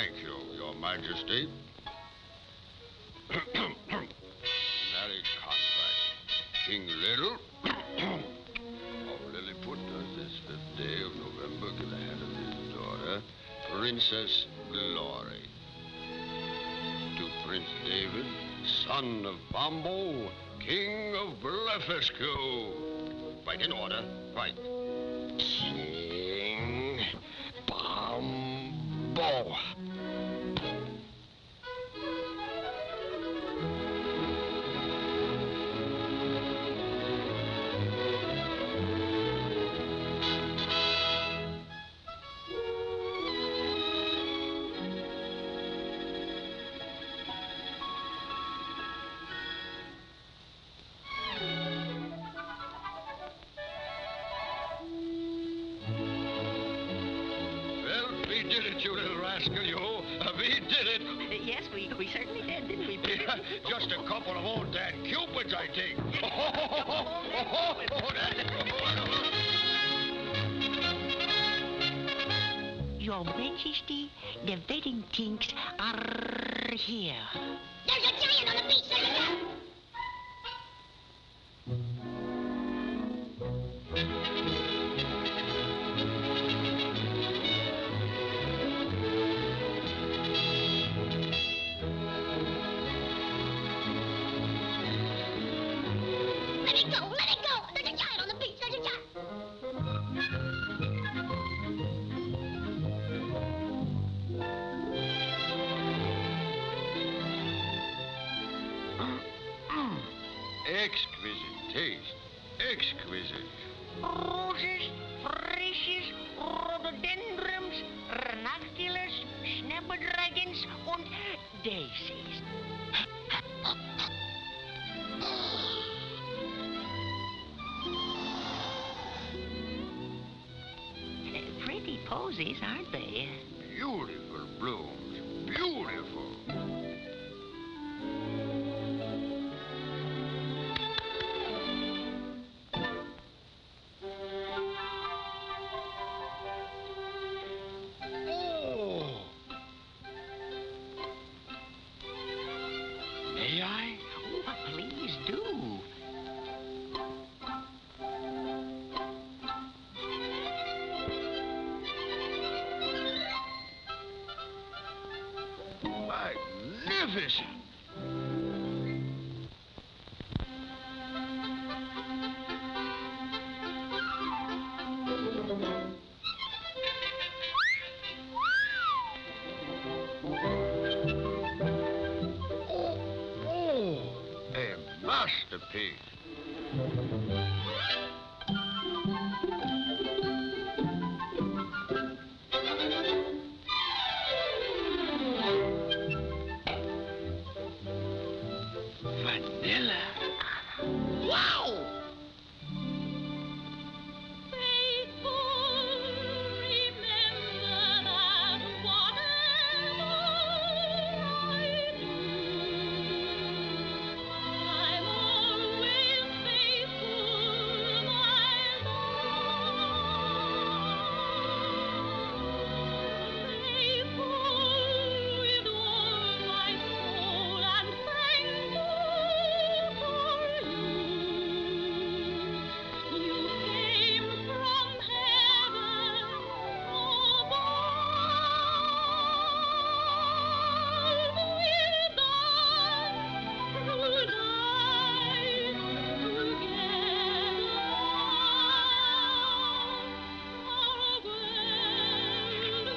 Thank you, Your Majesty. Marriage contract. King Little of Lilliput does this 5th day of November give the hand of his daughter, Princess Glory, to Prince David, son of Bombo, King of Blefuscu. Right in order. Right. King Bombo. We did it, you little rascal, you. We did it. Yes, we certainly did, didn't we? Just a couple of old Dan Cupids, I think. Your Majesty, the wedding things are here. There's a giant on the beach, Let it go! Let it go! There's a giant on the beach! There's a giant! Exquisite taste. Exquisite. Roses, freesies, rhododendrons, ranunculus, snapdragons und daisies. Pretty posies, aren't they? Beautiful blooms. Beautiful. Oh. May I? Oh, please do. Magnificent. Oh, a masterpiece. Vanilla. Wow!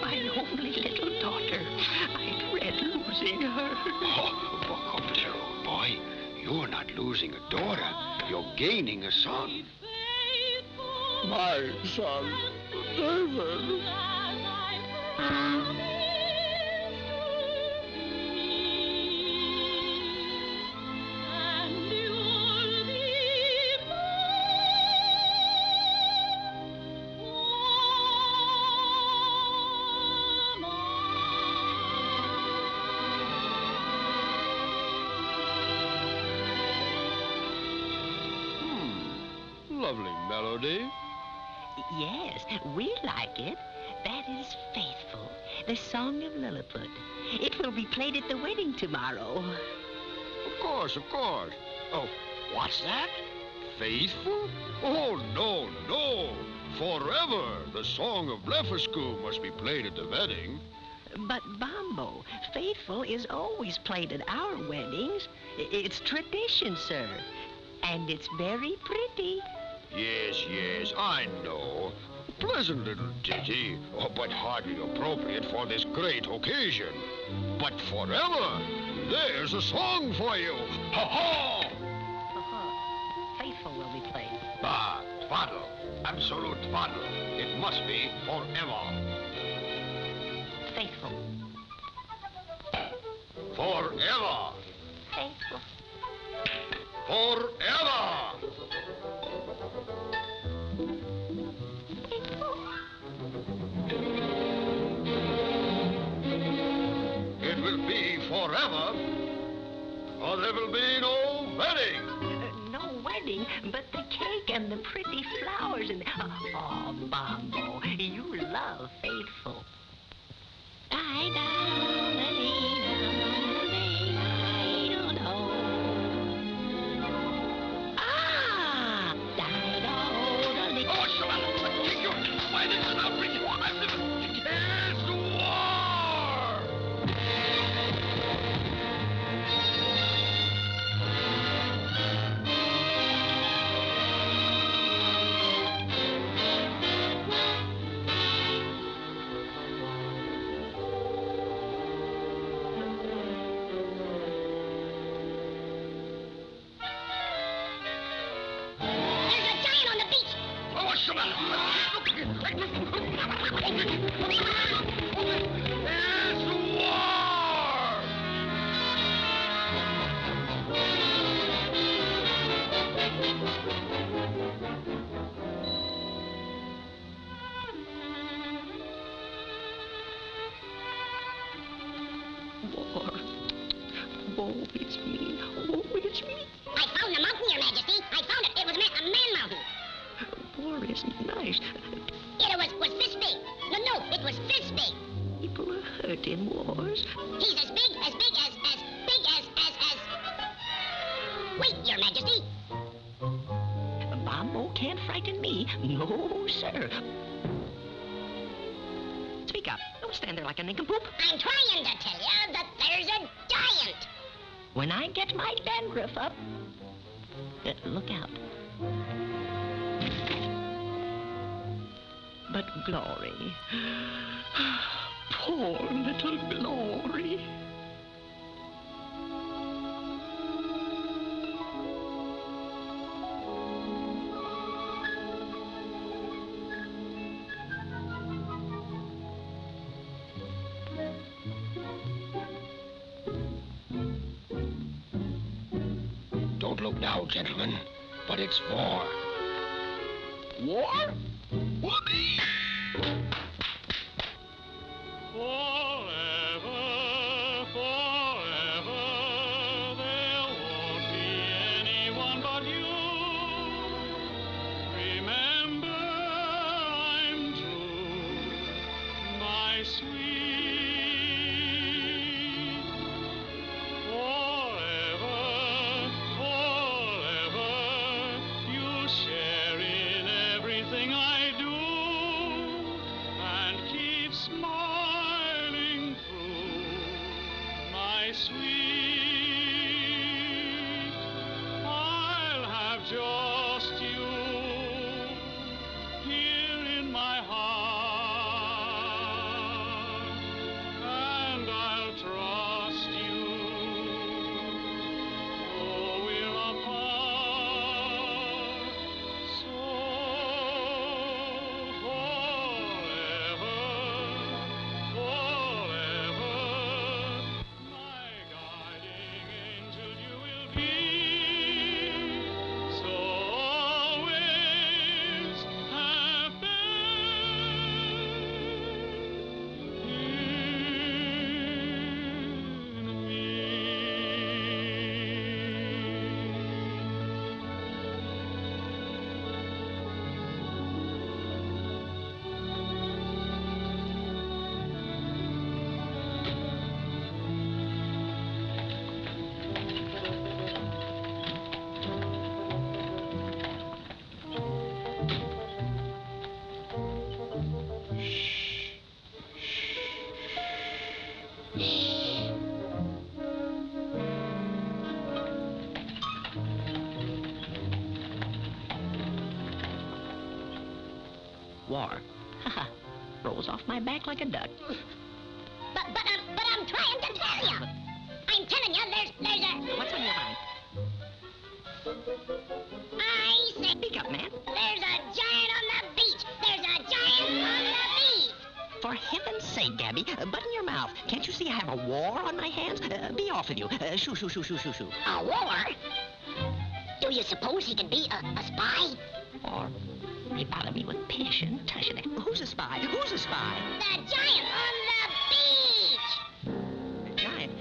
My only little daughter. I dread losing her. Oh, buck up there, old boy. You're not losing a daughter. You're gaining a son. My son, David. Lovely melody. Yes, we like it. That is Faithful, the song of Lilliput. It will be played at the wedding tomorrow. Of course, of course. Oh, what's that? Faithful? Oh, no, no. Forever, the song of Blefuscu must be played at the wedding. But, Bombo, Faithful is always played at our weddings. It's tradition, sir. And it's very pretty. Yes, yes, I know. Pleasant little ditty, but hardly appropriate for this great occasion. But forever, there's a song for you. Ha-ha! Faithful will be played. Ah, twaddle. Absolute twaddle. It must be forever. Faithful. Forever. Faithful. Forever. It will be forever, or there will be no wedding. No wedding, but the cake and the pretty flowers and... Oh, Bombo, you love Faithful. Oh, it's me. Oh, it's me. I found the mountain, Your Majesty. I found it. It was a man mountain. War isn't nice. It was this big. No, it was this big. People are hurt in wars. He's as big as... Wait, Your Majesty. Bombo can't frighten me. No, sir. Speak up. Don't stand there like a nincompoop. I'm trying to tell you that there's a giant. When I get my dandruff up, look out. But Glory, poor little Glory. Don't look now, gentlemen, but it's war. War? Whoopee! Forever, forever, there won't be anyone but you. Remember, I'm true, my sweet. Forever, forever, you share in everything I do and keep smiling through, my sweet. I'll have just you here in my heart, and I'll trust you, though we're apart. So forever, forever, my guardian war. Rolls off my back like a duck. But I'm trying to tell you. I'm telling you, there's a... What's on your mind? I say... Speak up, man. There's a giant on the beach. There's a giant on the beach. For heaven's sake, Gabby, button your mouth. Can't you see I have a war on my hands? Be off with you. Shoo, shoo, shoo, shoo, shoo, shoo. A war? Do you suppose he can be a spy? Or they bother me with passion. Tush it. Who's a spy? Who's a spy? The giant on the beach!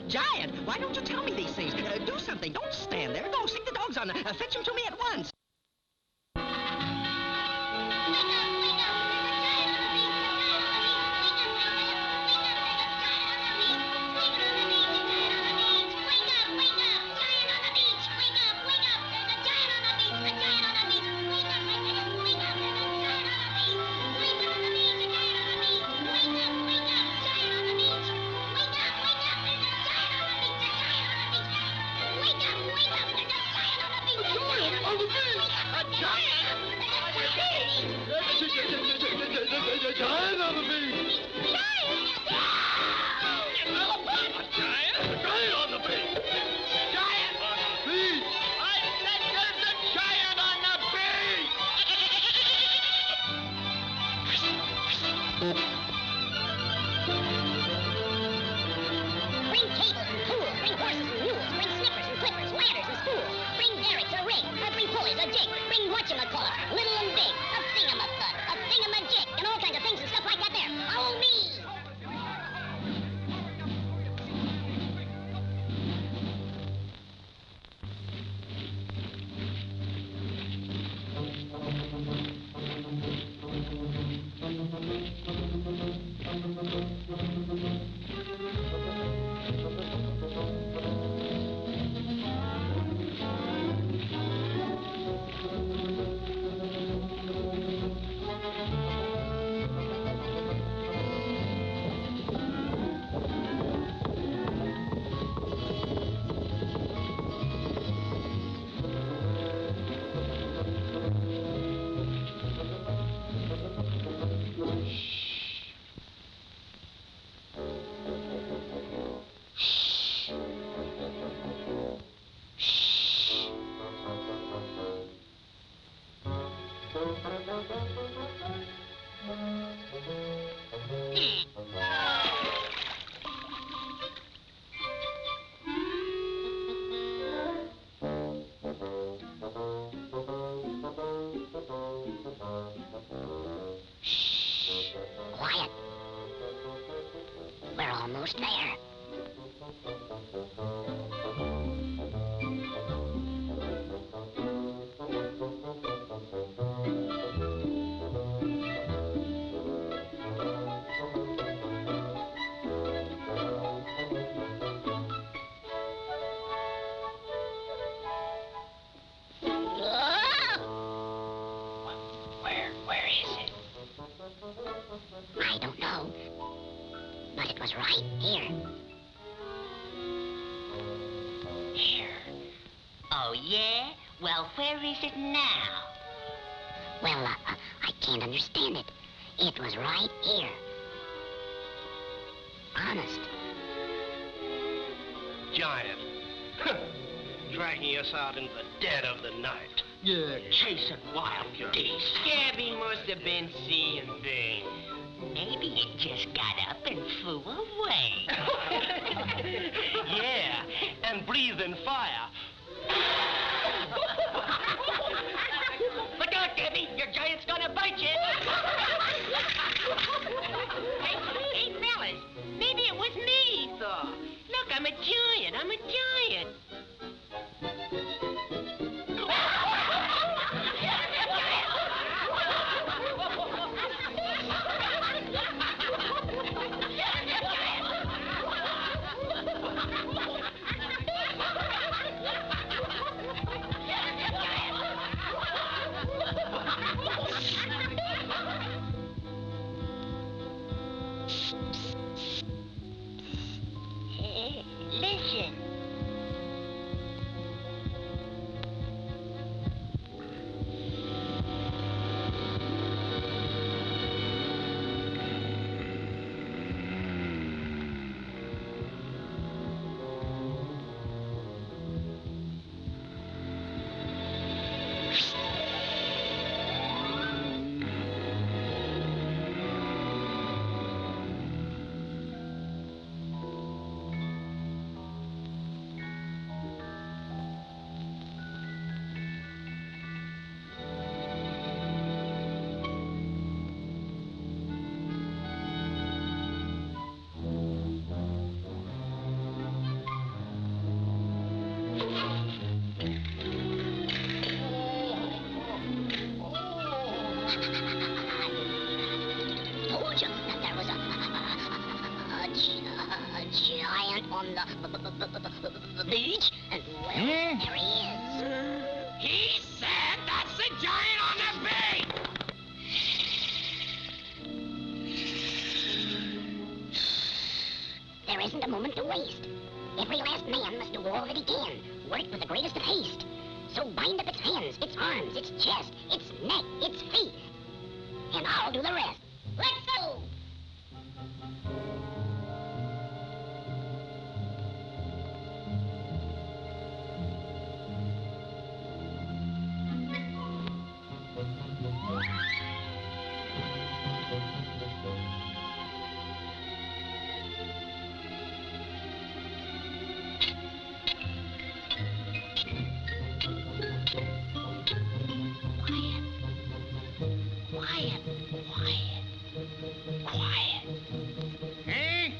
Giant? Why don't you tell me these things? Do something. Don't stand there. Go, stick the dogs on. Fetch him to me at once. Quiet. We're almost there. Where is it? I don't know. But it was right here. Here. Oh, yeah? Well, where is it now? Well, I can't understand it. It was right here. Honest. Giant. Dragging us out in the dead of the night. Yeah, chasing wild geese. Gabby must have been seeing things. Maybe it just got up and flew away. Yeah, and breathing fire. Look out, Gabby! Your giant's gonna bite you! Hey, fellas, maybe it was me, he thought. Look, I'm a giant. I'm a giant. Listen. the beach, and well, there he is. He said that's the giant on the beach! There isn't a moment to waste. Every last man must do all that he can, work with the greatest of haste. So bind up its hands, its arms, its chest, its neck, its feet, and I'll do the rest. Let's go! Quiet, quiet, quiet. Hey?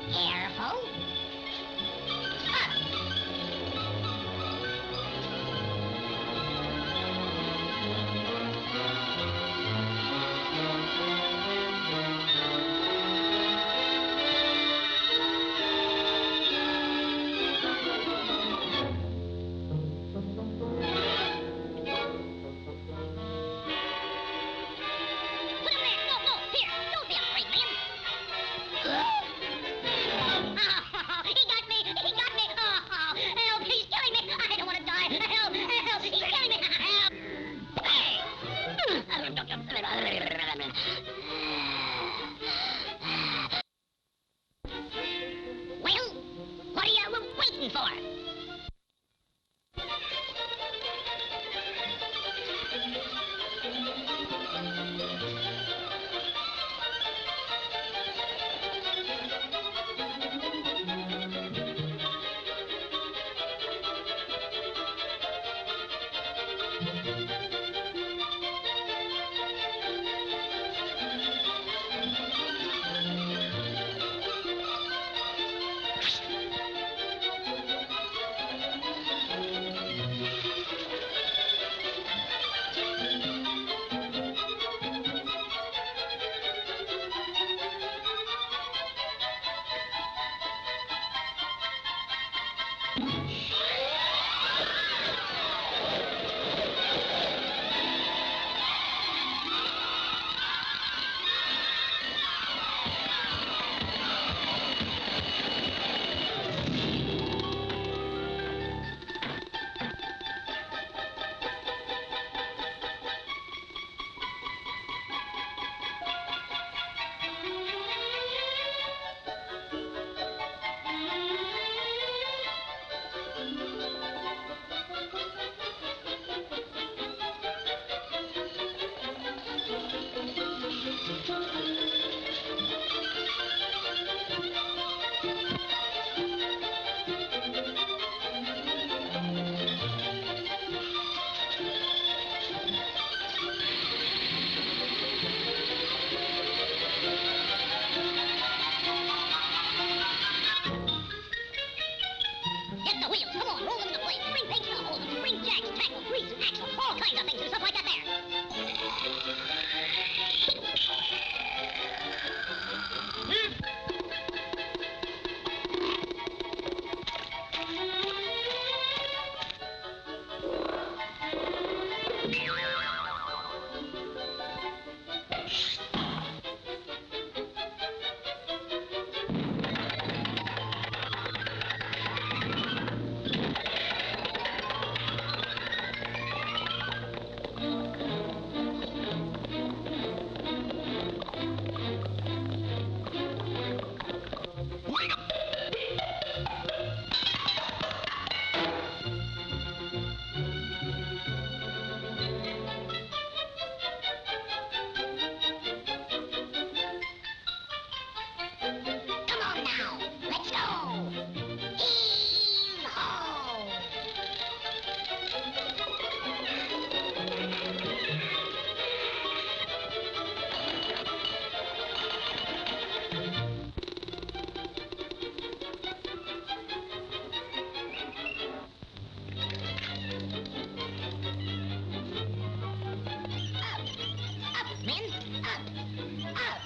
Careful. Well, what are you waiting for? got things and stuff like that there. Come on now, let's go. Hee-haw. Up, men, up, up.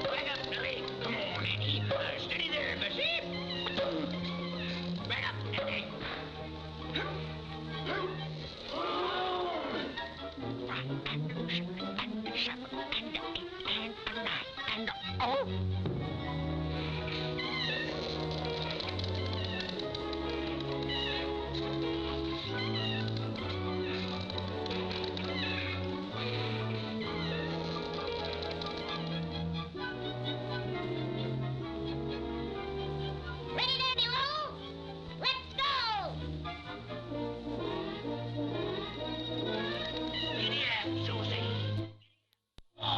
Back up, Billy. Come on, Andy. Steady there, Bessie. Back up, Andy. And oh. Ready, Dandy Roll? Let's go! Giddy up, Susie. Oh!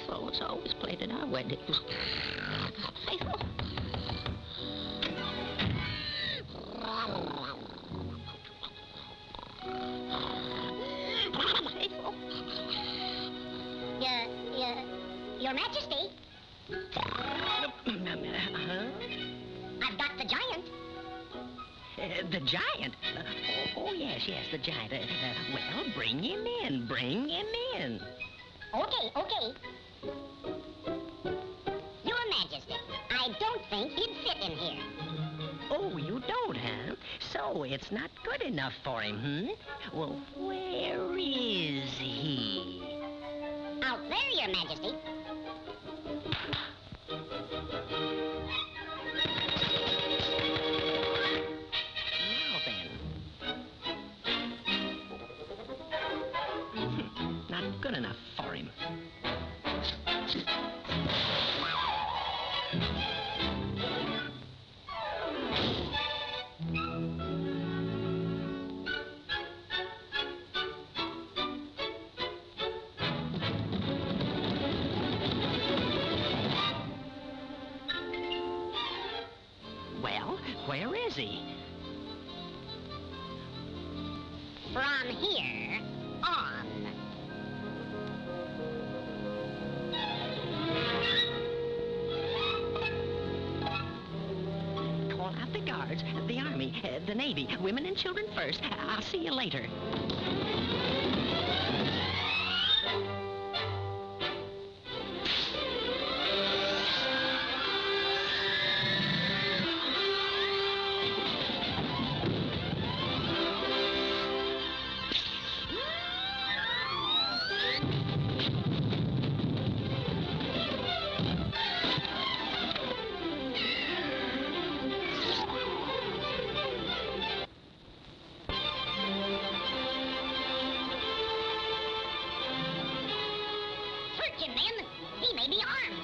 Faithful has always played at our weddings. Faithful. Faithful. Your Majesty. I've got the giant. The giant? Oh, yes, the giant. Well, bring him in. Bring him in. Okay. Your Majesty, I don't think he'd fit in here. Oh, you don't, huh? So it's not good enough for him, Well, where is he? Out there, Your Majesty. Now then. Not good enough for him. Well, where is he? From here on. Call out the guards, the army, the navy, women and children first. I'll see you later. Search him, then. He may be armed.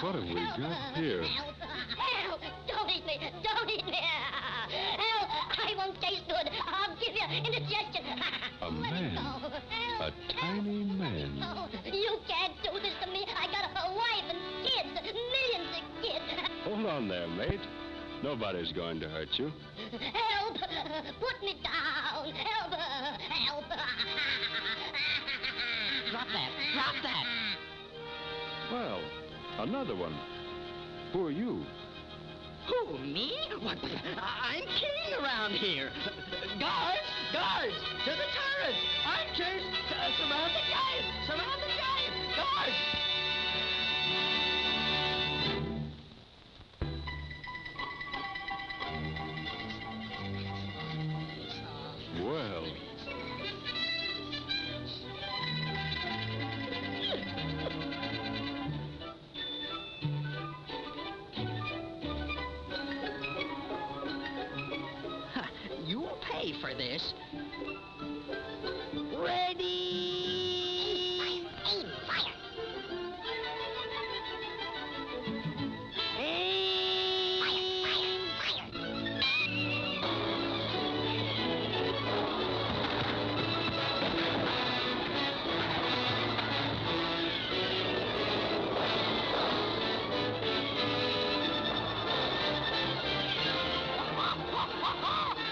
What have we got here? Help! Don't eat me! Don't eat me! Help! I won't taste good. I'll give you indigestion. A man. A tiny man. You can't do this to me. I got a wife and kids. Millions of kids. Hold on there, mate. Nobody's going to hurt you. Help! Put me down! Help! Help! Drop that! Drop that! Well, another one. Who are you? Who, me? What? I'm king around here. Guards! Guards! To the turrets! Archers! Surround the giant! Surround the giant! Guards! Well, You'll pay for this. Ready! Aim, fire!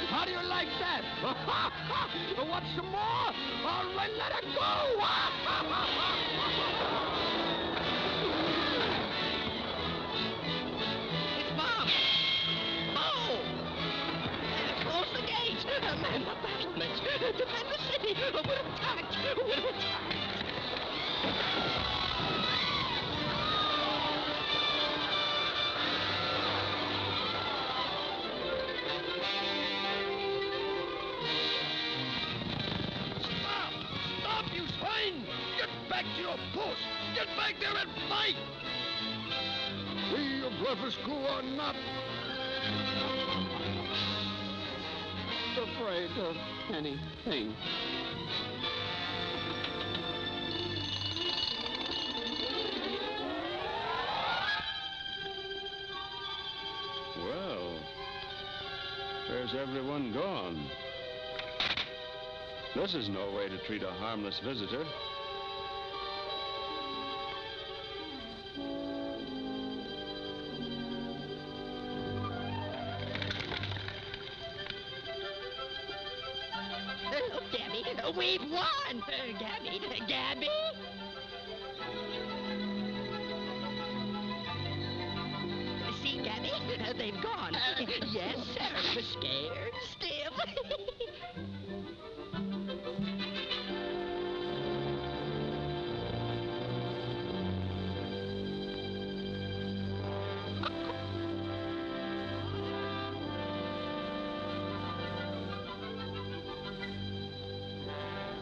How do you like that? Want some more? All right, let it go! It's Bob! Oh! Close the gates! Man the battlements! Defend the city! We're attacked! We're attacked! Stop, you swine! Get back to your post! Get back there and fight! We, your bluffers, go are not afraid of anything. well, where's everyone gone? This is no way to treat a harmless visitor. Look, Gabby, we've won! Gabby, Gabby! See, Gabby, they've gone. Yes, sir, scared still.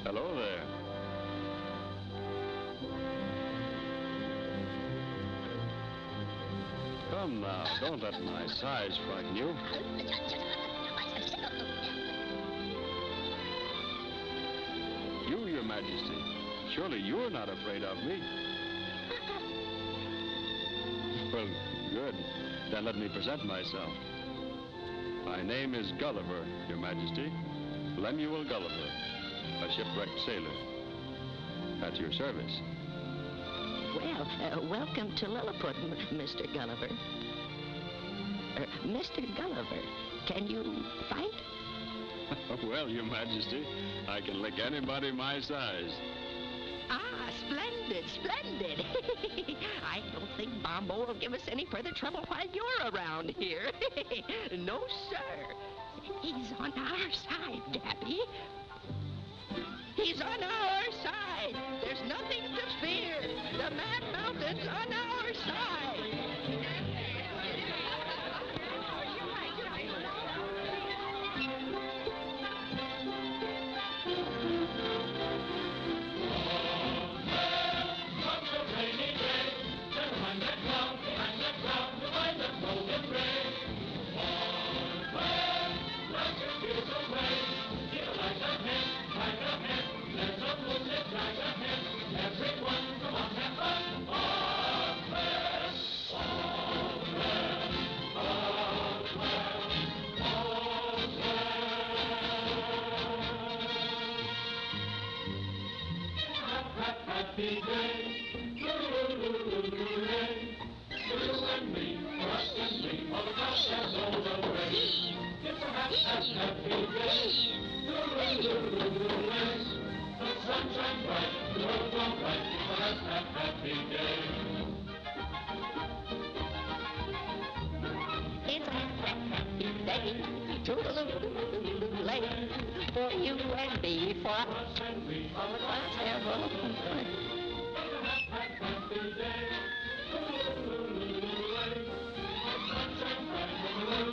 Hello there. Come now, don't let my size frighten you. You, Your Majesty, surely you're not afraid of me. Well, good. Then let me present myself. My name is Gulliver, Your Majesty. Lemuel Gulliver, a shipwrecked sailor. At your service. Well, welcome to Lilliput, Mr. Gulliver. Mr. Gulliver, can you fight? Well, Your Majesty, I can lick anybody my size. Ah, splendid, splendid. I don't think Bombo will give us any further trouble while you're around here. No, sir. He's on our side, Gabby. He's on our side. There's nothing to fear. The Mad Mountain's on our side. Happy day, you and me, us and me, all the past has rolled away. It's a happy day, the sun shines bright, the world's all right, it's a happy day. It's a day. Toodaloo-lay, for you and me, for us and we, all across heaven.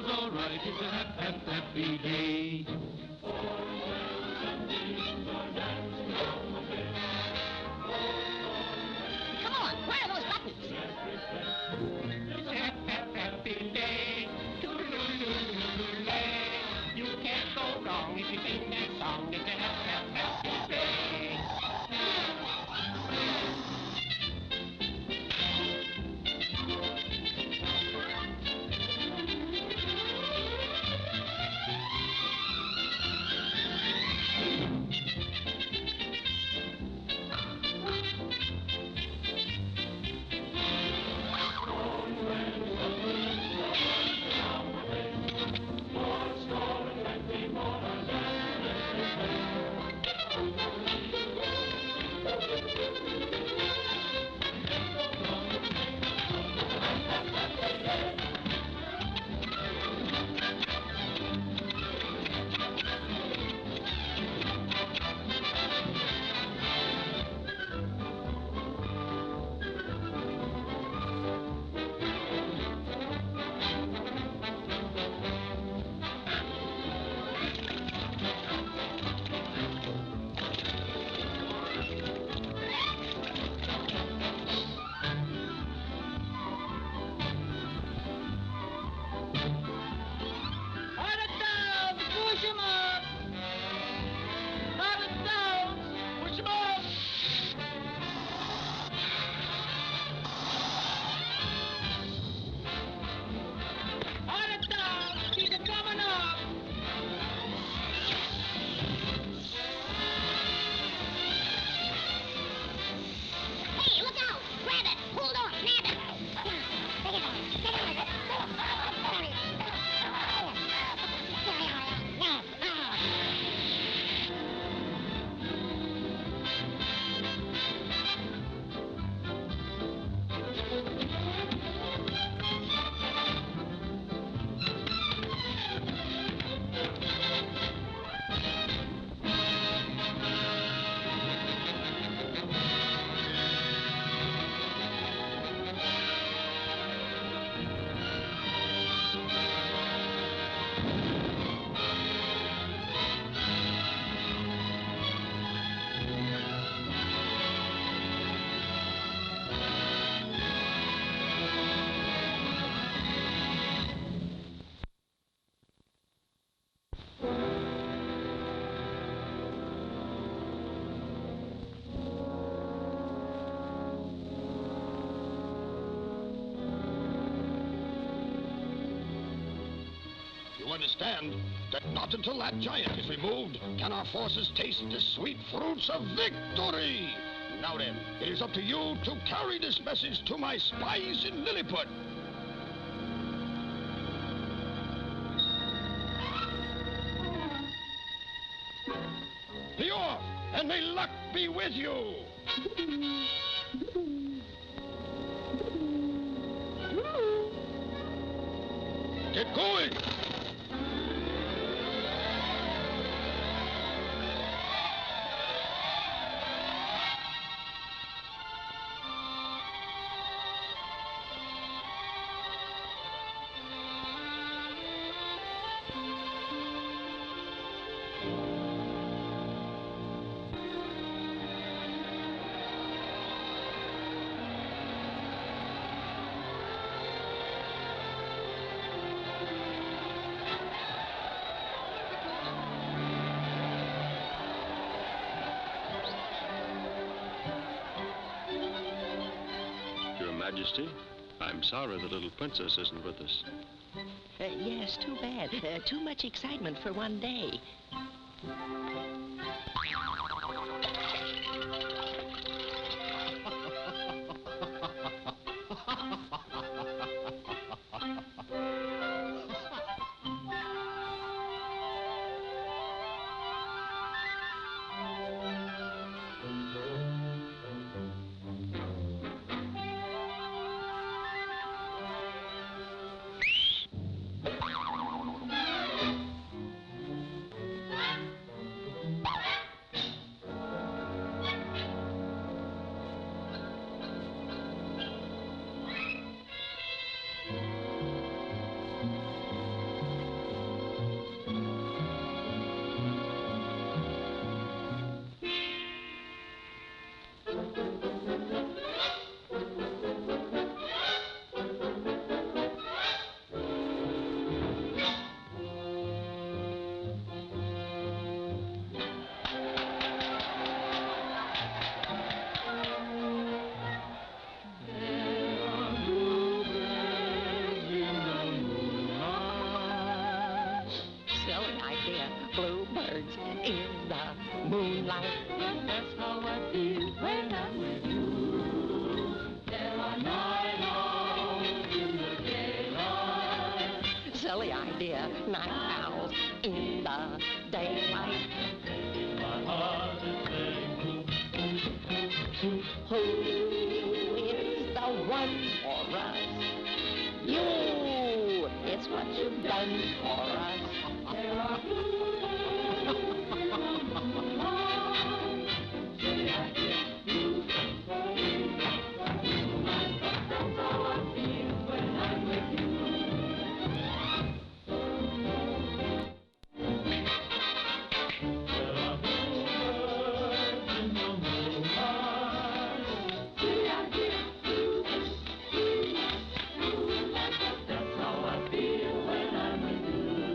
All right, it's a happy day. Come on, where are those buttons? It's a happy day. You can't go wrong if you sing that song. It's a happy day. Hey, look out! Grab it! Hold on! Snap it! You understand that not until that giant is removed can our forces taste the sweet fruits of victory. Now then, it is up to you to carry this message to my spies in Lilliput. Be off, and may luck be with you. Get going! Your Majesty, I'm sorry the little princess isn't with us. Yes, too bad. Too much excitement for one day. in the moonlight. That's how I feel when I'm with you. There are 9 owls in the daylight. Silly idea, night owls in the daylight. My heart is saying, Who is the one for us? You! It's what you've done for us. there are Say I get you. That's how I feel when I'm with you. There are bluebirds in the moonlight. Say I get you. That's how I feel when I'm with you.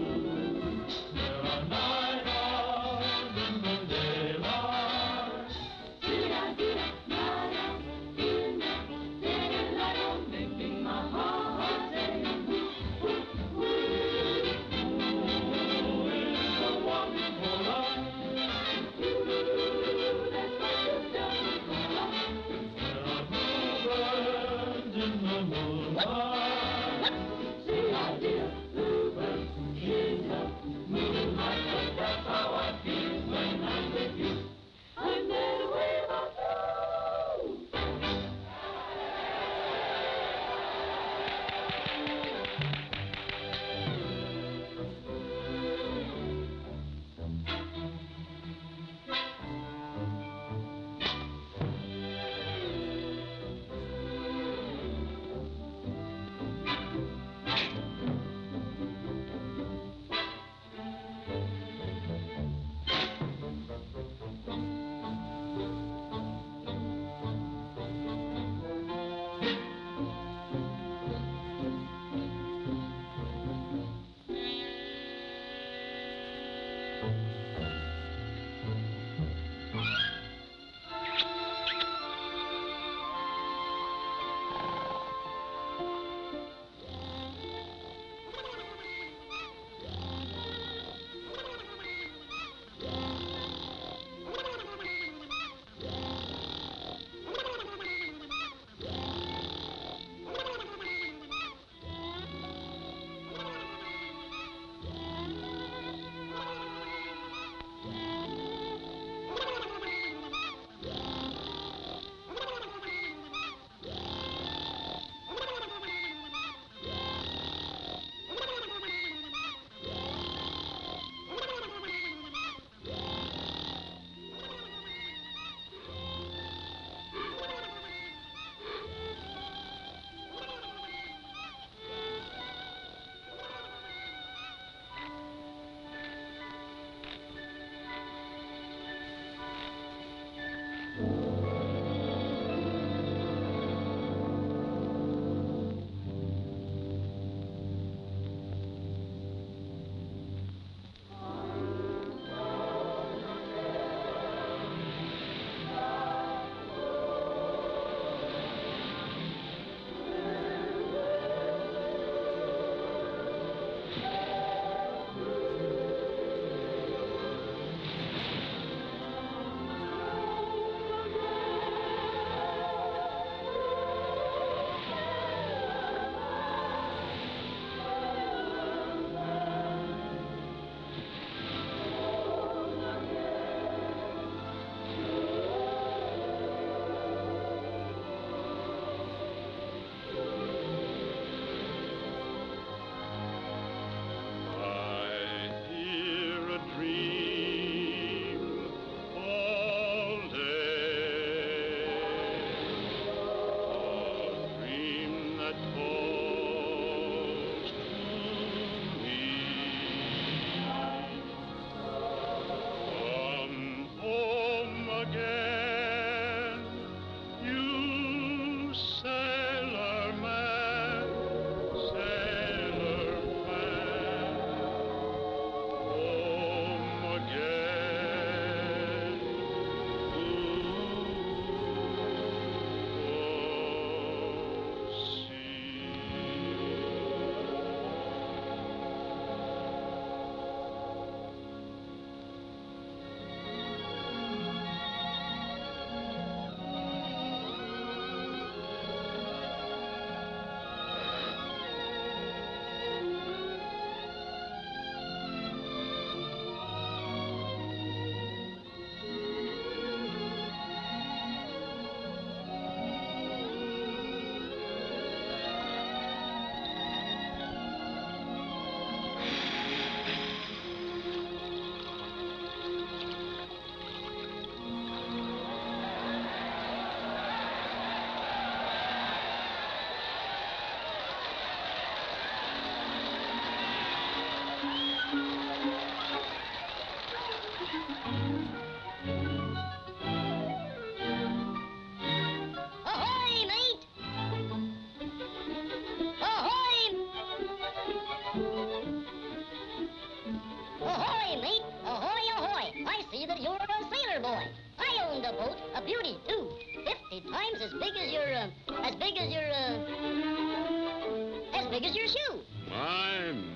big as your shoe.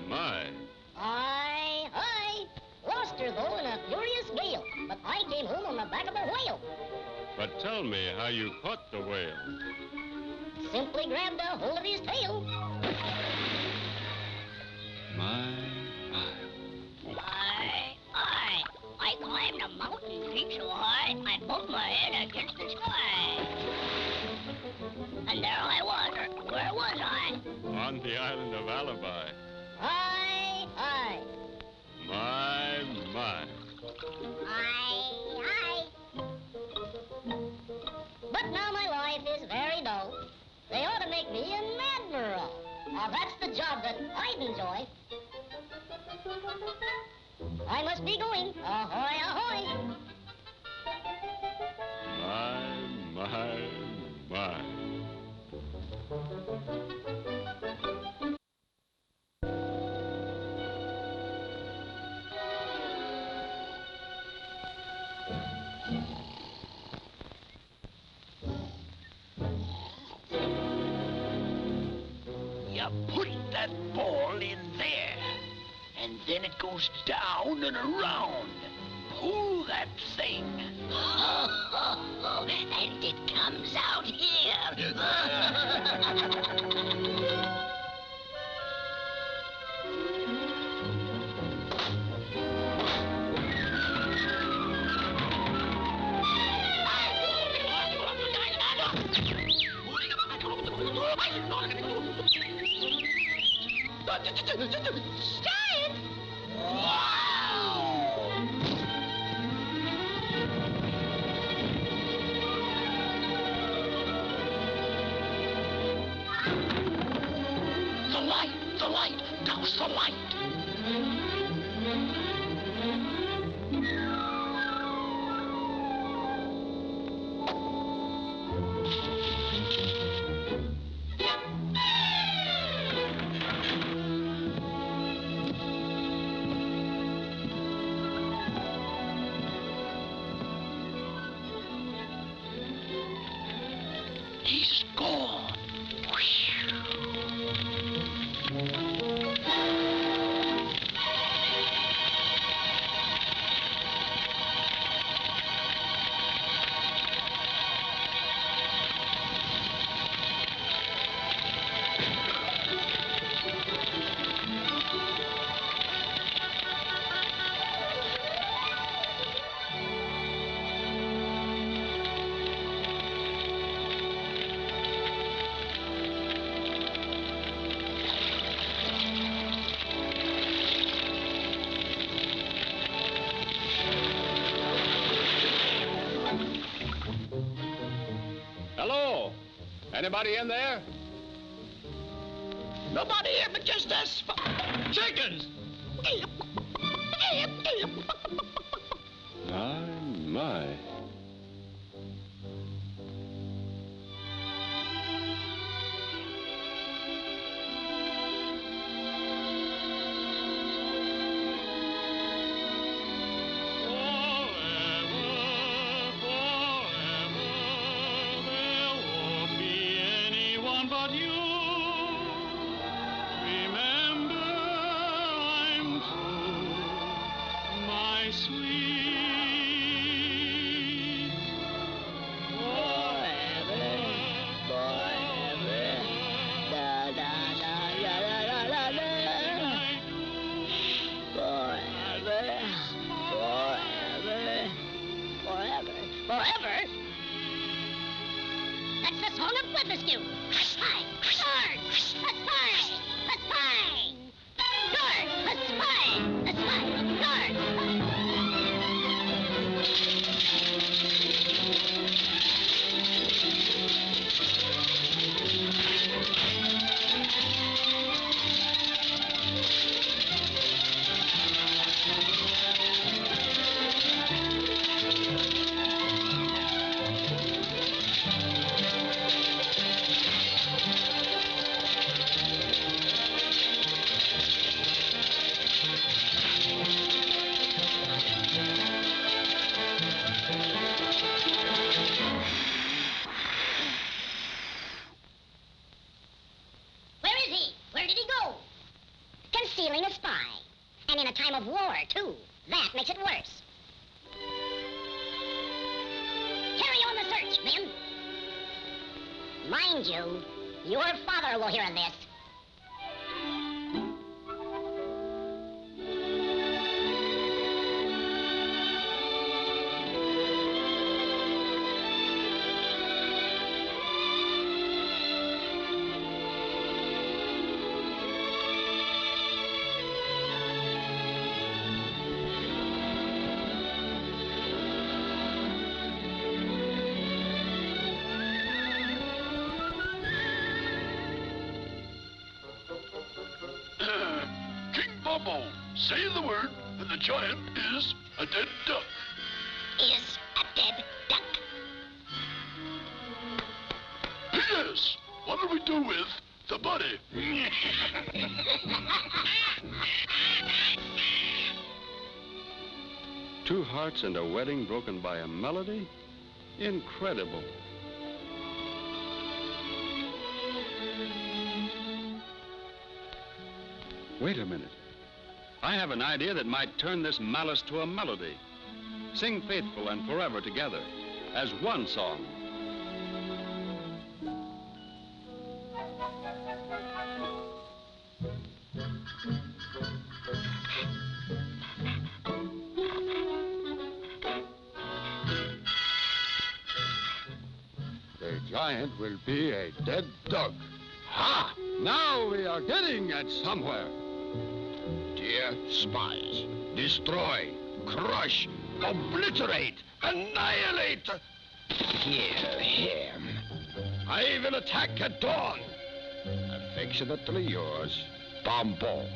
My. Aye, aye. Lost her, though, in a furious gale. But I came home on the back of a whale. But tell me how you caught the whale. Simply grabbed a hold of his tail. My. I climbed a mountain peak so high, I bumped my head against the sky. And there I was. Where was I? On the island of Alibi. Aye. My. Aye. But now my life is very dull. They ought to make me an admiral. Now that's the job that I'd enjoy. I must be going. Ahoy, ahoy. My. You put that ball in there, and then it goes down and around. Pull that thing. And it comes out here. Giant! The light! Douse the light! He's gone. Hello? Anybody in there? Nobody here but just us chickens. My. Forever? That's the song of Weatherskew. Hi. concealing a spy. And in a time of war, too. That makes it worse. Carry on the search, men. Mind you, your father will hear of this. Say the word, and the giant is a dead duck. Is a dead duck. P.S. What'll we do with the body? 2 hearts and a wedding broken by a melody? Incredible. Wait a minute. I have an idea that might turn this malice to a melody. Sing faithful and forever together as one song. The giant will be a dead duck. Ha! Now we are getting at somewhere. Dear spies, destroy, crush, obliterate, annihilate. Kill him. I will attack at dawn. Affectionately yours, Bombo.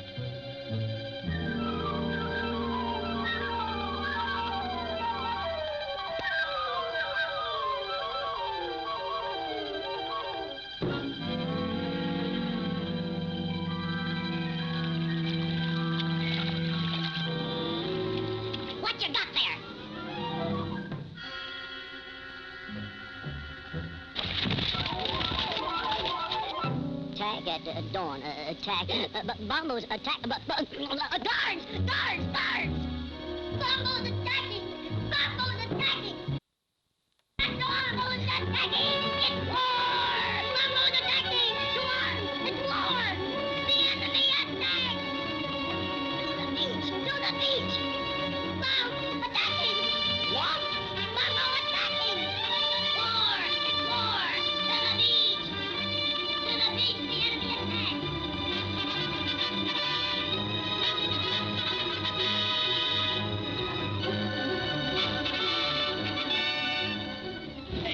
What you got there? Attack at dawn. Attack. Bombo's attack. Guards! Guards! Guards! Bombo's attacking! Bombo's attacking! Bombo's attacking! It's war! Bombo's attacking! To arms! It's war! The enemy attacks! To the beach! To the beach! Bomb attacking! What? Bombo attacking! War! It's war! To the beach! To the beach! The enemy attacks!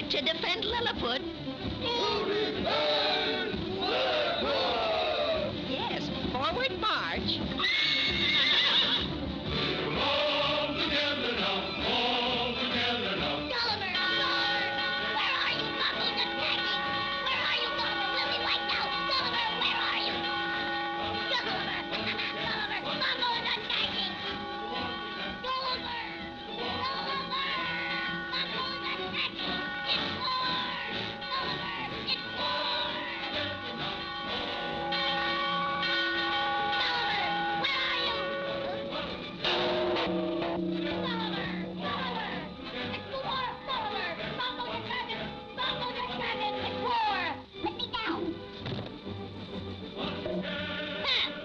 To defend Lilliput. Yes, forward march. Gulliver! Where are you? Bombo's attacking! Where are you, Gulliver? We'll be wiped out! Gulliver, where are you? Gulliver! Gulliver! Bombo's attacking! Gulliver! Gulliver! Bombo's attacking! It's war! Gulliver! It's war! Gulliver! Where are you? Gulliver! Gulliver! It's war! Gulliver! Bombo's attacking! Bombo's attacking! It's war! Let me down!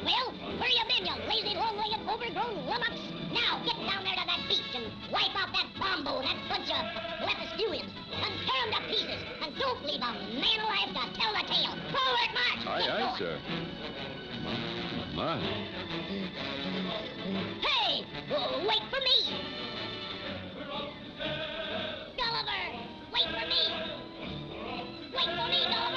Well, where you been, you lazy, long-legged, overgrown lummox? Now, get down there to that beach and wipe out that Bombo and that bunch of Lepidurians and tear them to pieces. And don't leave a man alive to tell the tale. Forward march! Aye, Get aye, going. sir. My. Hey! Wait for me! Gulliver! Wait for me! Wait for me, Gulliver!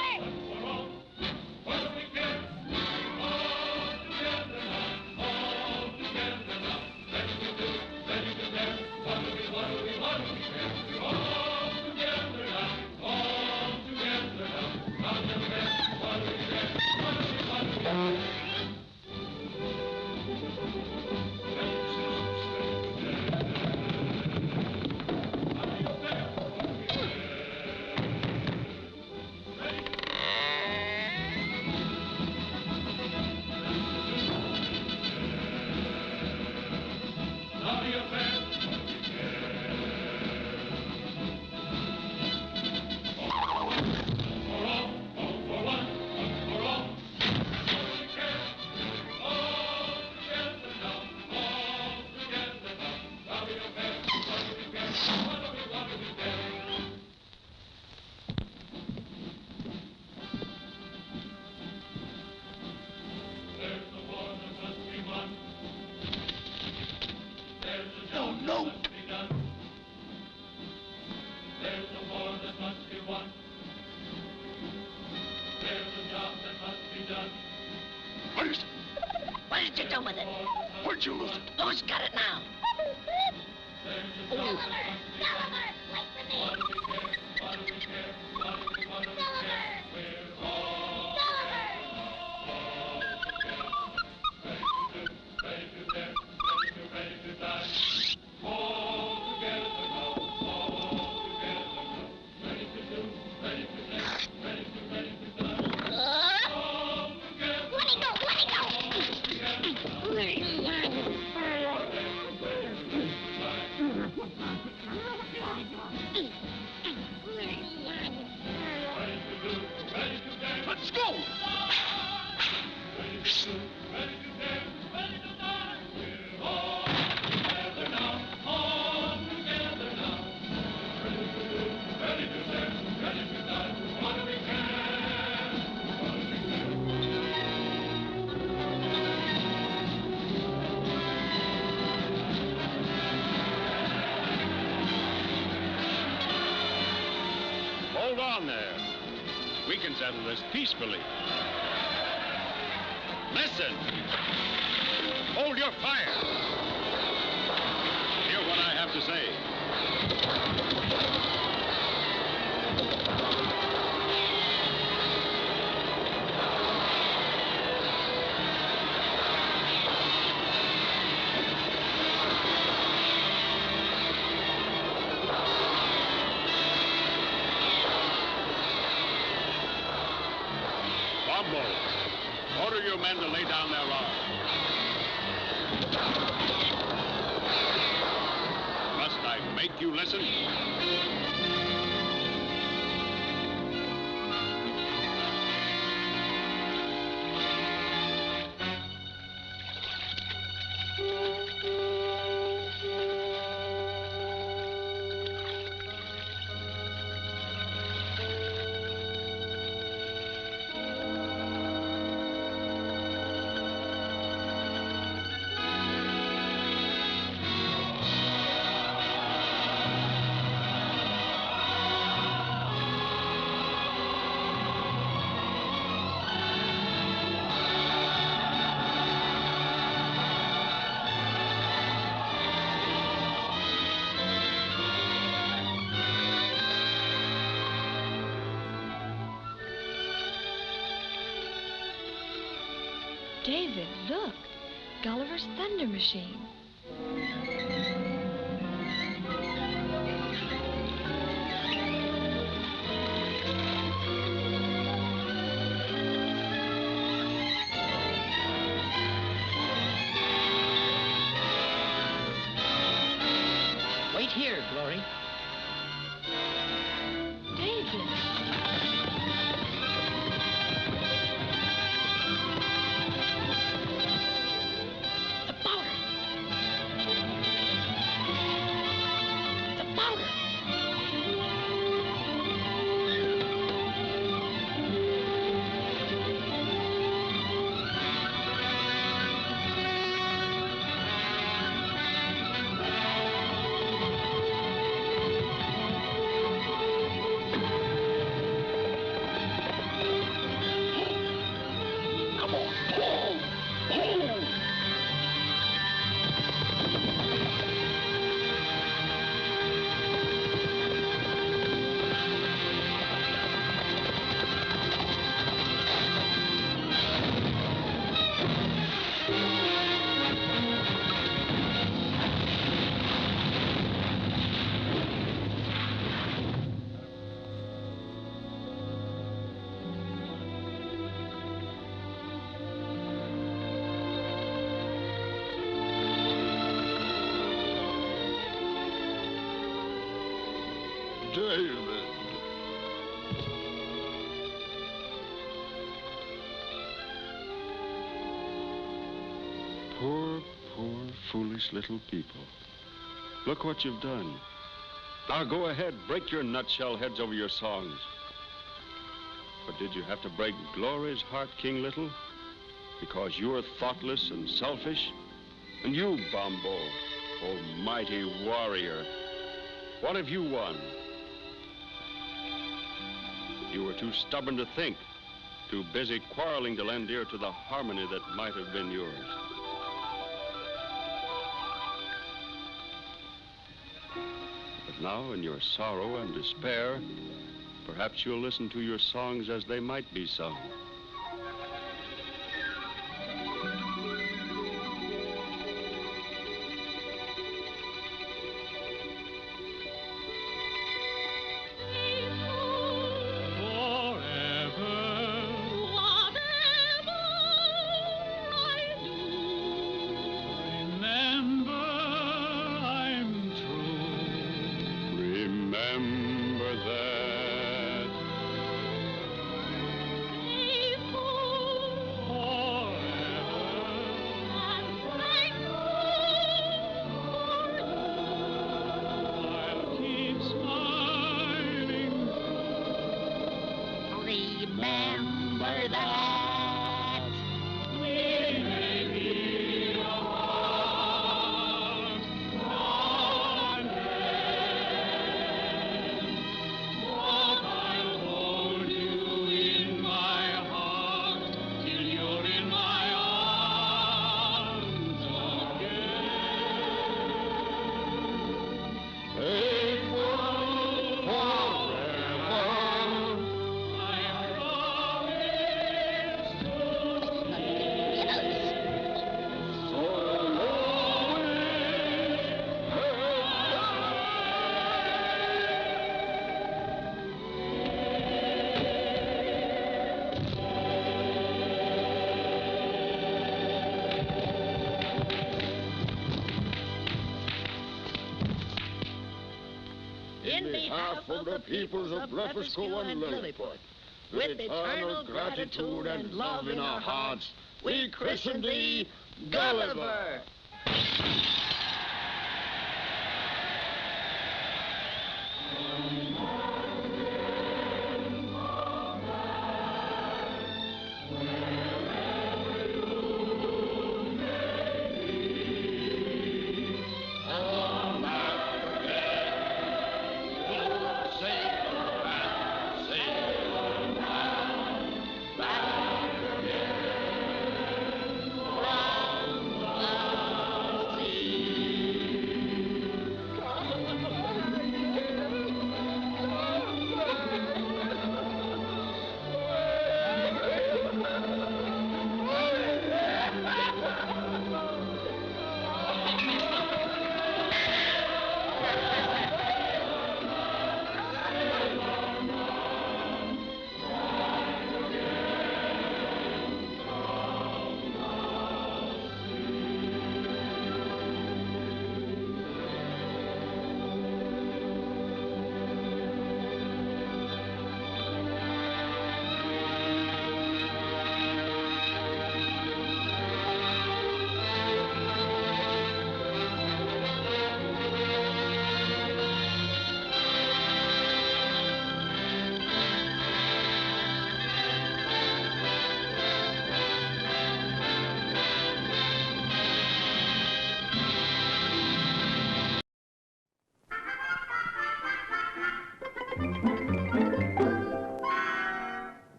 get done with it. Where'd you lose it? Lou's got it now. Gulliver! Gulliver! Wait for me! Let's go! Hold on there. We can settle this peacefully. Listen. Hold your fire. Hear what I have to say. Order your men to lay down their arms. Must I make you listen? David, look. Gulliver's thunder machine. Wait here, Glory. David. David. Poor, foolish little people. Look what you've done. Now go ahead, break your nutshell heads over your songs. But did you have to break Glory's heart, King Little? Because you're thoughtless and selfish? And you, Bombo, oh mighty warrior, what have you won? You were too stubborn to think, too busy quarreling to lend ear to the harmony that might have been yours. Now, in your sorrow and despair, perhaps you'll listen to your songs as they might be sung. Of the peoples of Blefusco and Lilliput, with eternal gratitude and love in our hearts, we christen thee Gulliver.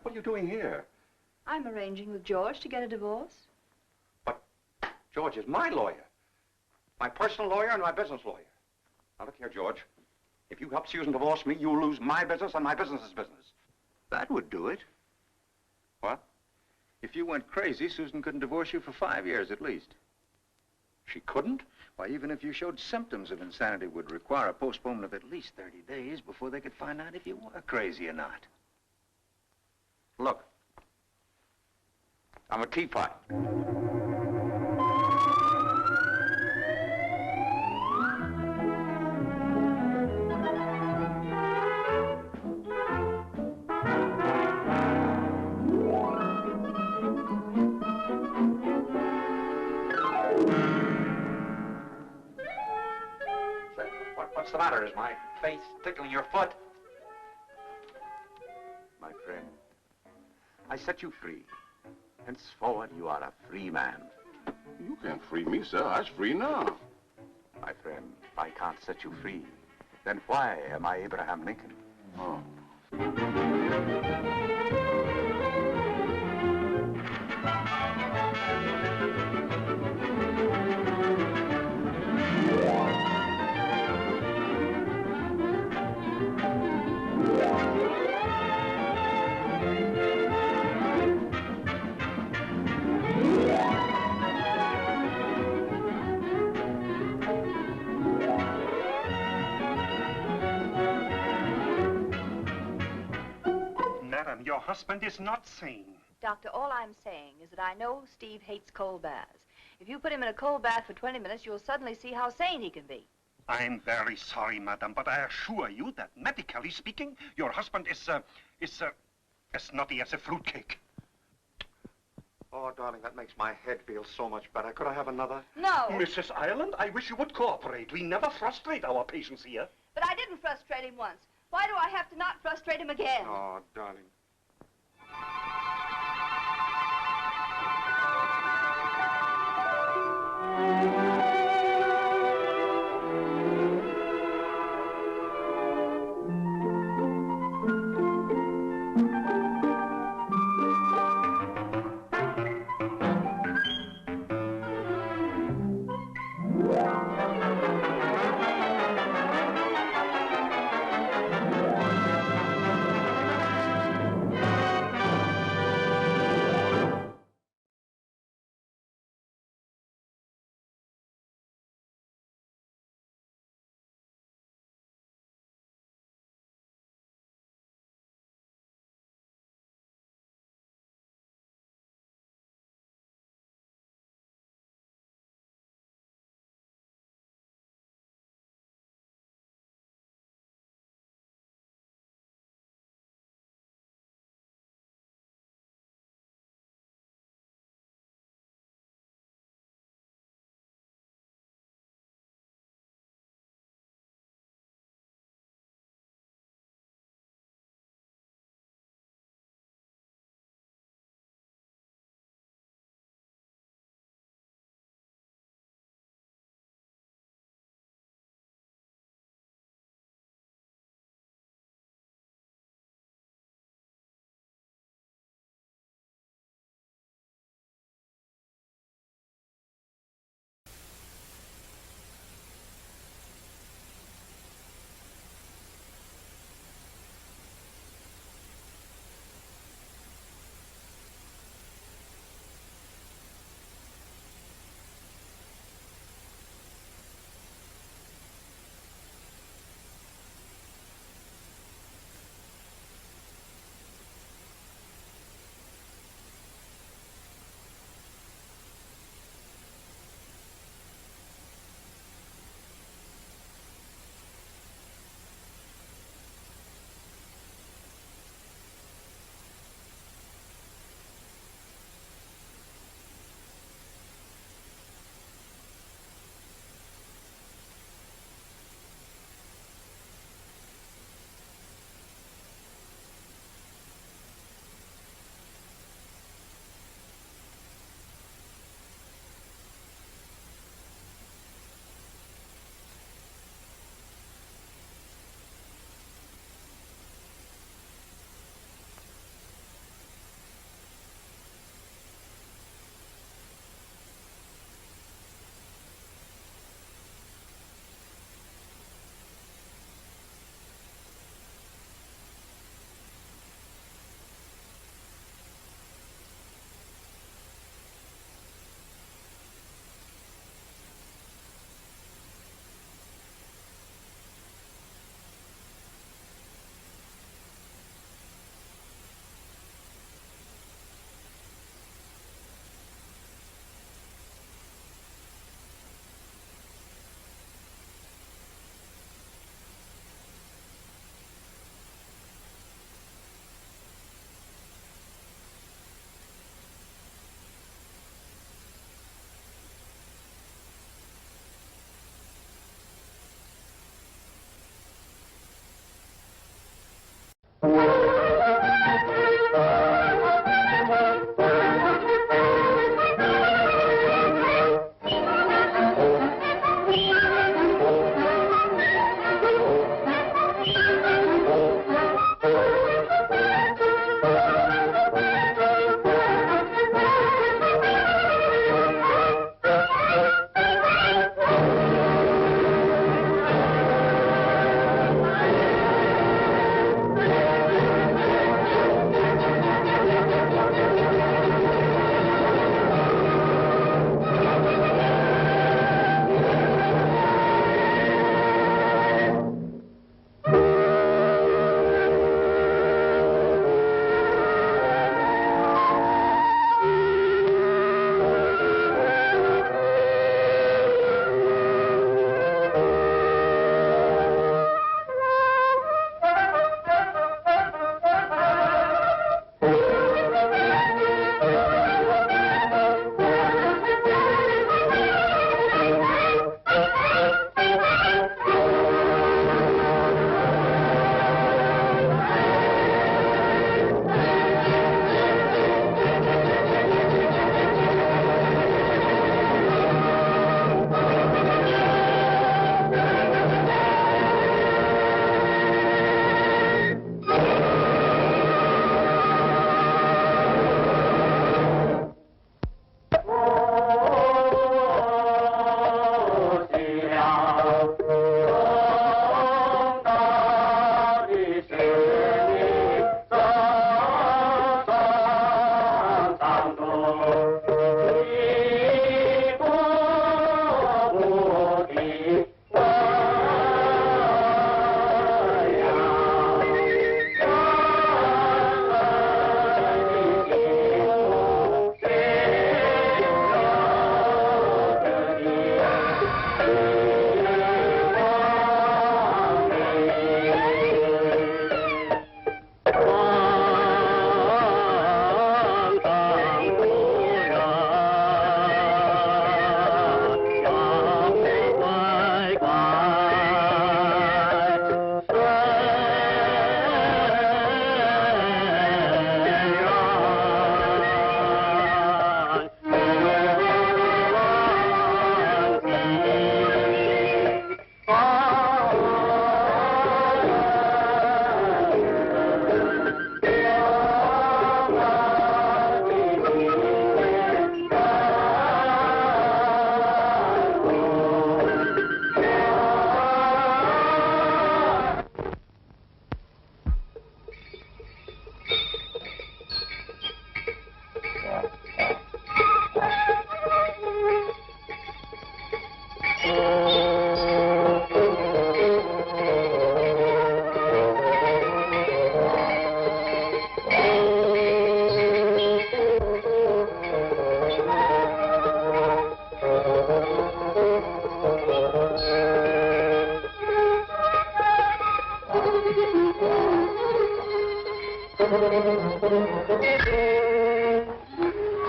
What are you doing here? I'm arranging with George to get a divorce. George is my lawyer. My personal lawyer and my business lawyer. Now, look here, George. If you help Susan divorce me, you'll lose my business and my business's business. That would do it. What? If you went crazy, Susan couldn't divorce you for 5 years at least. She couldn't? Why, even if you showed symptoms of insanity, would require a postponement of at least 30 days before they could find out if you were crazy or not. Look. I'm a teapot. What's the matter? Is my face tickling your foot? My friend, I set you free. Henceforward, you are a free man. You can't free me, sir. I'm free now. My friend, if I can't set you free, then why am I Abraham Lincoln? Oh. husband is not sane. Doctor, all I'm saying is that I know Steve hates cold baths. If you put him in a cold bath for 20 minutes, you'll suddenly see how sane he can be. I'm very sorry, madam, but I assure you that medically speaking, your husband is as nutty as a fruitcake. Oh, darling, that makes my head feel so much better. Could I have another? No. Mrs. Ireland, I wish you would cooperate. We never frustrate our patients here. But I didn't frustrate him once. Why do I have to not frustrate him again? Oh, darling.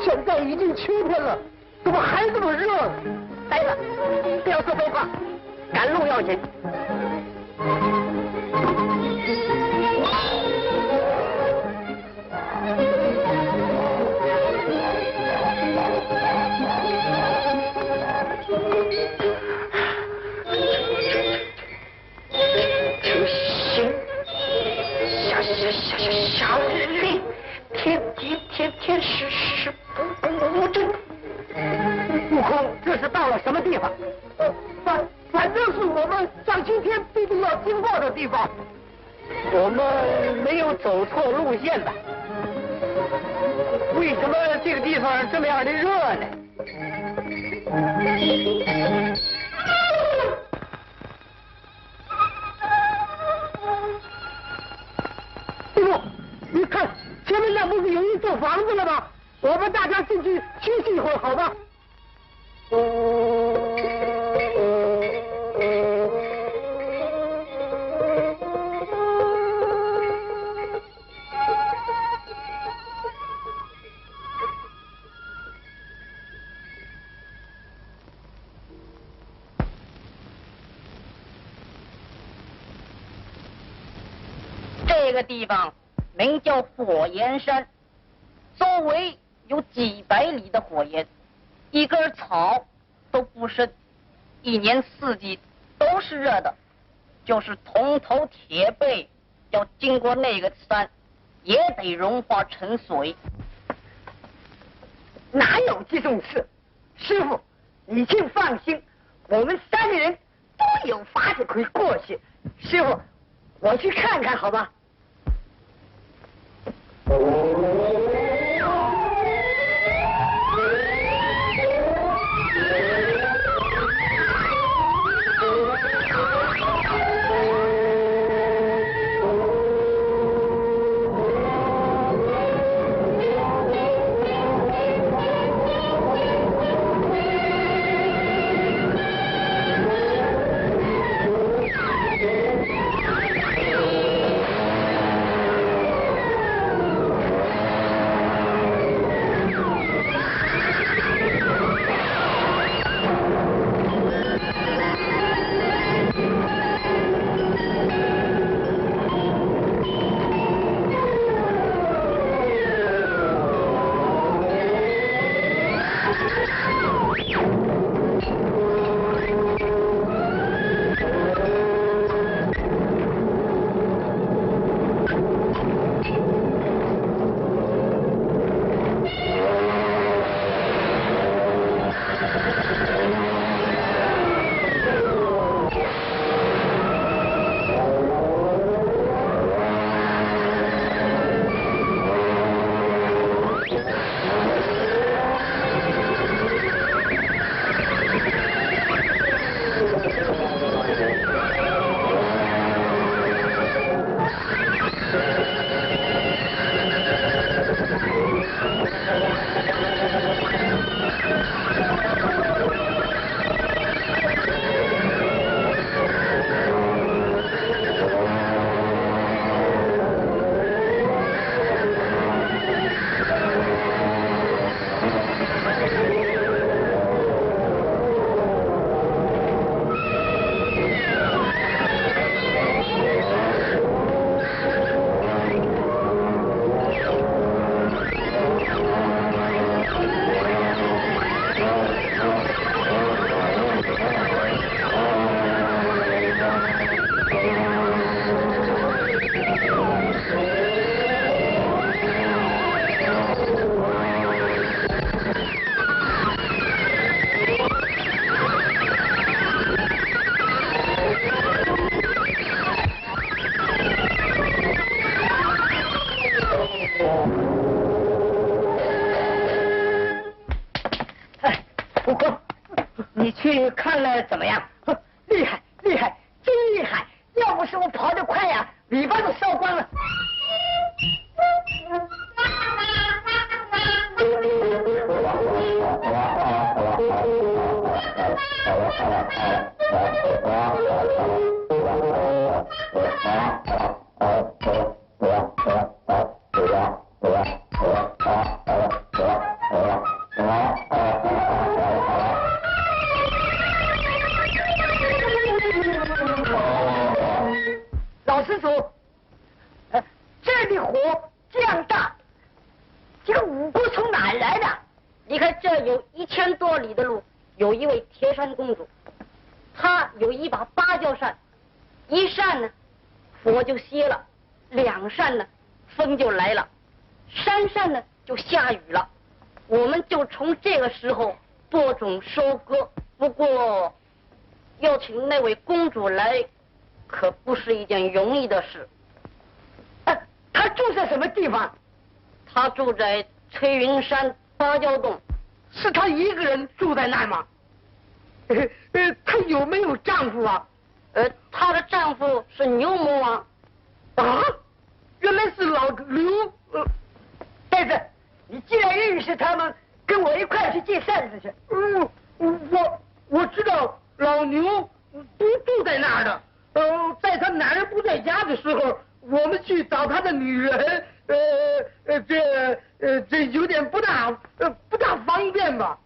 现在已经秋天了，怎么还这么热呢？呆子，不要说废话，赶路要紧。下日令，天时不正。悟空，这是到了什么地方？反正是我们上今天必定要经过的地方。我们没有走错路线吧？为什么这个地方这么样的热呢？你看，前面那不是有一座房子了吗？我们大家进去休息一会儿，好吧？这个地方名叫火焰山，周围有几百里的火焰，一根草都不剩，一年四季都是热的。就是铜头铁背要经过那个山，也得融化成水。哪有这种事？师傅，你请放心，我们三个人都有法子可以过去。师傅，我去看看，好吧？你去看了怎么样？厉害，厉害，真厉害！要不是我跑得快呀，尾巴都烧光了。老施主，这里火这样大，这个五姑从哪儿来的？你看这有1000多里的路，有一位铁扇公主，她有一把芭蕉扇，一扇呢火就熄了，2扇呢风就来了，3扇呢就下雨了。我们就从这个时候播种收割。不过要请那位公主来，可不是一件容易的事。她住在什么地方？她住在翠云山芭蕉洞。是她一个人住在那儿吗？她有没有丈夫啊？她的丈夫是牛魔王。啊，原来是老刘。呆子，你既然认识他们，跟我一块去借扇子去。我知道老牛不住在那儿的。在他男人不在家的时候，我们去找他的女人。这有点不大方便吧？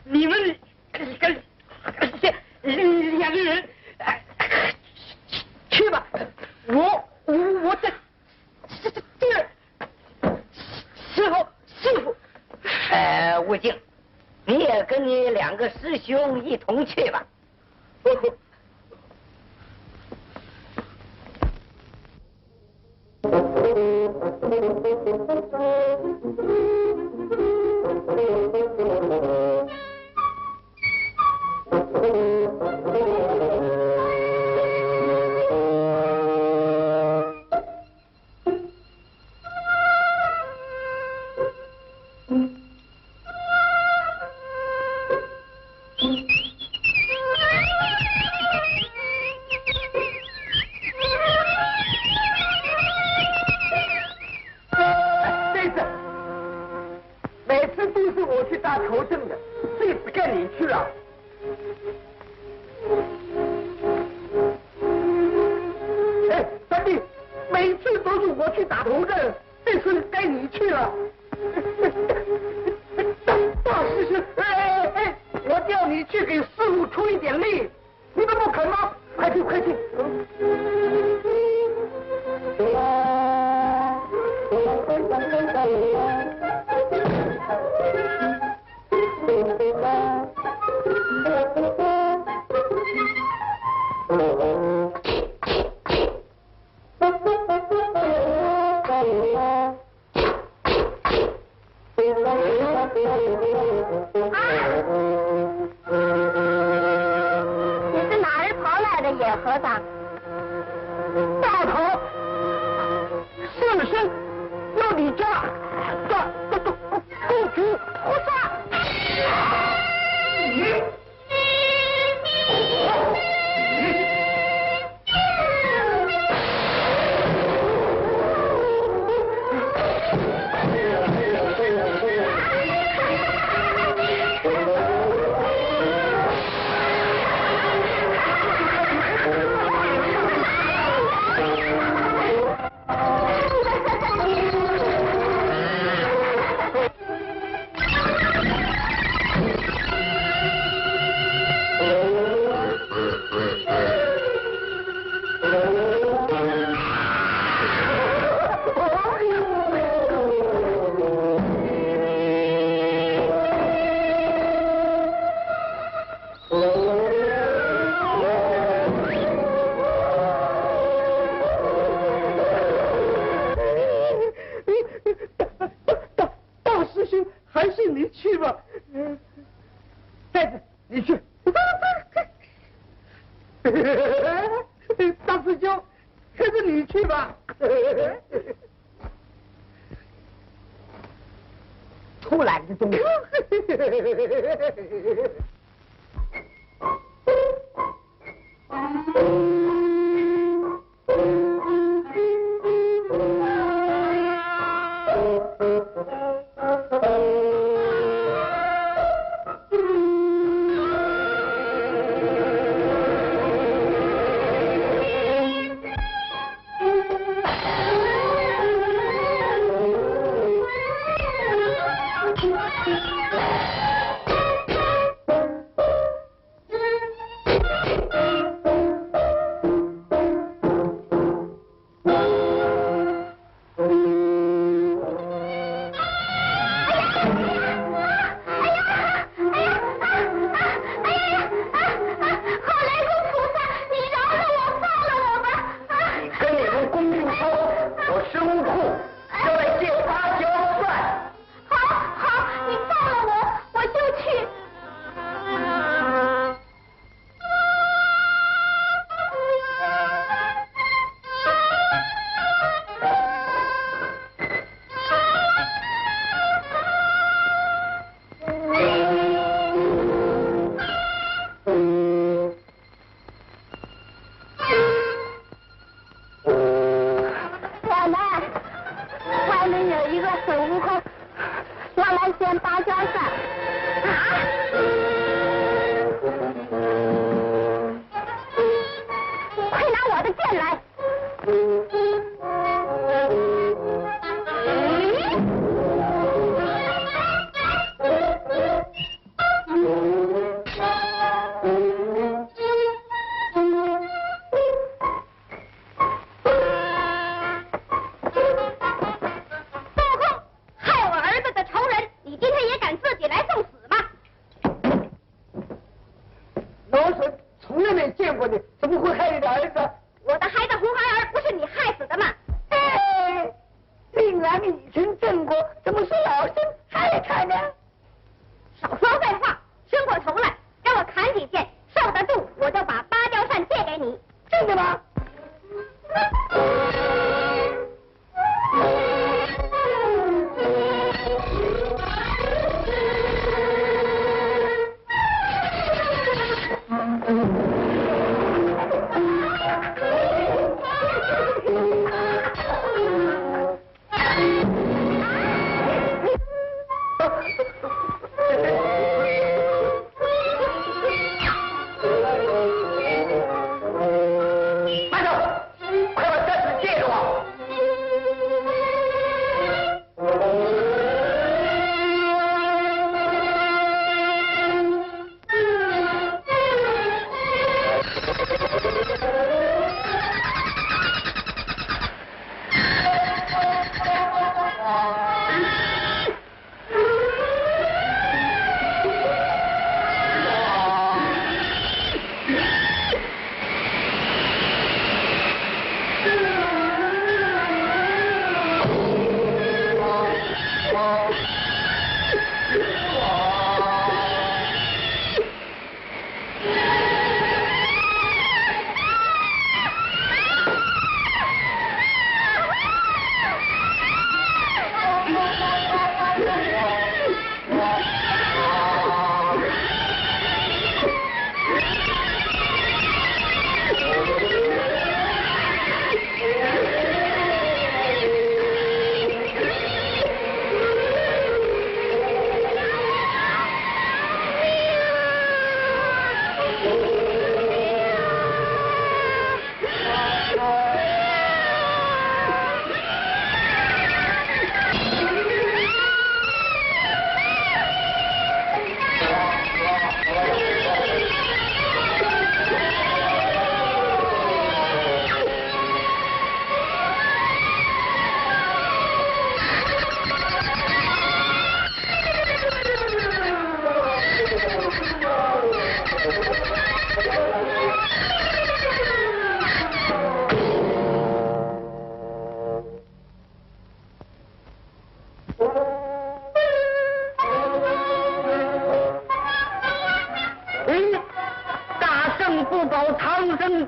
你们2个人去吧，我在这伺候。吴静，你也跟你2个师兄一同去吧。都是从来没见过你，怎么会害你的儿子？我的孩子红孩儿不是你害死的吗？哎，令俺们以身正果，怎么说老身害他呢？少说废话，伸过头来，让我砍几剑，受得住我就把芭蕉扇借给你。真的吗？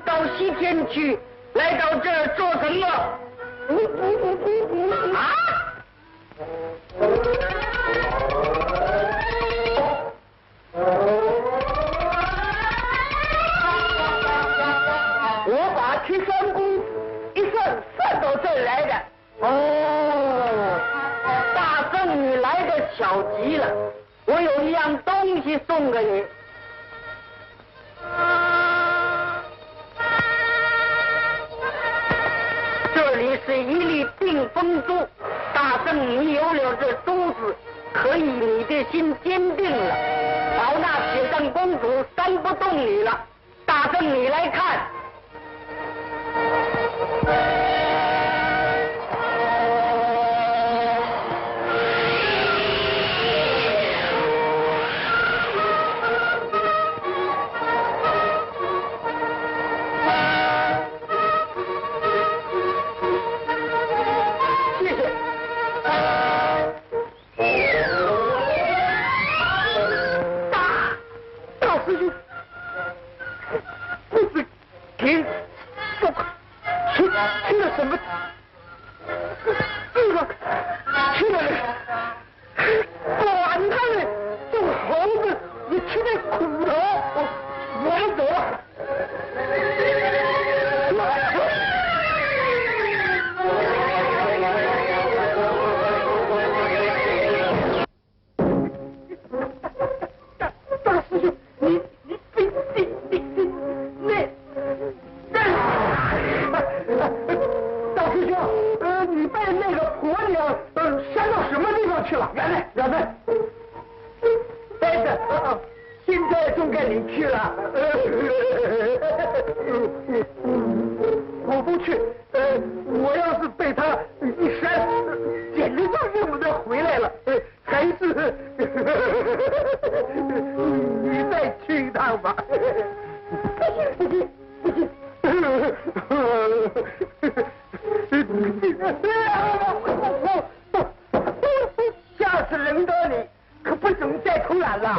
到西天去，来到这儿做什么？啊！我把提算工一算到这儿来的。哦，大圣你来的巧极了，我有一样东西送给你。这里是一粒定风珠，大圣你有了这珠子，可以你的心坚定了。好，那铁扇公主扇不动你了，大圣你来看。你再去一趟吧。下次轮到你，可不准再偷懒了。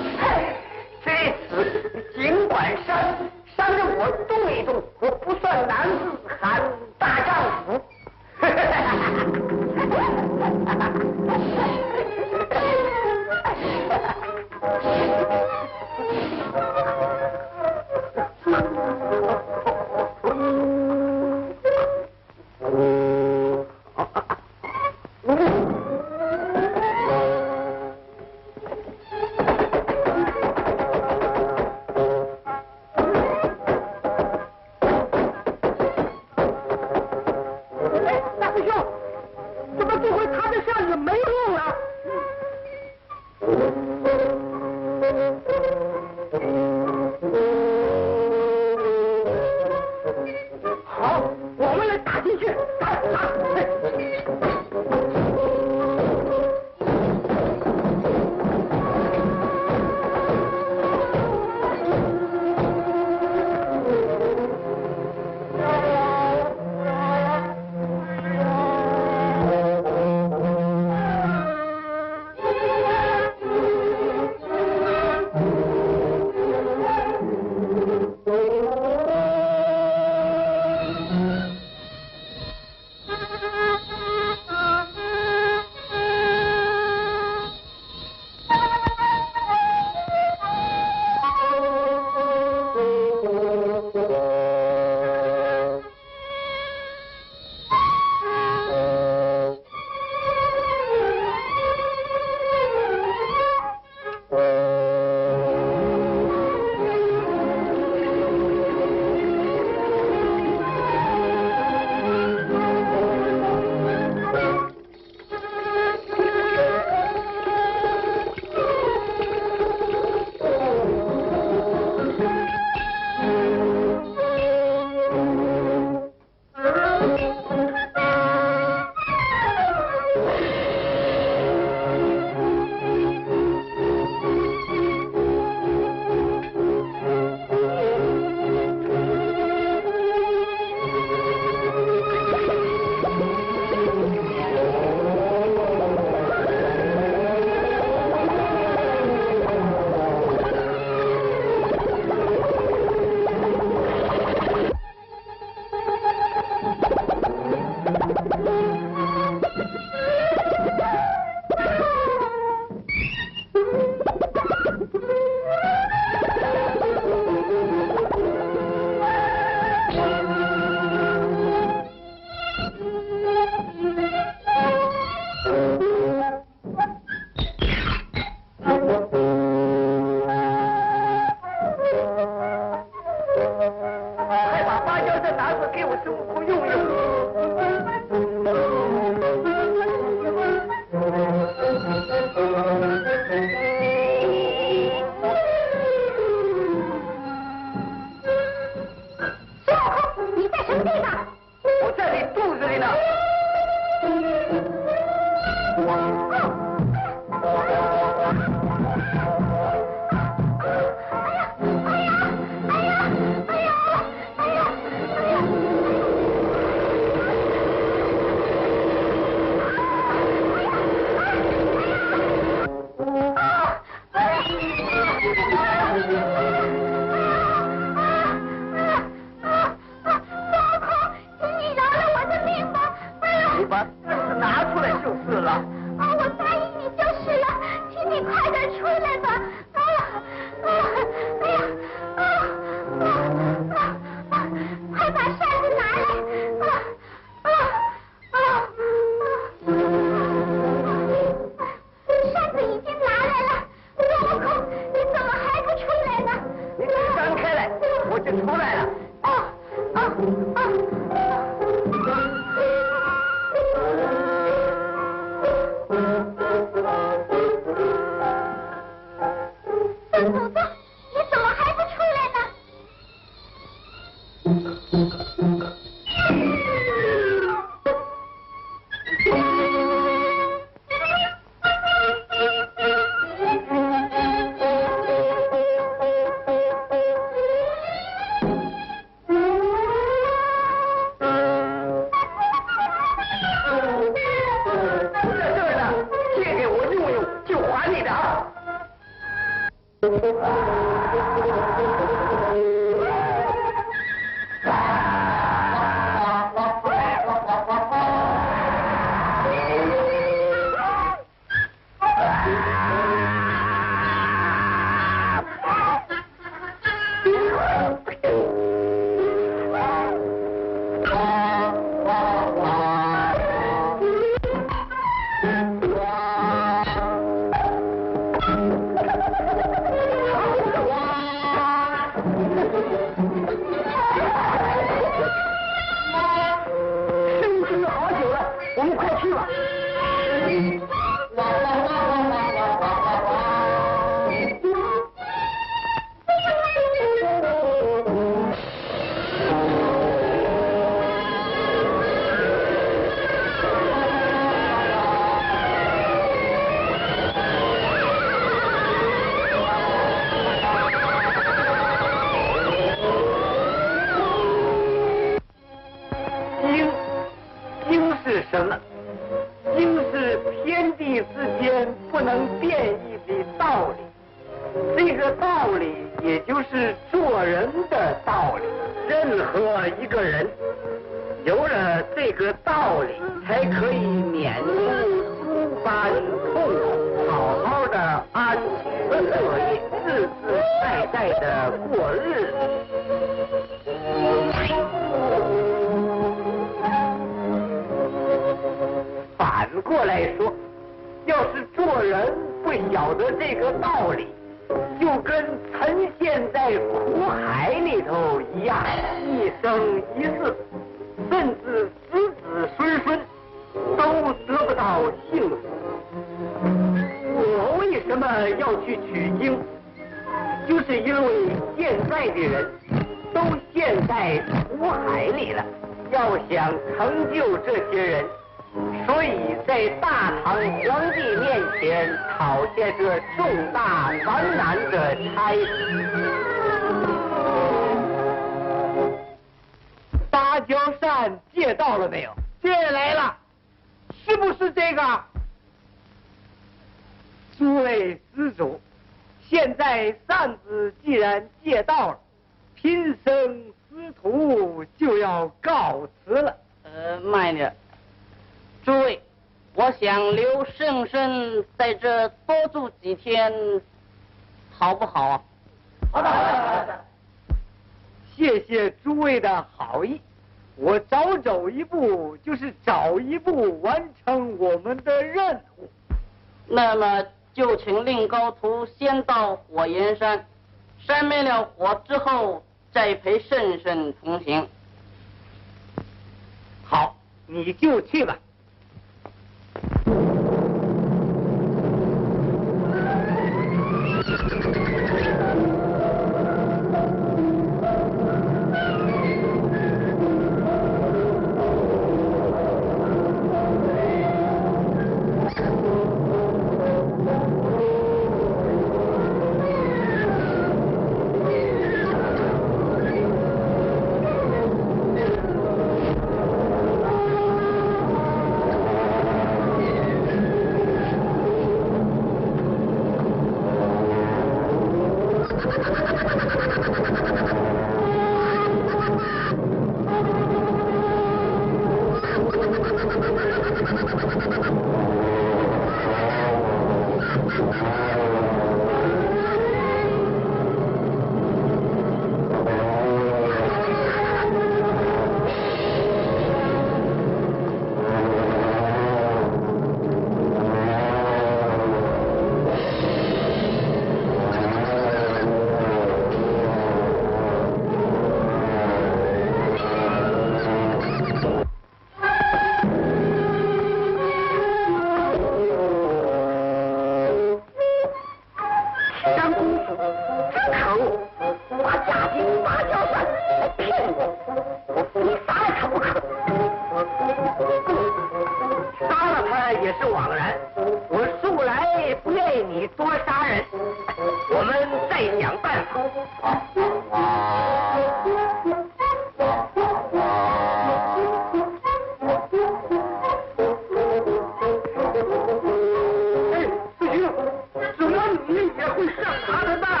也会上他的当。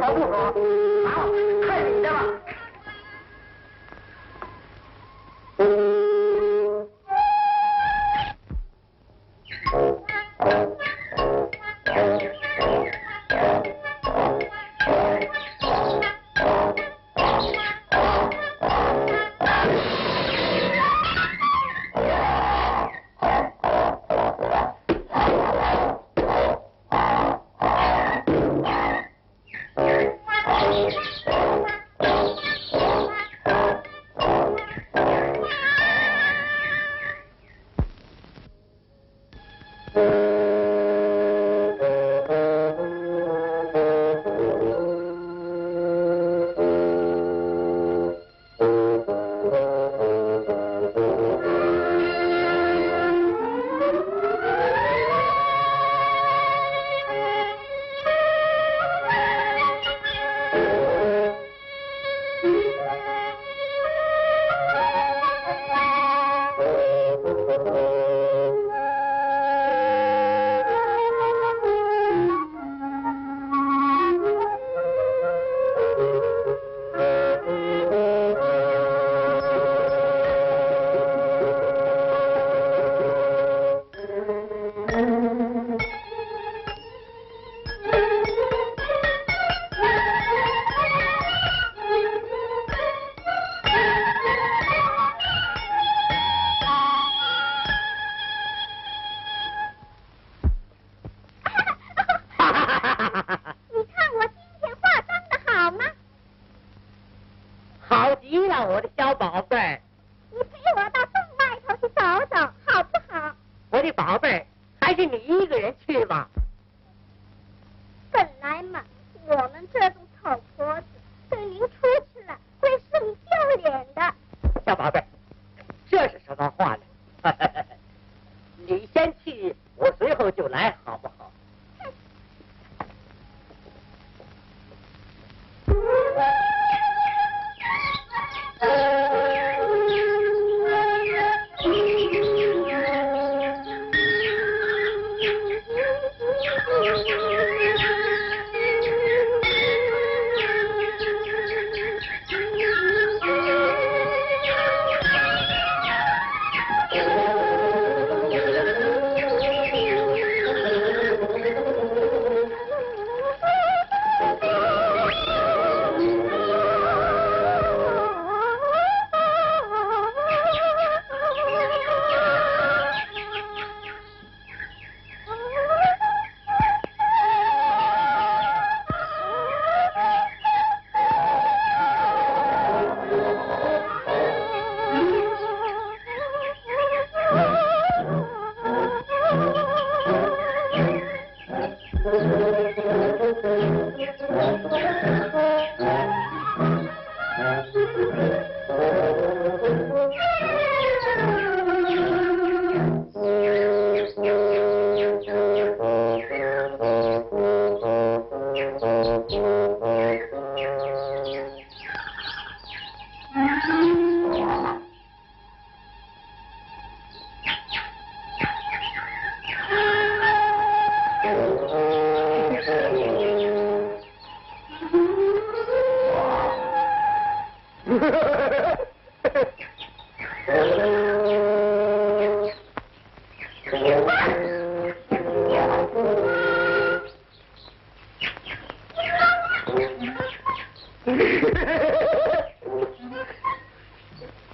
好不好？好，看你的了。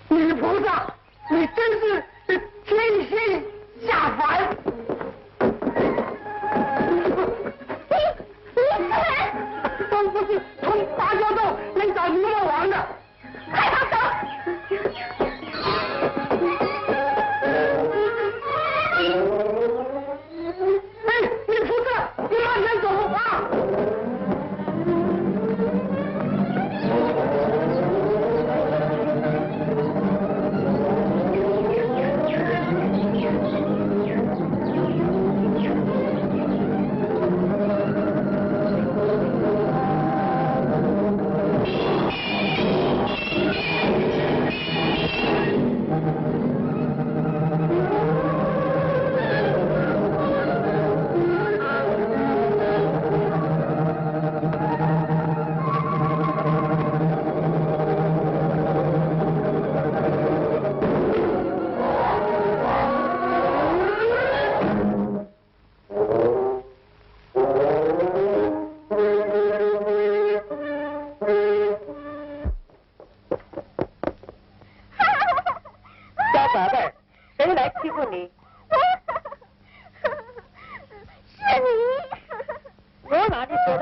女菩萨，你真是天仙下凡！都不是从芭蕉洞来找牛魔王的，快放手！哎，女菩萨，你慢点走啊！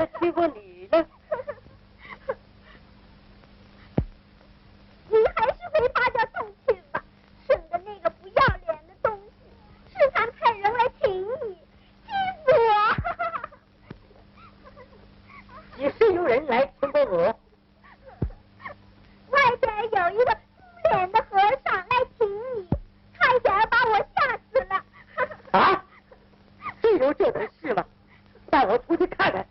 的欺负你呢？你还是回八家洞去吧，省得那个不要脸的东西时常派人来请你，气死我！几时有人来请过我？外边有一个粗脸的和尚来请你，差一点把我吓死了。啊？真有这等事吗？带我出去看看。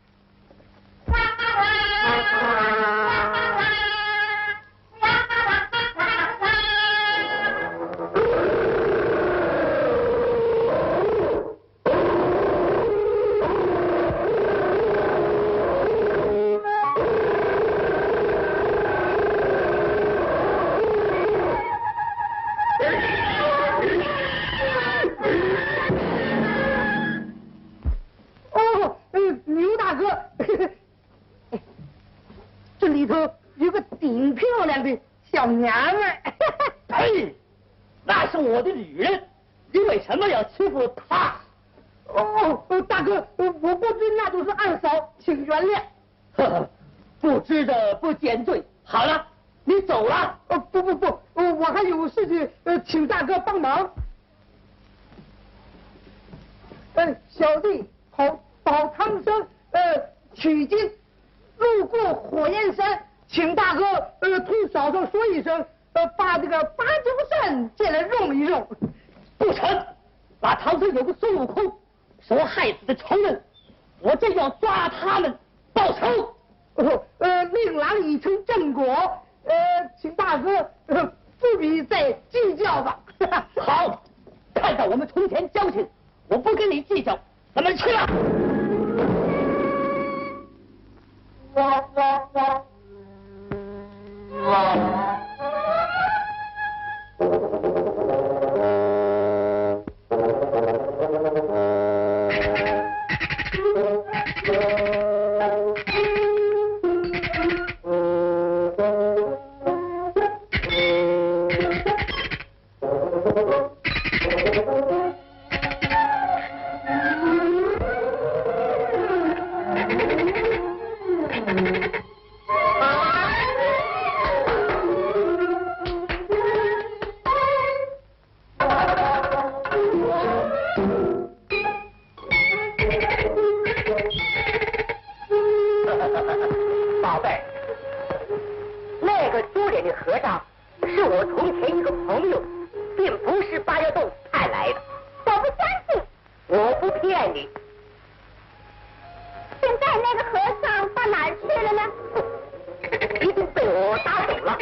牛大哥，这里头有个顶漂亮的小娘们。呸！那是我的女人，你为什么要欺负她？大哥，我不知那就是二嫂，请原谅。呵呵，不知的不减罪。好了，你走了。不，我还有事情，请大哥帮忙。小弟保唐僧取经，路过火焰山，请大哥同嫂嫂说一声，把这个芭蕉扇借来用一用。不成，那唐僧有个孙悟空，是我害死的仇人，我正要抓他们报仇。令郎已成正果，请大哥不必再计较吧。好，看到我们从前交情，我不跟你计较，咱们去了。宝贝，那个猪脸的和尚是我从前一个朋友，并不是八妖洞派来的。我不相信。我不骗你。现在那个和尚到哪儿去了呢？一定被我打走了。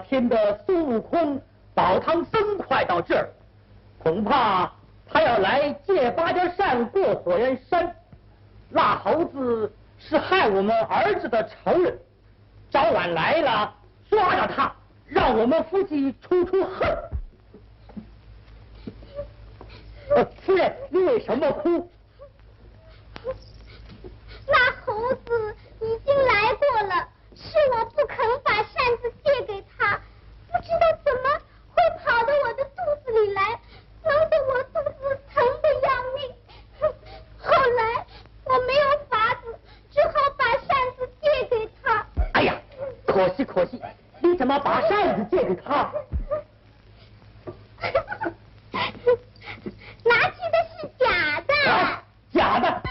听得孙悟空保唐僧快到这儿，恐怕他要来借芭蕉扇过火焰山。那猴子是害我们儿子的仇人，早晚来了，抓着他，让我们夫妻出恨。夫人，你为什么哭？那猴子已经来过了，是我不肯把扇子借给他，不知道怎么会跑到我的肚子里来，弄得我肚子疼得要命。后来我没有法子，只好把扇子借给他。哎呀，可惜，你怎么把扇子借给他？拿去的是假的。啊，假的。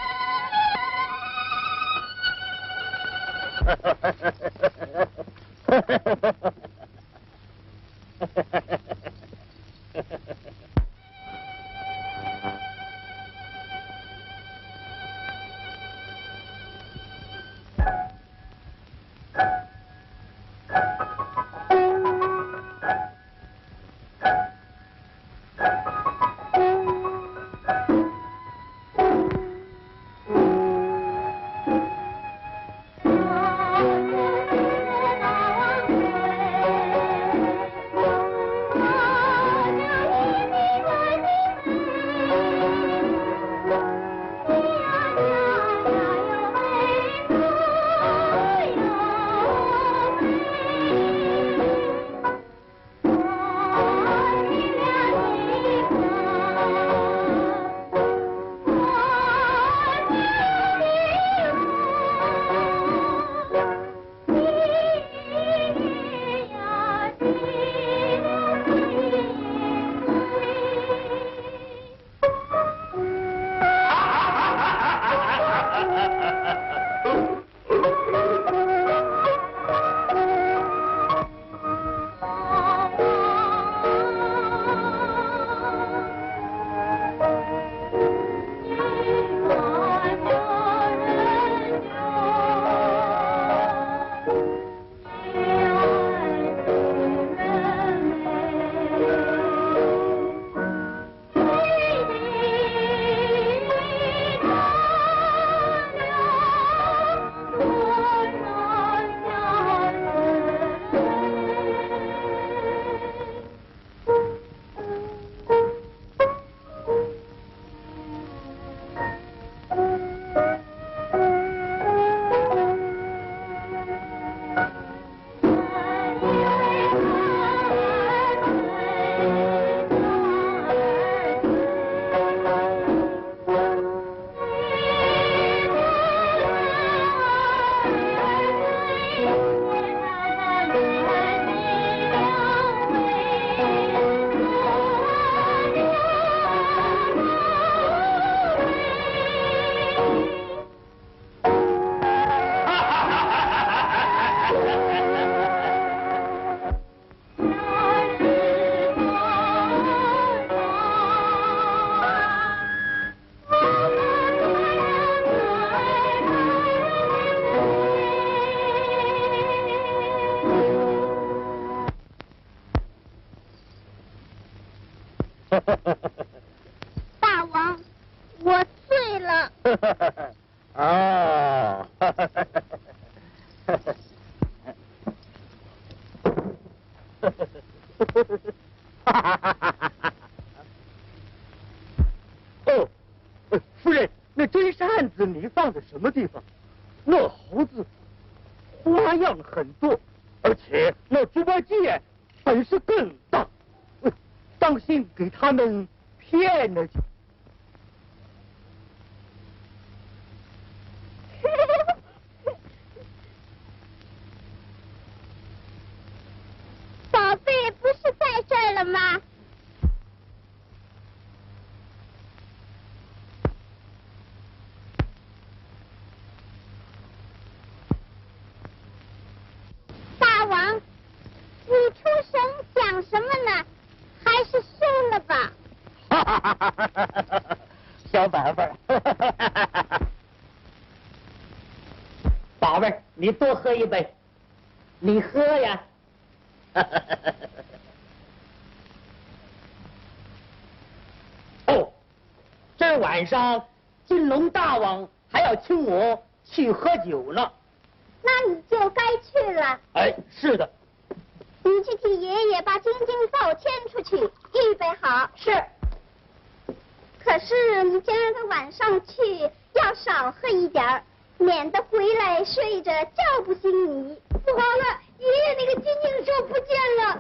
大王，我醉了。哦，哦，夫人，那针扇子你放在什么地方？那猴子花样很多，而且那猪八戒本事更大，当心给他们骗了去。宝贝不是在这儿了吗？想什么呢？还是收了吧。小宝贝儿，宝贝儿，你多喝一杯，你喝呀。哦，这晚上金龙大王还要请我去喝酒呢。那你就该去了。哎，是的。你去替爷爷把金金皂牵出去，预备好。是。可是你今儿个晚上去要少喝一点儿，免得回来睡着叫不醒你。不好了，爷爷那个金金皂不见了！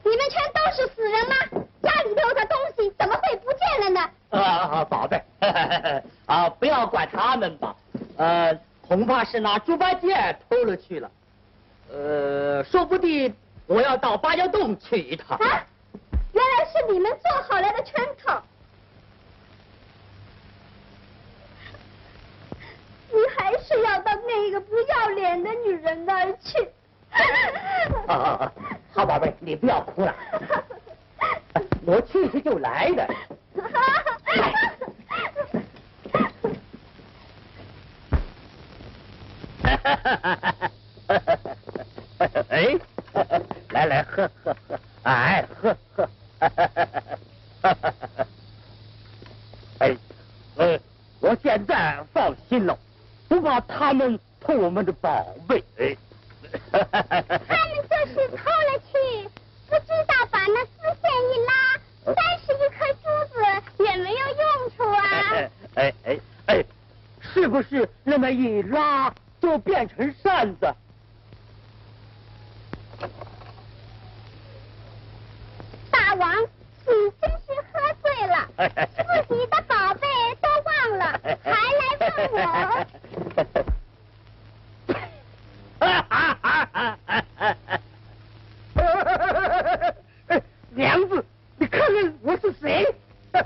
你们全都是死人吗？家里留的东西怎么会不见了呢？宝贝，不要管他们吧。恐怕是拿猪八戒偷了去了。说不定我要到芭蕉洞去一趟。啊，原来是你们做好来的圈套。你还是要到那个不要脸的女人那儿去。好宝贝，你不要哭了，我去就来的。哎，来喝，哎喝。哎，我现在放心了，不怕他们偷我们的宝贝。他们就是偷了去，不知道把那丝线一拉，31颗珠子也没有用处啊。哎，是不是那么一拉就变成扇子？大王，你真是喝醉了，自己的宝贝都忘了，还来问我。娘子，你看看我是谁？啊！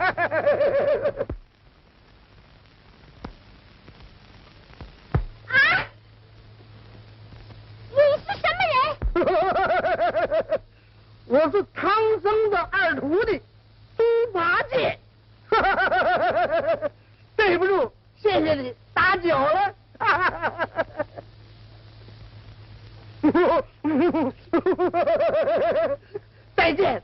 你是什么人？我是唐僧的二徒弟猪八戒。对不住，谢谢你打酒了。再见。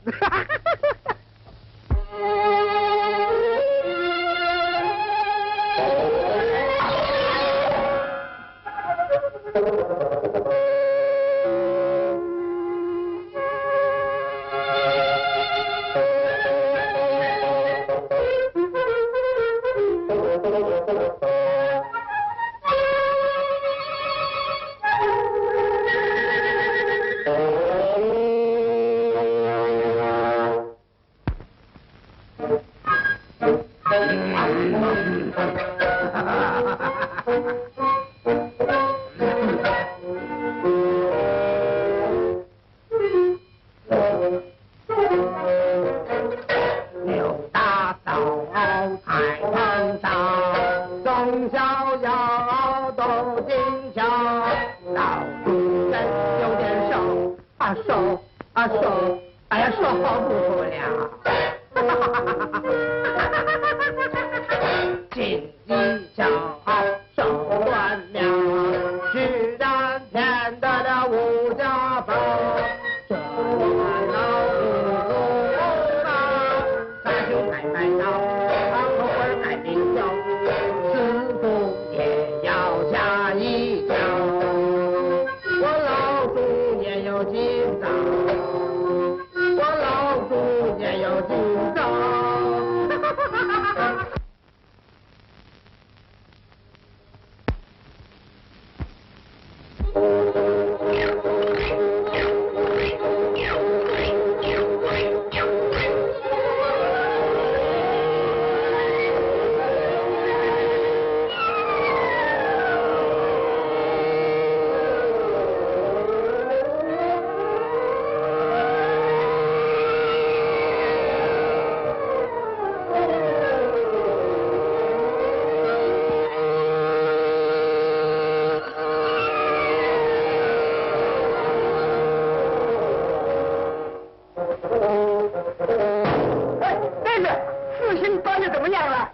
情办的怎么样了？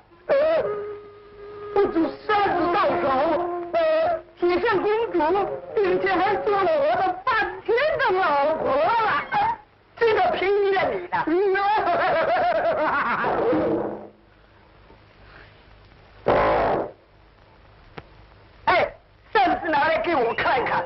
不止扇子到手，铁扇公主，并且还做了我的半天的老婆了。这个凭着你的。哎，扇子拿来给我看看。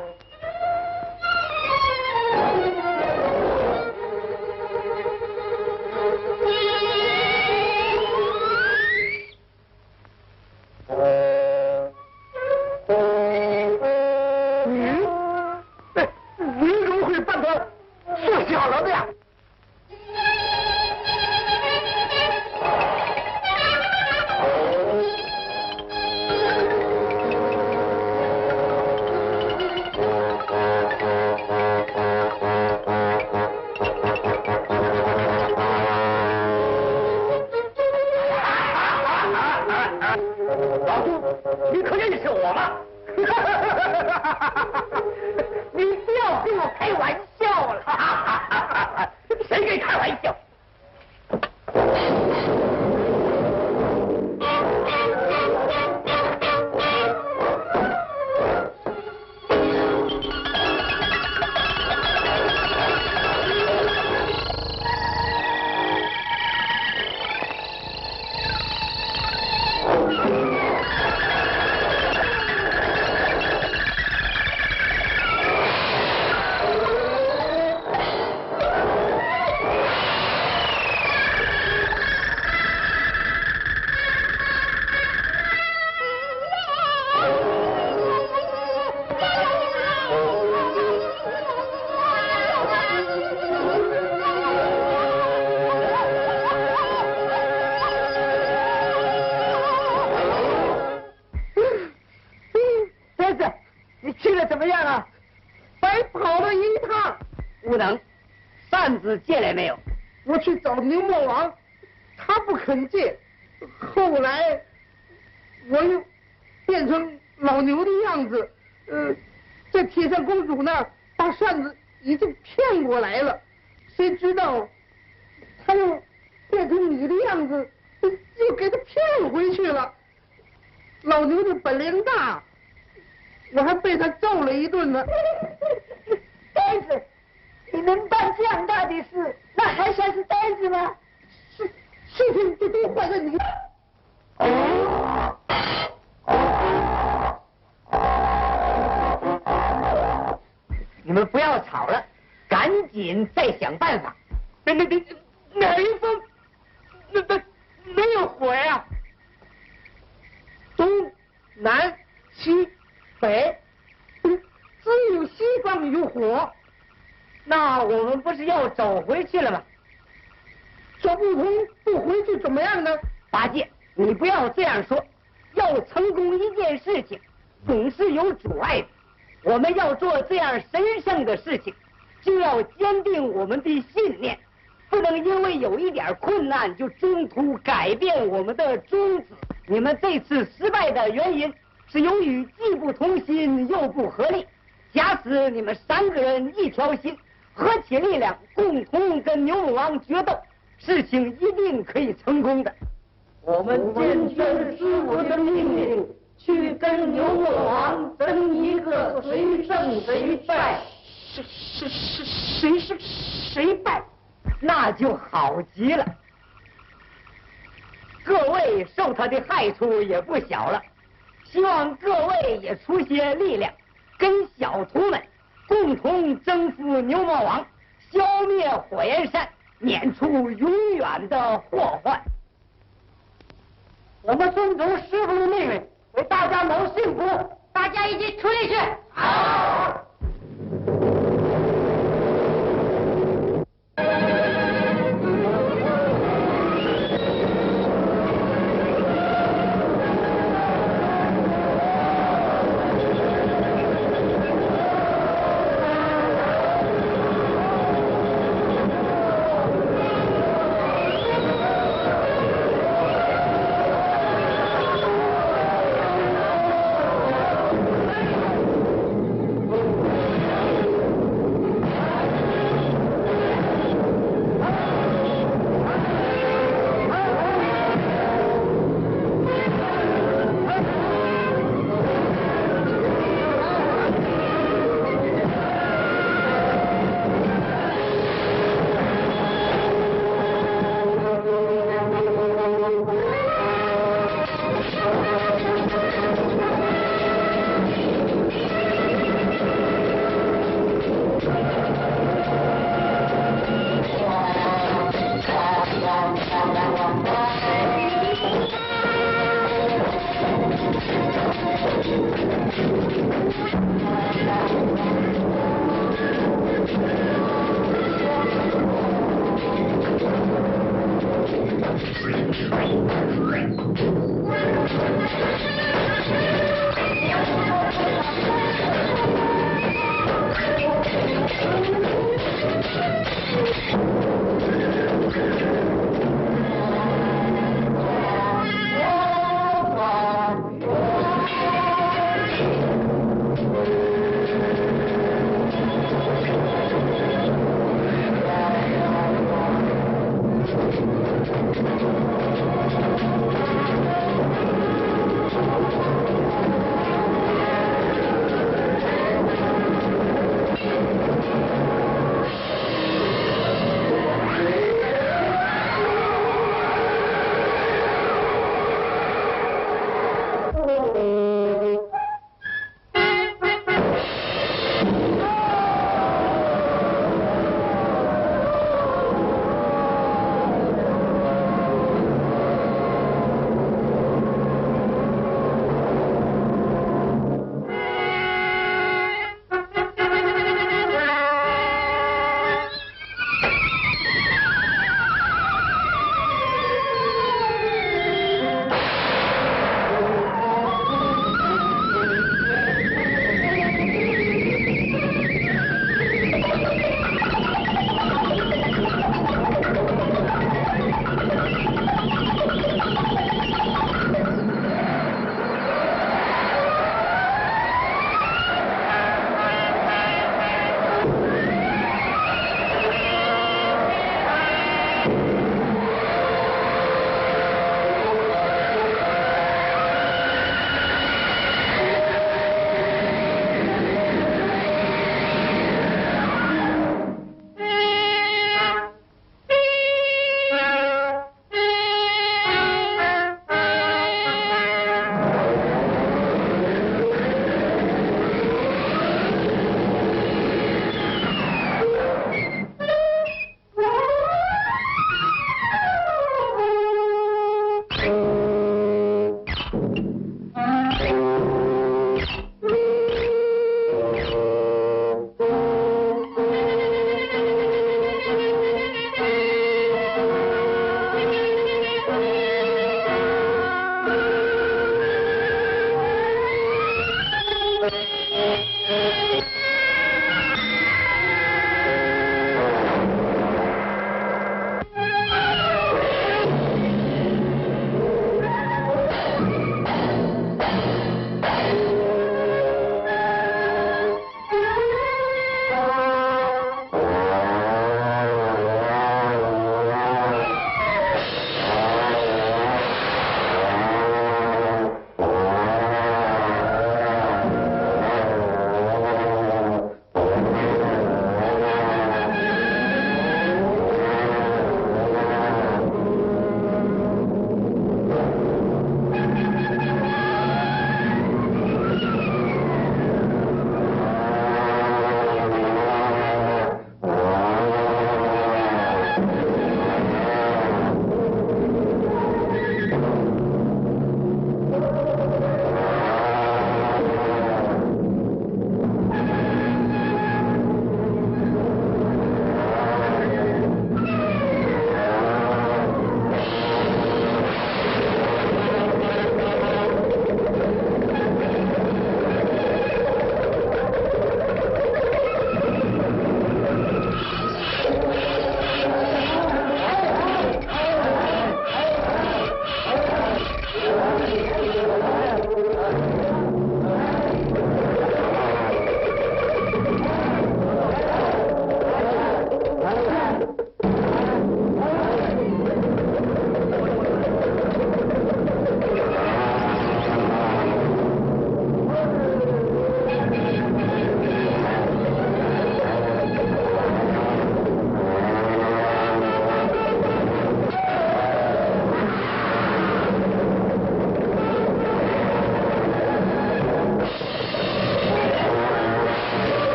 你怎么会把它缩小了的呀？老杜，你可认识我吗？你不要跟我开玩笑了！谁给开玩笑？怎么样啊？白跑了一趟。无能，扇子借来没有？我去找牛魔王，他不肯借。后来我又变成老牛的样子，在铁扇公主那儿把扇子已经骗过来了。谁知道他又变成你的样子，又给他骗回去了。老牛的本领大。我还被他揍了一顿呢。呆子，你能办这样大的事，那还算是呆子吗？事情就都换在你。你们不要吵了，赶紧再想办法。哪一方？没有火呀？东南西北，只有西方有火。那我们不是要走回去了吗？走不通，不回去怎么样呢？八戒，你不要这样说。要成功一件事情，总是有阻碍的。我们要做这样神圣的事情，就要坚定我们的信念，不能因为有一点困难就中途改变我们的宗旨。你们这次失败的原因是由于既不同心又不合力。假使你们3个人一条心，合起力量，共同跟牛魔王决斗，事情一定可以成功的。我们坚决师傅的命令，去跟牛魔王争一个谁胜谁败。谁胜谁败，那就好极了。各位受他的害处也不小了，希望各位也出些力量，跟小徒们共同征服牛魔王，消灭火焰山，免除永远的祸患。我们遵从师傅的命令，为大家谋幸福，大家一起出力去。好。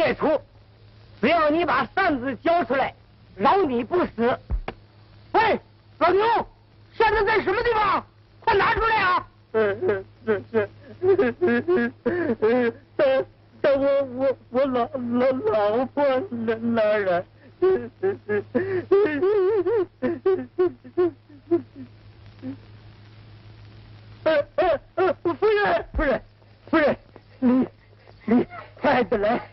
孽畜！只要你把扇子交出来，饶你不死。喂，老牛，扇子在什么地方？快拿出来啊！在我老婆那儿啊。夫人，你快点来！